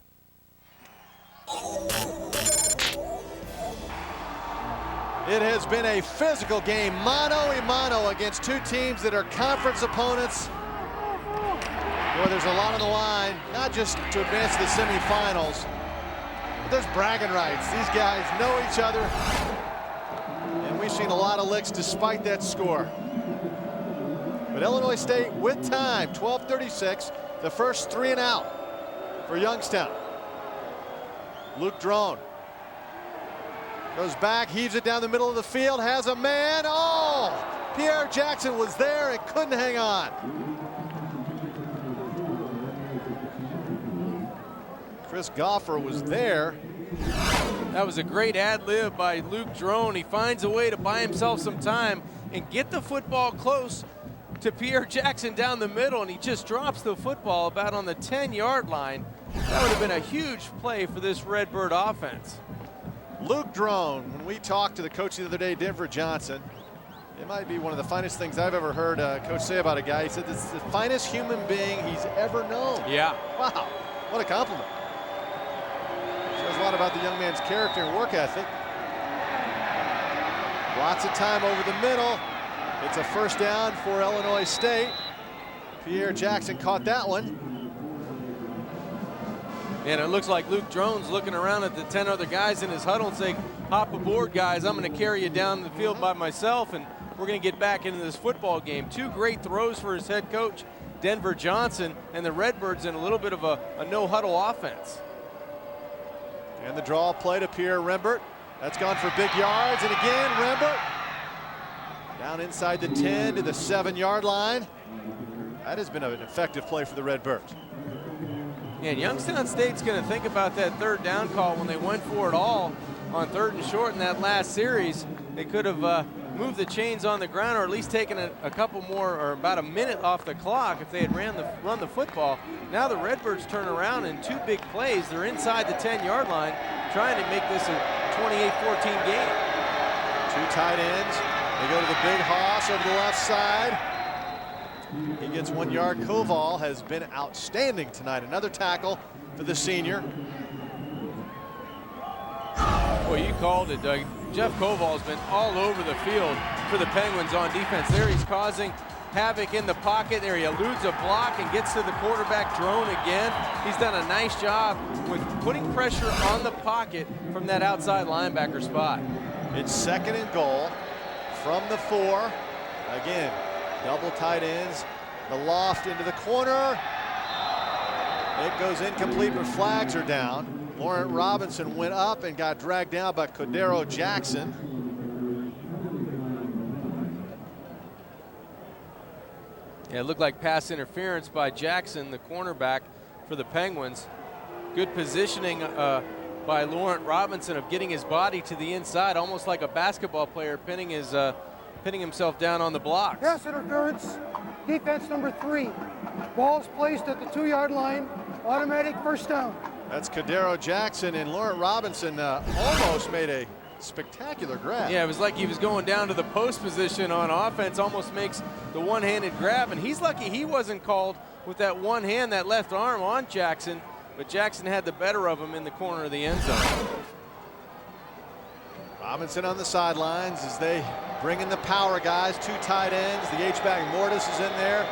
It has been a physical game, mano-a-mano against two teams that are conference opponents. Boy, there's a lot on the line, not just to advance to the semifinals, but there's bragging rights. These guys know each other, and we've seen a lot of licks despite that score. But Illinois State with time, 12:36, the first 3 and out for Youngstown. Luke Drone goes back, heaves it down the middle of the field, has a man. Oh, Pierre Jackson was there and couldn't hang on. Chris Goffer was there That was a great ad-lib by Luke Drone. He finds a way to buy himself some time and get the football close to Pierre Jackson down the middle, and he just drops the football about on the 10-yard line. That would have been a huge play for this Redbird offense. Luke Drone, when we talked to the coach the other day, Denver Johnson, it might be one of the finest things I've ever heard a coach say about a guy. He said it's the finest human being he's ever known. Yeah. Wow, what a compliment. Says a lot about the young man's character and work ethic. Lots of time over the middle. It's a first down for Illinois State. Pierre Jackson caught that one. And it looks like Luke Drone's looking around at the 10 other guys in his huddle and saying, hop aboard, guys. I'm going to carry you down the field by myself, and we're going to get back into this football game. Two great throws for his head coach, Denver Johnson, and the Redbirds in a little bit of a no-huddle offense. And the draw play to Pierre Rembert. That's gone for big yards, and again, Rembert down inside the 10 to the 7-yard line. That has been an effective play for the Redbirds. Yeah, and Youngstown State's going to think about that third down call when they went for it all on 3rd and short in that last series. They could have moved the chains on the ground, or at least taken a couple more, or about a minute off the clock if they had run the football. Now the Redbirds turn around in two big plays. They're inside the 10-yard line, trying to make this a 28-14 game. Two tight ends. They go to the big hoss over the left side. He gets 1 yard. Koval has been outstanding tonight. Another tackle for the senior. Well, you called it, Doug. Jeff Koval has been all over the field for the Penguins on defense. There he's causing havoc in the pocket. There he eludes a block and gets to the quarterback Drone again. He's done a nice job with putting pressure on the pocket from that outside linebacker spot. It's 2nd and goal from the 4. Again, double tight ends. The loft into the corner. It goes incomplete, but flags are down. Laurent Robinson went up and got dragged down by Cordero Jackson. Yeah, it looked like pass interference by Jackson, the cornerback for the Penguins. Good positioning by Laurent Robinson of getting his body to the inside, almost like a basketball player pinning himself down on the blocks. Pass interference, defense number 3. Ball's placed at the 2-yard line, automatic first down. That's Cordero Jackson, and Laurent Robinson almost made a spectacular grab. Yeah, it was like he was going down to the post position on offense, almost makes the one-handed grab, and he's lucky he wasn't called with that one hand, that left arm on Jackson, but Jackson had the better of him in the corner of the end zone. Robinson on the sidelines as they bring in the power guys, 2 tight ends. The H-back Mortis is in there.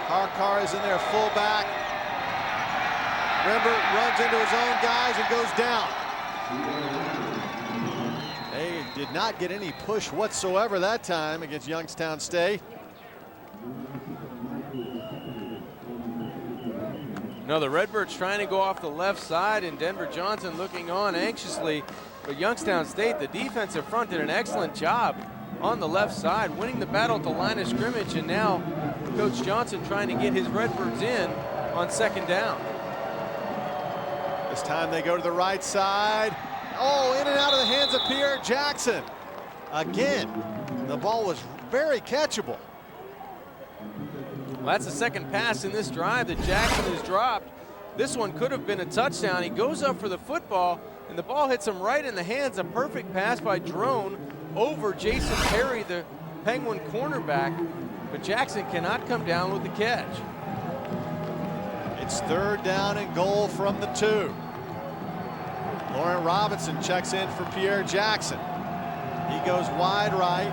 Harkar is in there, fullback. Rembert runs into his own guys and goes down. They did not get any push whatsoever that time against Youngstown State. No, the Redbirds trying to go off the left side, and Denver Johnson looking on anxiously. But Youngstown State, the defensive front, did an excellent job on the left side, winning the battle at the line of scrimmage, and now Coach Johnson trying to get his Redbirds in on 2nd down. This time they go to the right side. Oh, in and out of the hands of Pierre Jackson. Again, the ball was very catchable. Well, that's the second pass in this drive that Jackson has dropped. This one could have been a touchdown. He goes up for the football, and the ball hits him right in the hands. A perfect pass by Drone over Jason Perry, the Penguin cornerback, but Jackson cannot come down with the catch. It's 3rd down and goal from the 2. Laurent Robinson checks in for Pierre Jackson. He goes wide right.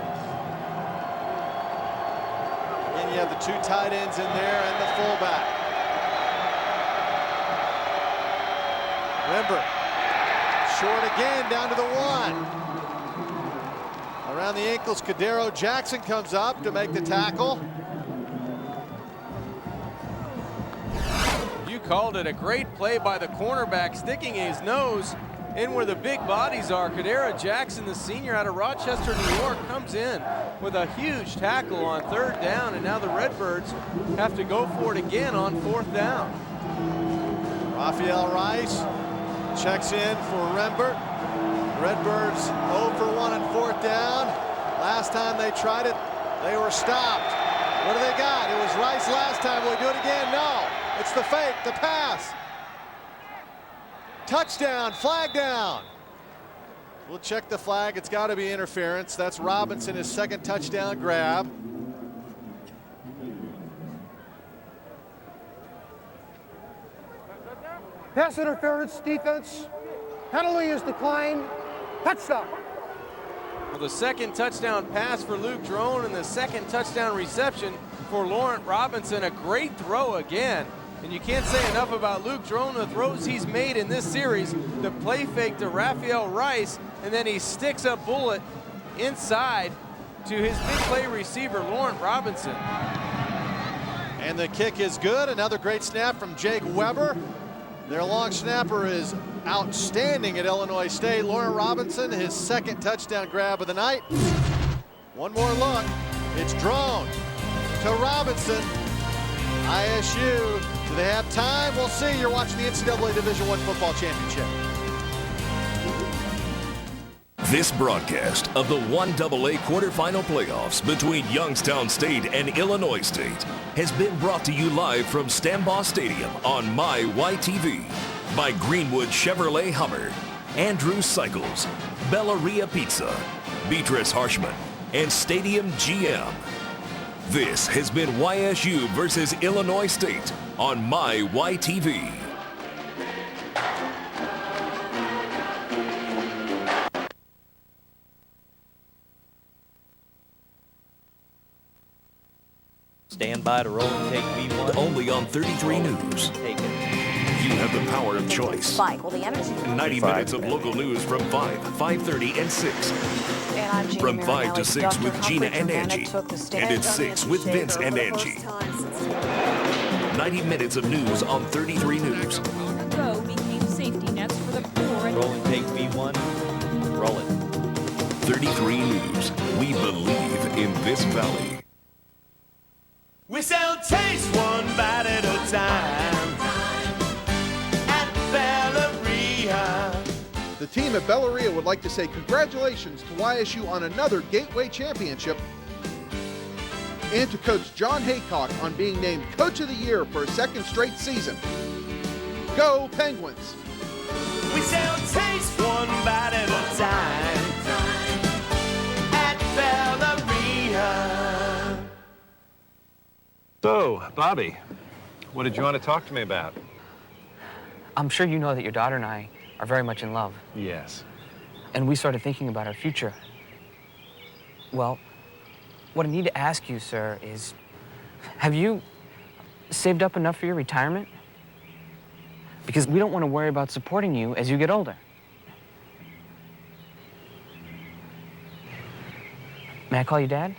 And you have the 2 tight ends in there and the fullback. Rembert short again down to the 1. Around the ankles, Cordero Jackson comes up to make the tackle. You called it a great play by the cornerback, sticking his nose in where the big bodies are. Cordero Jackson, the senior out of Rochester, New York, comes in with a huge tackle on 3rd down, and now the Redbirds have to go for it again on 4th down. Raphael Rice checks in for Rembert. Redbirds 0 for 1 on 4th down. Last time they tried it, they were stopped. What do they got? It was Rice last time. Will they do it again? No. It's the fake, the pass. Touchdown, flag down. We'll check the flag. It's got to be interference. That's Robinson, his second touchdown grab. Pass interference, defense. Penalty is declined. Touchdown. Well, the second touchdown pass for Luke Drone and the second touchdown reception for Laurent Robinson. A great throw again. And you can't say enough about Luke Drone, the throws he's made in this series. The play fake to Raphael Rice, and then he sticks a bullet inside to his big play receiver, Laurent Robinson. And the kick is good. Another great snap from Jake Weber. Their long snapper is outstanding at Illinois State. Laurent Robinson, his second touchdown grab of the night. One more look. It's Drone to Robinson. ISU. Do they have time? We'll see. You're watching the NCAA Division I Football Championship. This broadcast of the 1AA quarterfinal playoffs between Youngstown State and Illinois State has been brought to you live from Stambaugh Stadium on MyYTV by Greenwood Chevrolet Hummer, Andrew Cycles, Bellaria Pizza, Beatrice Harshman, and Stadium GM. This has been YSU versus Illinois State on MyYTV. Stand by to roll and take V1. Only on 33 News. Take it. You have the power of choice. Spike, well, the energy. 90 minutes of local news from 5, 5:30, and 6. And I'm Gina From 5 to Marinelli. 6 with Dr. Gina Humphrey and from Angie. Anna took the stand And at on 6 Nancy with Shaver Vince for and the Angie. first time since 90 minutes of news on 33 News. Ago became safety nets for the poor. Roll and take V1. Roll it. 33 News. We believe in this valley. We sell taste one bite at a time at Bellaria. The team at Bellaria would like to say congratulations to YSU on another Gateway Championship and to Coach John Haycock on being named Coach of the Year for a second straight season. Go Penguins! We sell taste one bite at a time at Bellaria. So, Bobby, what did you want to talk to me about? I'm sure you know that your daughter and I are very much in love. Yes. And we started thinking about our future. Well, what I need to ask you, sir, is have you saved up enough for your retirement? Because we don't want to worry about supporting you as you get older. May I call you Dad?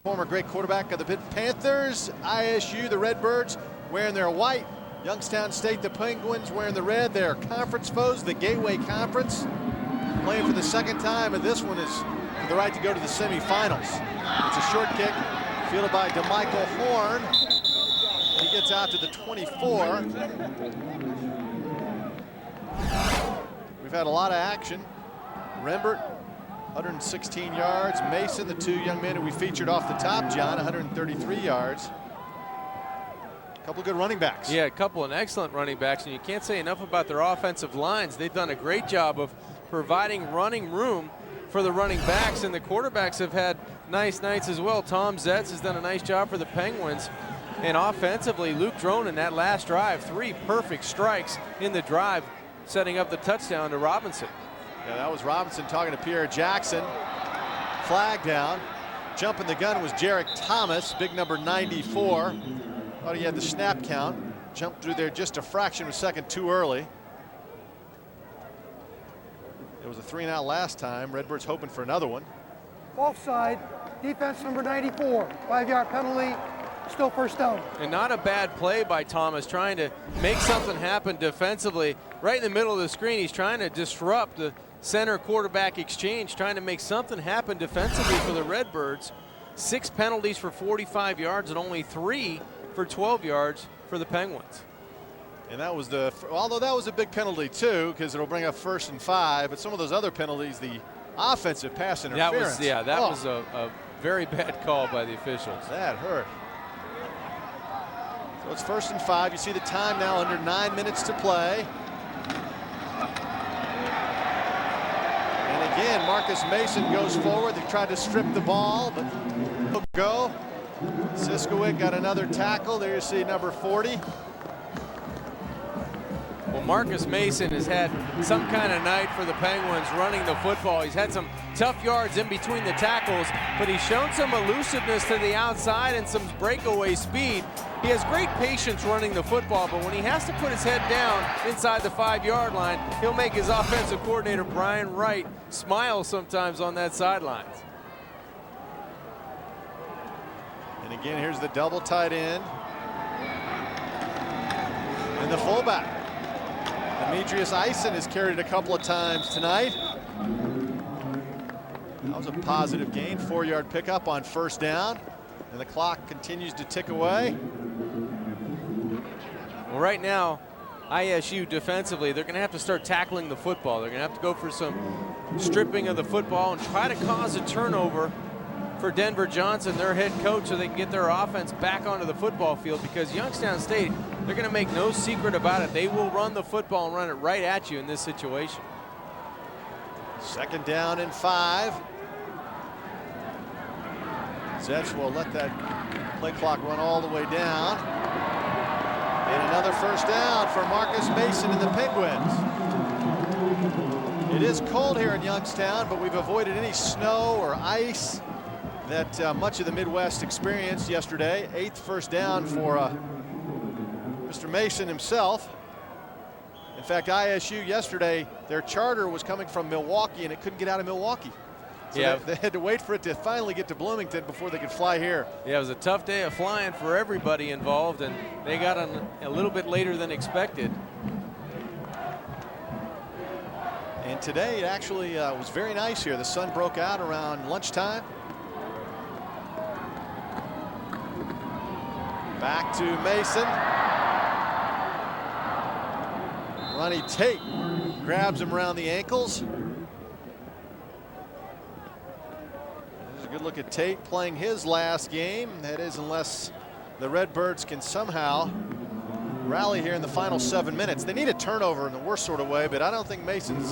Former great quarterback of the Pitt Panthers. ISU, the Redbirds, wearing their white. Youngstown State, the Penguins, wearing the red. They're conference foes, the Gateway Conference. Playing for the second time, and this one is for the right to go to the semifinals. It's a short kick, fielded by DeMichael Horn. He gets out to the 24. We've had a lot of action. Rembert, 116 yards. Mason, the two young men who we featured off the top, John, 133 yards. A couple good running backs. Yeah, a couple of excellent running backs, and you can't say enough about their offensive lines. They've done a great job of providing running room for the running backs, and the quarterbacks have had nice nights as well. Tom Zetz has done a nice job for the Penguins. And offensively, Luke Drone in that last drive, 3 perfect strikes in the drive, setting up the touchdown to Robinson. Yeah, that was Robinson talking to Pierre Jackson. Flag down. Jumping the gun was Jarek Thomas, big number 94. Thought he had the snap count. Jumped through there just a fraction of a second too early. It was a 3-and-out last time. Redbirds hoping for another one. Offside, defense number 94, 5-yard penalty, still first down. And not a bad play by Thomas, trying to make something happen defensively. Right in the middle of the screen, he's trying to disrupt the center quarterback exchange, trying to make something happen defensively for the Redbirds. 6 penalties for 45 yards and only 3 for 12 yards for the Penguins. And that was although that was a big penalty too, because it'll bring up 1st and 5, but some of those other penalties, the offensive pass interference. That was a very bad call by the officials. That hurt. So it's 1st and 5. You see the time now, under 9 minutes to play. And again, Marcus Mason goes forward. They tried to strip the ball, but he'll go. Siskowik got another tackle. There you see number 40. Well, Marcus Mason has had some kind of night for the Penguins running the football. He's had some tough yards in between the tackles, but he's shown some elusiveness to the outside and some breakaway speed. He has great patience running the football, but when he has to put his head down inside the 5-yard line, he'll make his offensive coordinator, Brian Wright, smile sometimes on that sideline. And again, here's the double tight end. And the fullback. Demetrius Eisen has carried it a couple of times tonight. That was a positive gain, 4-yard pickup on 1st down. And the clock continues to tick away. Well, right now, ISU defensively, they're going to have to start tackling the football. They're going to have to go for some stripping of the football and try to cause a turnover for Denver Johnson, their head coach, so they can get their offense back onto the football field, because Youngstown State, they're going to make no secret about it. They will run the football and run it right at you in this situation. 2nd down and 5. Zetch will let that play clock run all the way down. And another 1st down for Marcus Mason and the Penguins. It is cold here in Youngstown, but we've avoided any snow or ice that much of the Midwest experienced yesterday. 8th 1st down for Mr. Mason himself. In fact, ISU yesterday, their charter was coming from Milwaukee, and it couldn't get out of Milwaukee. So they had to wait for it to finally get to Bloomington before they could fly here. Yeah, it was a tough day of flying for everybody involved, and they got on a little bit later than expected. And today it actually was very nice here. The sun broke out around lunchtime. Back to Mason. Ronnie Tate grabs him around the ankles. There's a good look at Tate playing his last game. That is, unless the Redbirds can somehow rally here in the final 7 minutes. They need a turnover in the worst sort of way, but I don't think Mason's,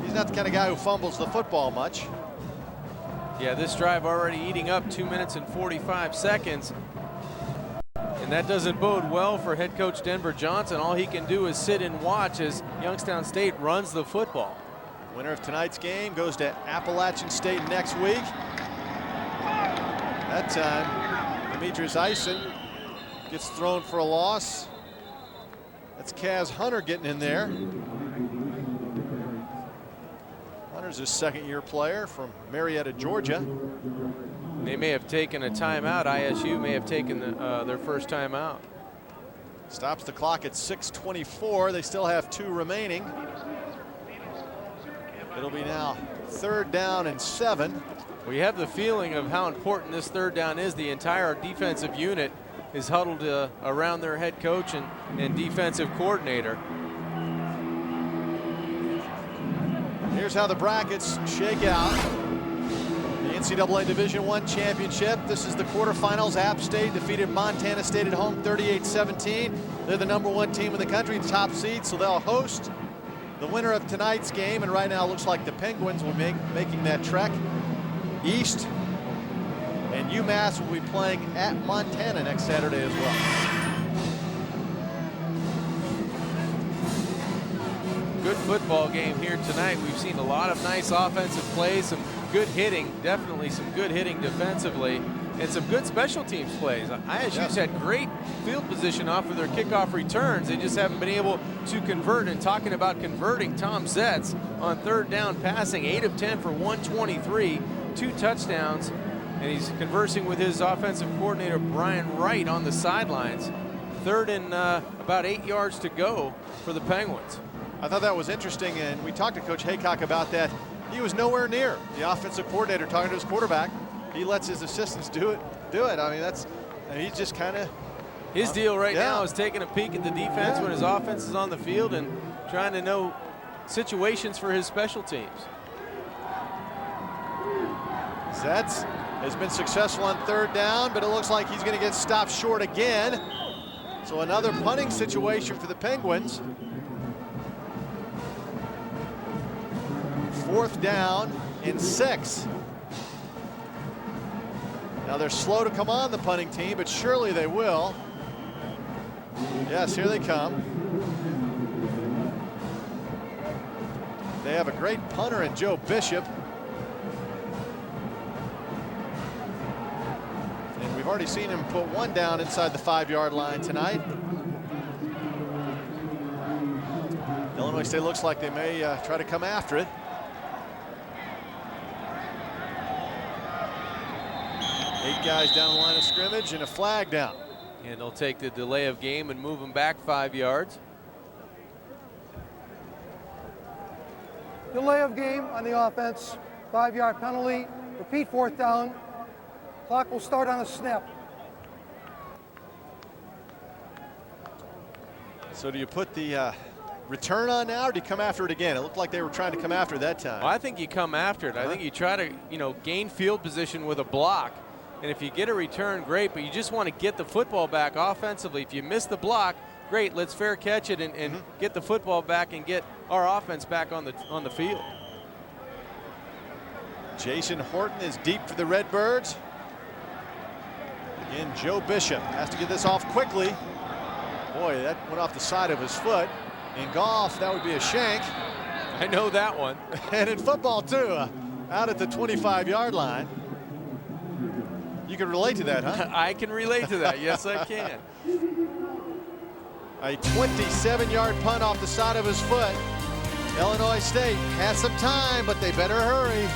he's not the kind of guy who fumbles the football much. Yeah, this drive already eating up 2 minutes and 45 seconds. And that doesn't bode well for head coach Denver Johnson. All he can do is sit and watch as Youngstown State runs the football. Winner of tonight's game goes to Appalachian State next week. That time, Demetrius Eisen gets thrown for a loss. That's Kaz Hunter getting in there. Hunter's a 2nd-year player from Marietta, Georgia. They may have taken a timeout. ISU may have taken their first timeout. Stops the clock at 6:24. They still have 2 remaining. It'll be now 3rd down and 7. We have the feeling of how important this 3rd down is. The entire defensive unit is huddled around their head coach and defensive coordinator. Here's how the brackets shake out. The NCAA Division I championship. This is the quarterfinals. App State defeated Montana State at home 38-17. They're the #1 team in the country, top seed, so they'll host the winner of tonight's game. And right now it looks like the Penguins will be making that trek east. And UMass will be playing at Montana next Saturday as well. Good football game here tonight. We've seen a lot of nice offensive plays, some good hitting, definitely some good hitting defensively, and some good special teams plays. ISU's had great field position off of their kickoff returns. They just haven't been able to convert. And talking about converting, Tom Zetz on 3rd down passing, 8 of 10 for 123, 2 touchdowns, and he's conversing with his offensive coordinator, Brian Wright, on the sidelines. 3rd and about 8 yards to go for the Penguins. I thought that was interesting, and we talked to Coach Haycock about that. He was nowhere near the offensive coordinator talking to his quarterback. He lets his assistants do it. I mean, he's just kind of His deal right now is taking a peek at the defense when his offense is on the field and trying to know situations for his special teams. Zetz has been successful on 3rd down, but it looks like he's going to get stopped short again. So another punting situation for the Penguins. 4th down and 6. Now they're slow to come on, the punting team, but surely they will. Yes, here they come. They have a great punter in Joe Bishop. And we've already seen him put one down inside the 5-yard line tonight. Illinois State looks like they may try to come after it. Eight guys down the line of scrimmage and a flag down. And they'll take the delay of game and move them back 5 yards. Delay of game on the offense, 5-yard penalty. Repeat 4th down. Clock will start on a snap. So do you put the return on now, or do you come after it again? It looked like they were trying to come after it that time. Well, I think you come after it. I think you try to, gain field position with a block. And if you get a return, great, but you just want to get the football back offensively. If you miss the block, great, let's fair catch it and get the football back and get our offense back on the field. Jason Horton is deep for the Redbirds. Again, Joe Bishop has to get this off quickly. Boy, that went off the side of his foot. In golf, that would be a shank. I know that one. And in football, too, out at the 25-yard line. You can relate to that, huh? I can relate to that. Yes, I can. A 27-yard punt off the side of his foot. Illinois State has some time, but they better hurry.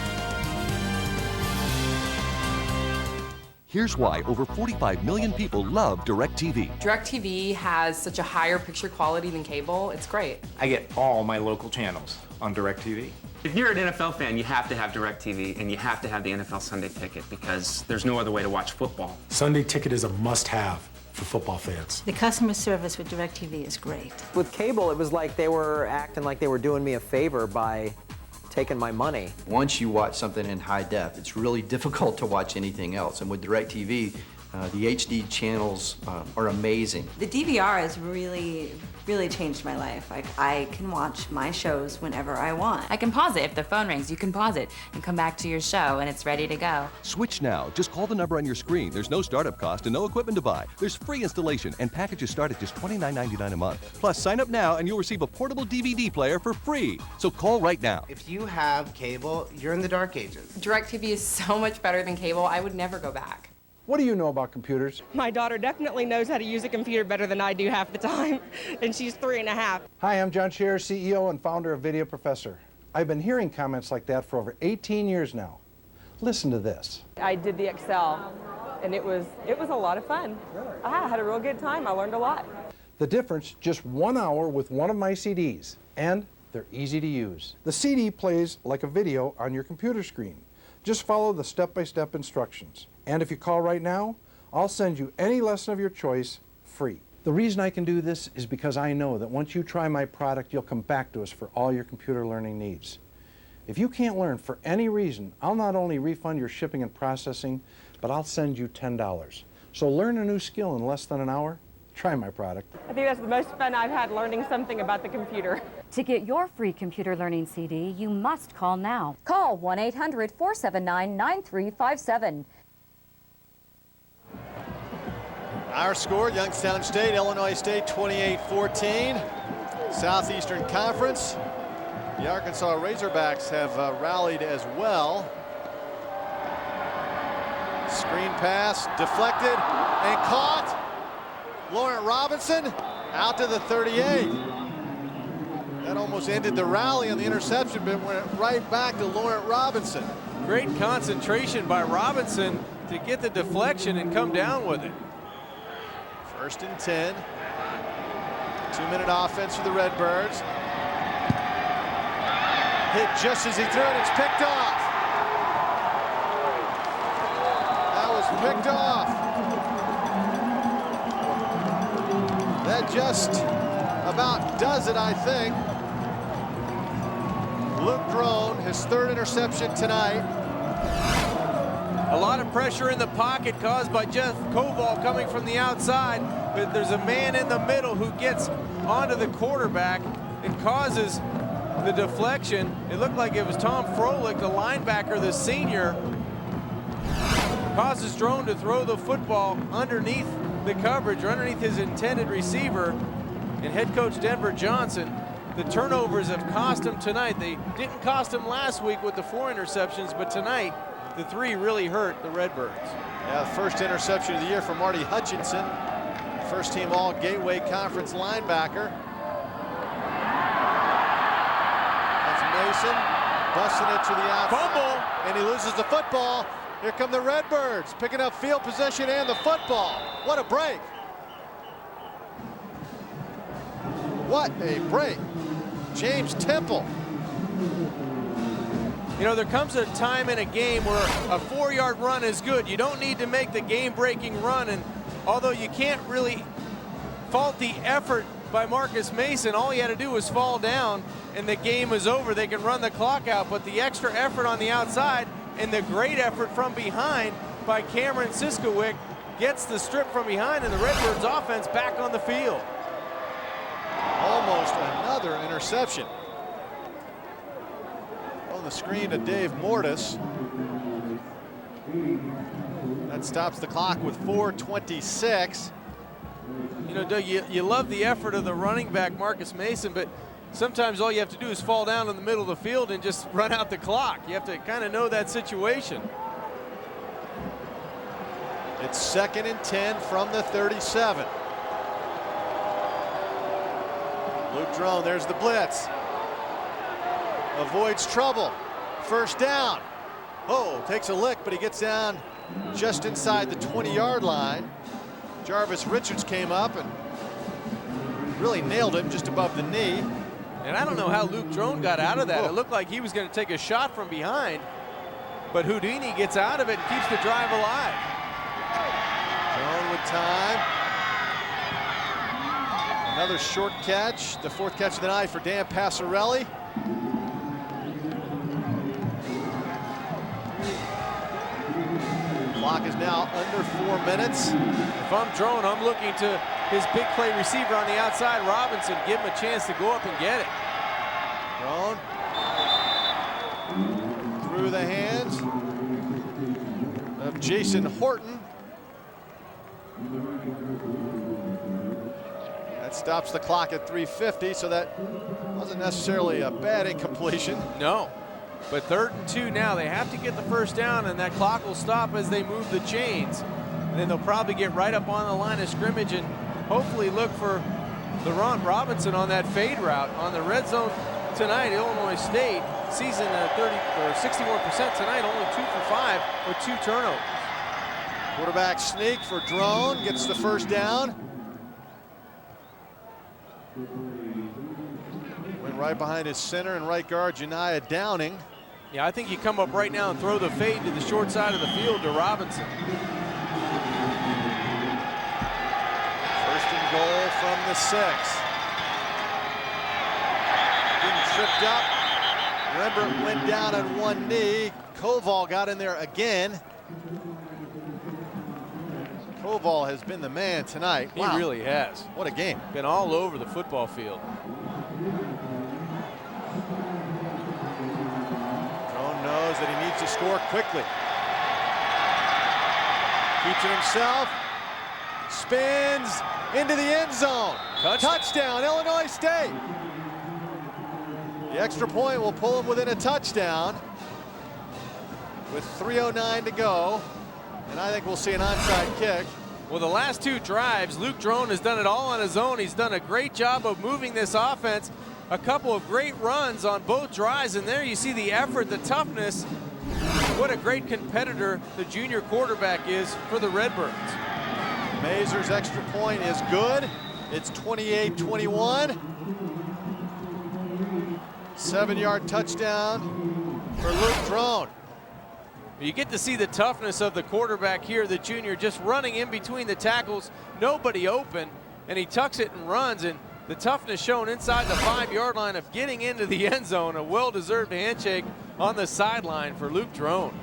Here's why over 45 million people love DirecTV. DirecTV has such a higher picture quality than cable. It's great. I get all my local channels on DirecTV. If you're an NFL fan, you have to have DirecTV, and you have to have the NFL Sunday Ticket because there's no other way to watch football. Sunday Ticket is a must-have for football fans. The customer service with DirecTV is great. With cable, it was like they were acting like they were doing me a favor by taking my money. Once you watch something in high def, it's really difficult to watch anything else. And with DirecTV, the HD channels are amazing. The DVR has really changed my life. I can watch my shows whenever I want. I can pause it. If the phone rings, you can pause it and come back to your show, and it's ready to go. Switch now. Just call the number on your screen. There's no startup cost and no equipment to buy. There's free installation, and packages start at just $29.99 a month. Plus, sign up now, and you'll receive a portable DVD player for free. So call right now. If you have cable, you're in the dark ages. DirecTV is so much better than cable. I would never go back. What do you know about computers? My daughter definitely knows how to use a computer better than I do half the time, and she's 3.5. Hi, I'm John Scherer, CEO and founder of Video Professor. I've been hearing comments like that for over 18 years now. Listen to this. I did the Excel, and it was a lot of fun. Really? I had a real good time. I learned a lot. The difference, just 1 hour with one of my CDs, and they're easy to use. The CD plays like a video on your computer screen. Just follow the step-by-step instructions. And if you call right now, I'll send you any lesson of your choice free. The reason I can do this is because I know that once you try my product, you'll come back to us for all your computer learning needs. If you can't learn for any reason, I'll not only refund your shipping and processing, but I'll send you $10. So learn a new skill in less than an hour. Try my product. I think that's the most fun I've had learning something about the computer. To get your free computer learning CD, you must call now. Call 1-800-479-9357. Our score, Youngstown State, Illinois State 28-14. Southeastern Conference. The Arkansas Razorbacks have rallied as well. Screen pass, deflected and caught. Laurent Robinson out to the 38. That almost ended the rally on the interception, but went right back to Laurent Robinson. Great concentration by Robinson to get the deflection and come down with it. 1st and 10. 2-minute offense for the Redbirds. Hit just as he threw it. It's picked off. That was picked off. just about does it, I think. Luke Drone, his third interception tonight. A lot of pressure in the pocket caused by Jeff Koval coming from the outside, but there's a man in the middle who gets onto the quarterback and causes the deflection. It looked like it was Tom Froelich, the linebacker, the senior, causes Drone to throw the football underneath the coverage or underneath his intended receiver. And head coach Denver Johnson, the turnovers have cost him tonight. They didn't cost him last week with the 4 interceptions, but tonight the 3 really hurt the Redbirds. Yeah, the first interception of the year for Marty Hutchinson, first team all Gateway Conference linebacker. That's Mason busting it to the outside. Fumble. And he loses the football. Here come the Redbirds picking up field position and the football. What a break. What a break. James Temple. You know, there comes a time in a game where a 4-yard run is good. You don't need to make the game-breaking run, and although you can't really fault the effort by Marcus Mason, all he had to do was fall down and the game is over. They can run the clock out, but the extra effort on the outside and the great effort from behind by Cameron Siskowick gets the strip from behind, and the Redbirds offense back on the field. Almost another interception. On the screen to Dave Mortis. That stops the clock with 4:26. You know, Doug, you love the effort of the running back, Marcus Mason, but sometimes all you have to do is fall down in the middle of the field and just run out the clock. You have to kind of know that situation. It's 2nd and 10 from the 37. Luke Drone, there's the blitz. Avoids trouble. First down. Oh, takes a lick, but he gets down just inside the 20-yard line. Jarvis Richards came up and really nailed him just above the knee. And I don't know how Luke Drone got out of that. It looked like he was going to take a shot from behind, but Houdini gets out of it and keeps the drive alive. Drone with time. Another short catch, the 4th catch of the night for Dan Passarelli. Clock is now under 4 minutes. If I'm Drone, I'm looking to his big play receiver on the outside, Robinson, give him a chance to go up and get it. Drone through the hands of Jason Horton. That stops the clock at 3:50, so that wasn't necessarily a bad incompletion. No, but 3rd and 2 now. They have to get the first down, and that clock will stop as they move the chains. And then they'll probably get right up on the line of scrimmage and hopefully look for LaRon Robinson on that fade route. On the red zone tonight, Illinois State season 61% tonight, only 2 for 5 with 2 turnovers. Quarterback sneak for Drone, gets the first down. Went right behind his center and right guard, Janiah Downing. Yeah, I think you come up right now and throw the fade to the short side of the field to Robinson. First and goal from the 6. Getting tripped up. Rembrandt went down on one knee. Koval got in there again. Koval has been the man tonight. He really has. What a game. Been all over the football field. Drone knows that he needs to score quickly. Keeps it himself. Spins into the end zone. Touchdown, Illinois State. The extra point will pull him within a touchdown with 3:09 to go. And I think we'll see an onside kick. Well, the last 2 drives, Luke Drone has done it all on his own. He's done a great job of moving this offense. A couple of great runs on both drives, and there you see the effort, the toughness. What a great competitor the junior quarterback is for the Redbirds. Mazur's extra point is good. It's 28-21. 7-yard touchdown for Luke Drone. You get to see the toughness of the quarterback here, the junior, just running in between the tackles, nobody open, and he tucks it and runs, and the toughness shown inside the 5-yard line of getting into the end zone. A well-deserved handshake on the sideline for Luke Drone.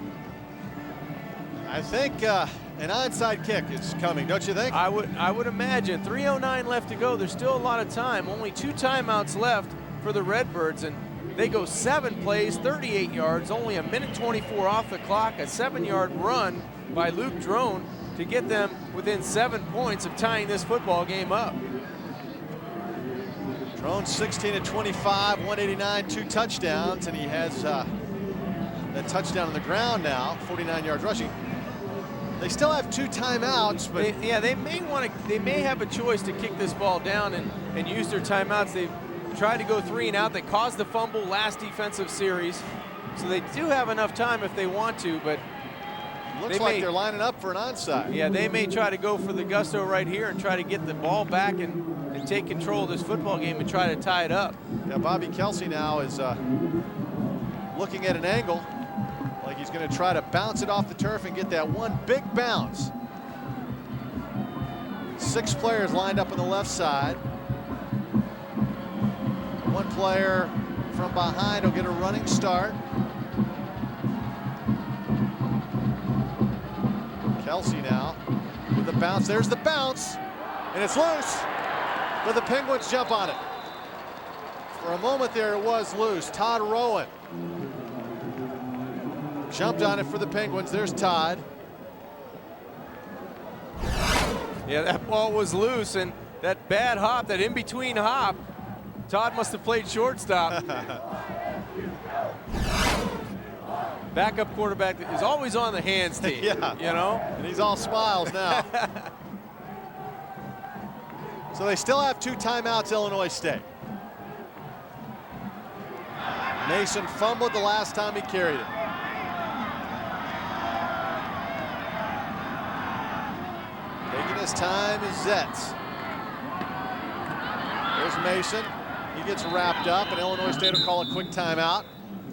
I think an onside kick is coming, don't you think? I would imagine. 3:09 left to go. There's still a lot of time. Only 2 timeouts left for the Redbirds, and they go 7 plays, 38 yards, only 1:24 off the clock, a 7-yard run by Luke Drone to get them within 7 points of tying this football game up. Drone 16 of 25, 189, 2 touchdowns, and he has that touchdown on the ground now, 49 yards rushing. They still have 2 timeouts, but they may have a choice to kick this ball down and use their timeouts. They've tried to go 3 and out. They caused the fumble last defensive series, so they do have enough time if they want to, but looks like they're lining up for an onside. Yeah, they may try to go for the gusto right here and try to get the ball back and take control of this football game and try to tie it up. Yeah, Bobby Kelsey now is looking at an angle like he's going to try to bounce it off the turf and get that one big bounce. 6 players lined up on the left side. One player from behind will get a running start. Kelsey now with the bounce. There's the bounce, and it's loose, but the Penguins jump on it. For a moment there, it was loose. Todd Rowan jumped on it for the Penguins. There's Todd. Yeah, that ball was loose, and that bad hop, that in-between hop, Todd must have played shortstop. Backup quarterback is always on the hands team. Yeah, you know? And he's all smiles now. So they still have 2 timeouts, Illinois State. Mason fumbled the last time he carried it. Taking his time is Zetz. There's Mason. He gets wrapped up, and Illinois State will call a quick timeout.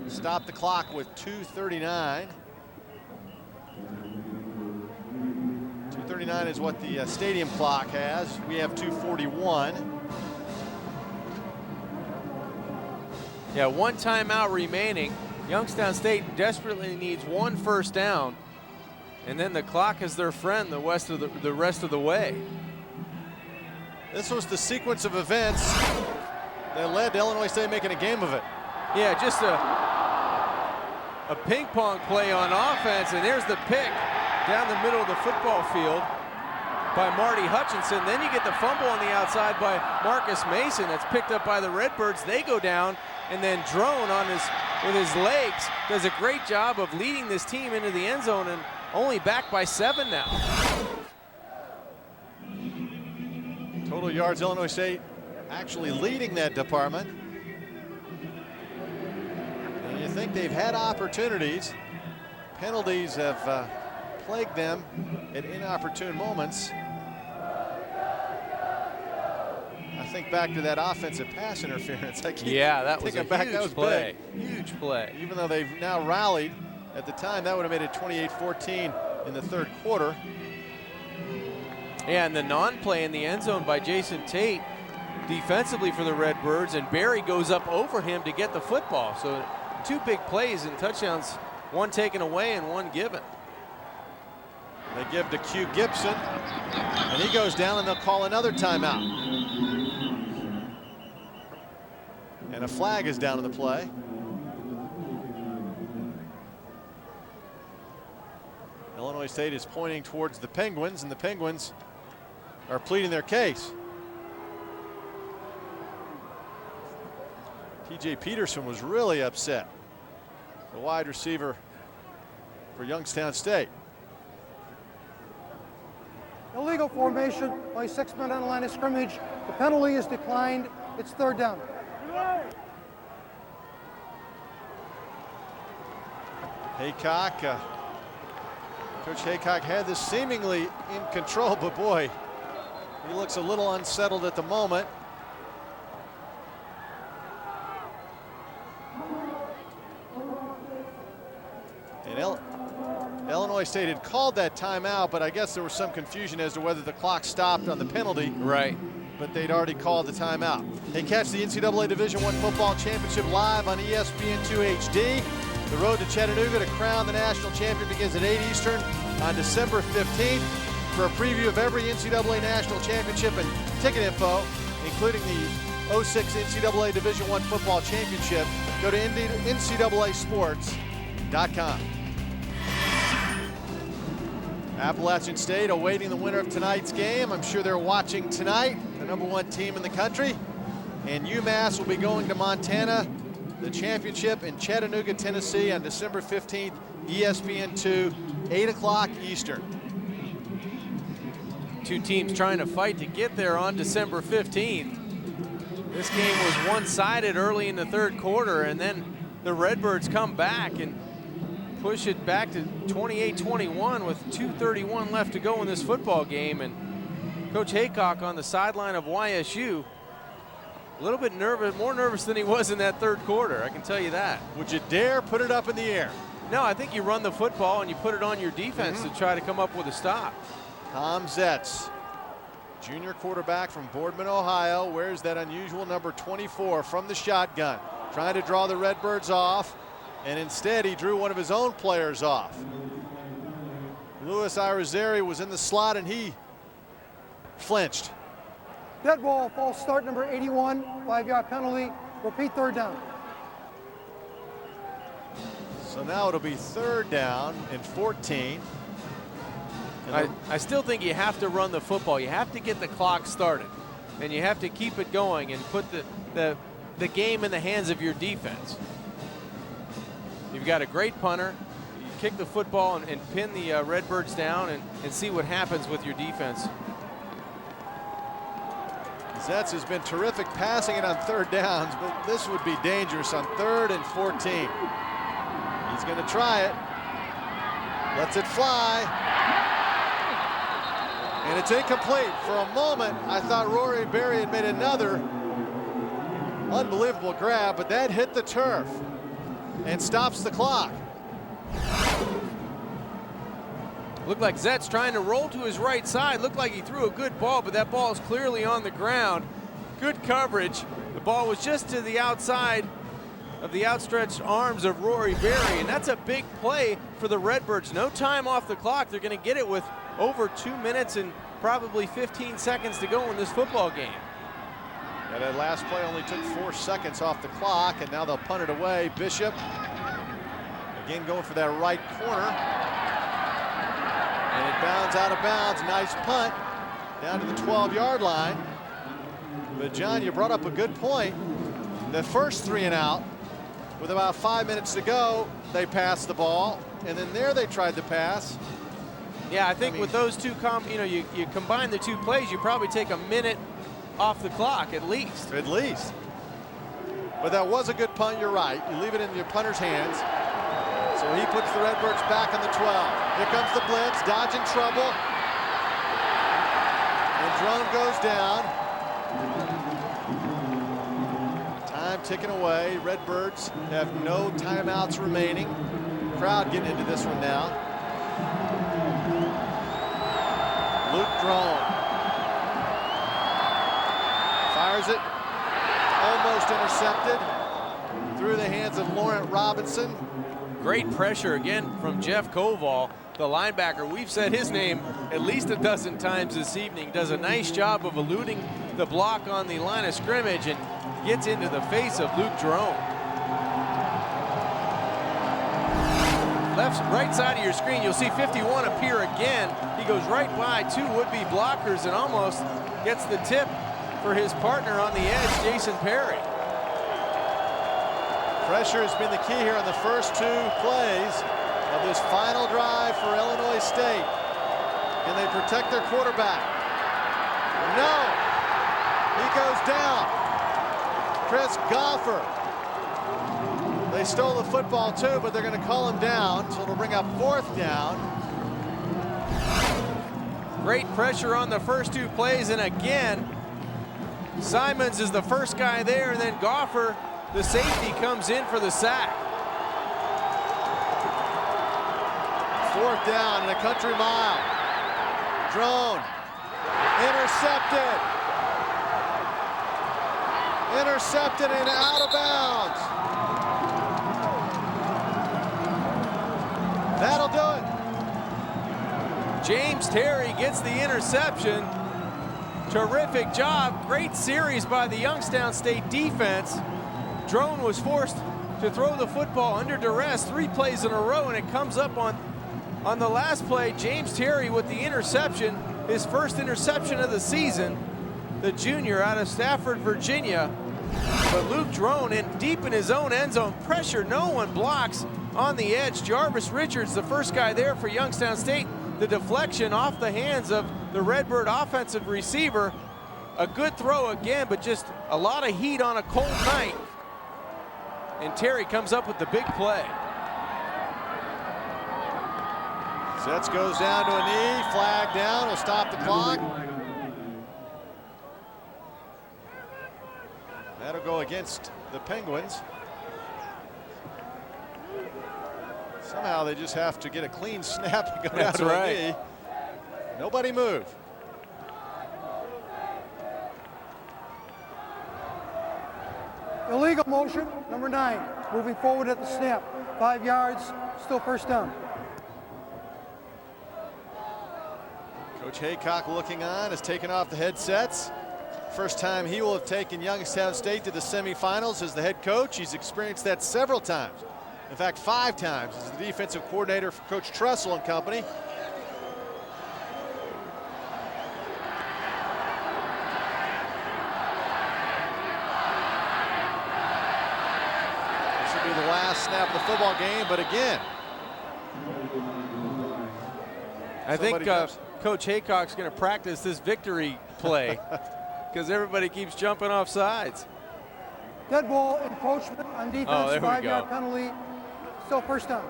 Stop the clock with 2:39. 2:39 is what the stadium clock has. We have 2:41. Yeah, 1 timeout remaining. Youngstown State desperately needs 1 first down, and then the clock is their friend the rest of the way. This was the sequence of events that led to Illinois State making a game of it. Yeah, just a ping pong play on offense, and there's the pick down the middle of the football field by Marty Hutchinson. Then you get the fumble on the outside by Marcus Mason. That's picked up by the Redbirds. They go down, and then Drone with his legs does a great job of leading this team into the end zone, and only back by 7 now. Total yards, Illinois State actually leading that department. And you think they've had opportunities. Penalties have plagued them at inopportune moments. I think back to that offensive pass interference. Yeah, that was a huge play. Huge play. Even though they've now rallied, at the time that would have made it 28-14 in the 3rd quarter. Yeah, and the non-play in the end zone by Jason Tate defensively for the Redbirds, and Barry goes up over him to get the football. So 2 big plays and touchdowns, 1 taken away and 1 given. They give to Q Gibson, and he goes down, and they'll call another timeout. And a flag is down in the play. Illinois State is pointing towards the Penguins, and the Penguins are pleading their case. TJ Peterson was really upset, the wide receiver for Youngstown State. Illegal formation, only 6 men on the line of scrimmage. The penalty is declined. It's 3rd down. Haycock, Coach Haycock had this seemingly in control, but boy, he looks a little unsettled at the moment. And Illinois State had called that timeout, but I guess there was some confusion as to whether the clock stopped on the penalty. Right. but they'd already called the timeout. They catch the NCAA Division I Football Championship live on ESPN2 HD. The road to Chattanooga to crown the national champion begins at 8 Eastern on December 15th. For a preview of every NCAA National Championship and ticket info, including the 06 NCAA Division I Football Championship, go to NCAAsports.com. Appalachian State awaiting the winner of tonight's game. I'm sure they're watching tonight, the #1 team in the country. And UMass will be going to Montana, the championship in Chattanooga, Tennessee on December 15th, ESPN2, 8 o'clock Eastern. Two teams trying to fight to get there on December 15th. This game was one-sided early in the third quarter, and then the Redbirds come back and push it back to 28-21 with 2:31 left to go in this football game. And Coach Haycock on the sideline of YSU, a little bit nervous, more nervous than he was in that third quarter, I can tell you that. Would you dare put it up in the air? No, I think you run the football and you put it on your defense to try to come up with a stop. Tom Zetz, junior quarterback from Boardman, Ohio, wears that unusual number 24 from the shotgun, trying to draw the Redbirds off, and instead he drew one of his own players off. Louis Irizarry was in the slot and he flinched. Dead ball, false start number 81, 5-yard penalty, repeat third down. So now it'll be third down and 14. I still think you have to run the football. You have to get the clock started, and you have to keep it going and put the game in the hands of your defense. You've got a great punter. You kick the football and pin the Redbirds down and see what happens with your defense. Zetz has been terrific passing it on third downs, but this would be dangerous on 3rd and 14. He's going to try it. Lets it fly. And it's incomplete. For a moment, I thought Rory Berry had made another unbelievable grab, but that hit the turf and stops the clock. Looked like Zetz trying to roll to his right side. Looked like he threw a good ball, but that ball is clearly on the ground. Good coverage. The ball was just to the outside of the outstretched arms of Rory Berry, and that's a big play for the Redbirds. No time off the clock. They're going to get it with over 2 minutes and probably 15 seconds to go in this football game. And that last play only took 4 seconds off the clock, and now they'll punt it away. Bishop again going for that right corner. And it bounds out of bounds. Nice punt down to the 12-yard line. But John, you brought up a good point. The first 3 and out, with about 5 minutes to go, they passed the ball, and then there they tried to pass. Yeah, I think with those two, you combine the two plays, you probably take a minute off the clock at least. At least. But that was a good punt, you're right. You leave it in your punter's hands. So he puts the Redbirds back on the 12. Here comes the blitz, dodging trouble. And Drone goes down. Time ticking away. Redbirds have no timeouts remaining. Crowd getting into this one now. Luke Drone fires it, almost intercepted through the hands of Laurent Robinson. Great pressure again from Jeff Koval, the linebacker. We've said his name at least a dozen times this evening. Does a nice job of eluding the block on the line of scrimmage and gets into the face of Luke Drone. Right side of your screen, you'll see 51 appear again. He goes right by 2 would-be blockers and almost gets the tip for his partner on the edge, Jason Perry. Pressure has been the key here on the first 2 plays of this final drive for Illinois State. Can they protect their quarterback? No! He goes down. Chris Goffer. They stole the football too, but they're going to call him down, so it'll bring up 4th down. Great pressure on the first 2 plays, and again, Simons is the first guy there, and then Goffer, the safety, comes in for the sack. 4th down and a country mile. Drone intercepted. Intercepted and out of bounds. That'll do it. James Terry gets the interception. Terrific job. Great series by the Youngstown State defense. Drone was forced to throw the football under duress 3 plays in a row, and it comes up on the last play. James Terry with the interception, his first interception of the season, the junior out of Stafford, Virginia. But Luke Drone in deep in his own end zone, pressure, no one blocks on the edge. Jarvis Richards, the first guy there for Youngstown State. The deflection off the hands of the Redbird offensive receiver. A good throw again, but just a lot of heat on a cold night. And Terry comes up with the big play. Setz goes down to a knee, flag down, will stop the clock. That'll go against the Penguins. Somehow they just have to get a clean snap and go down to a knee. Nobody move. Illegal motion, number 9. Moving forward at the snap. 5 yards, still first down. Coach Haycock looking on, has taken off the headsets. First time he will have taken Youngstown State to the semifinals as the head coach. He's experienced that several times. In fact, 5 times as the defensive coordinator for Coach Tressel and company. This will be the last snap of the football game, but again. I think Coach Haycock's going to practice this victory play because everybody keeps jumping off sides. Dead ball encroachment on defense, Oh, there we 5-yard go. penalty, still first down.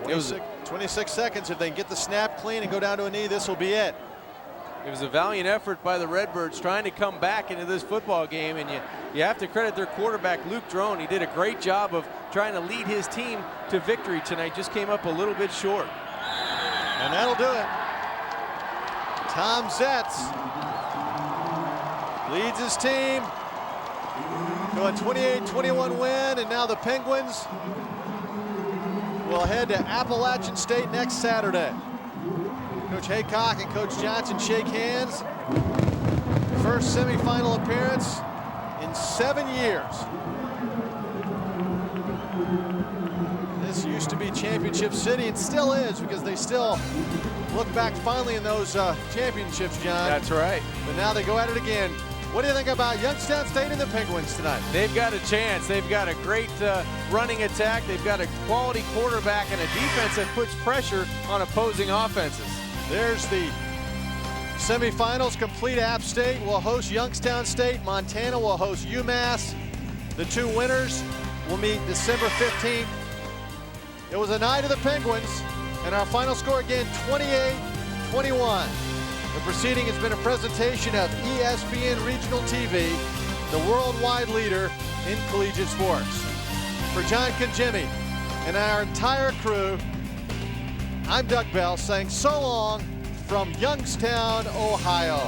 It was 26 seconds. If they can get the snap clean and go down to a knee, this will be it. It was a valiant effort by the Redbirds trying to come back into this football game, and you have to credit their quarterback, Luke Drone. He did a great job of trying to lead his team to victory tonight. Just came up a little bit short. And that'll do it. Tom Setz leads his team to a 28-21 win, and now the Penguins will head to Appalachian State next Saturday. Coach Haycock and Coach Johnson shake hands. First semifinal appearance in 7 years. This used to be Championship City, and still is, because they still look back fondly in those championships, John. That's right. But now they go at it again. What do you think about Youngstown State and the Penguins tonight? They've got a chance. They've got a great running attack. They've got a quality quarterback and a defense that puts pressure on opposing offenses. There's the semifinals complete. App State will host Youngstown State. Montana will host UMass. The 2 winners will meet December 15th. It was a night of the Penguins, and our final score again, 28-21. The proceeding has been a presentation of ESPN Regional TV, the worldwide leader in collegiate sports. For John Congemi and our entire crew, I'm Doug Bell saying so long from Youngstown, Ohio.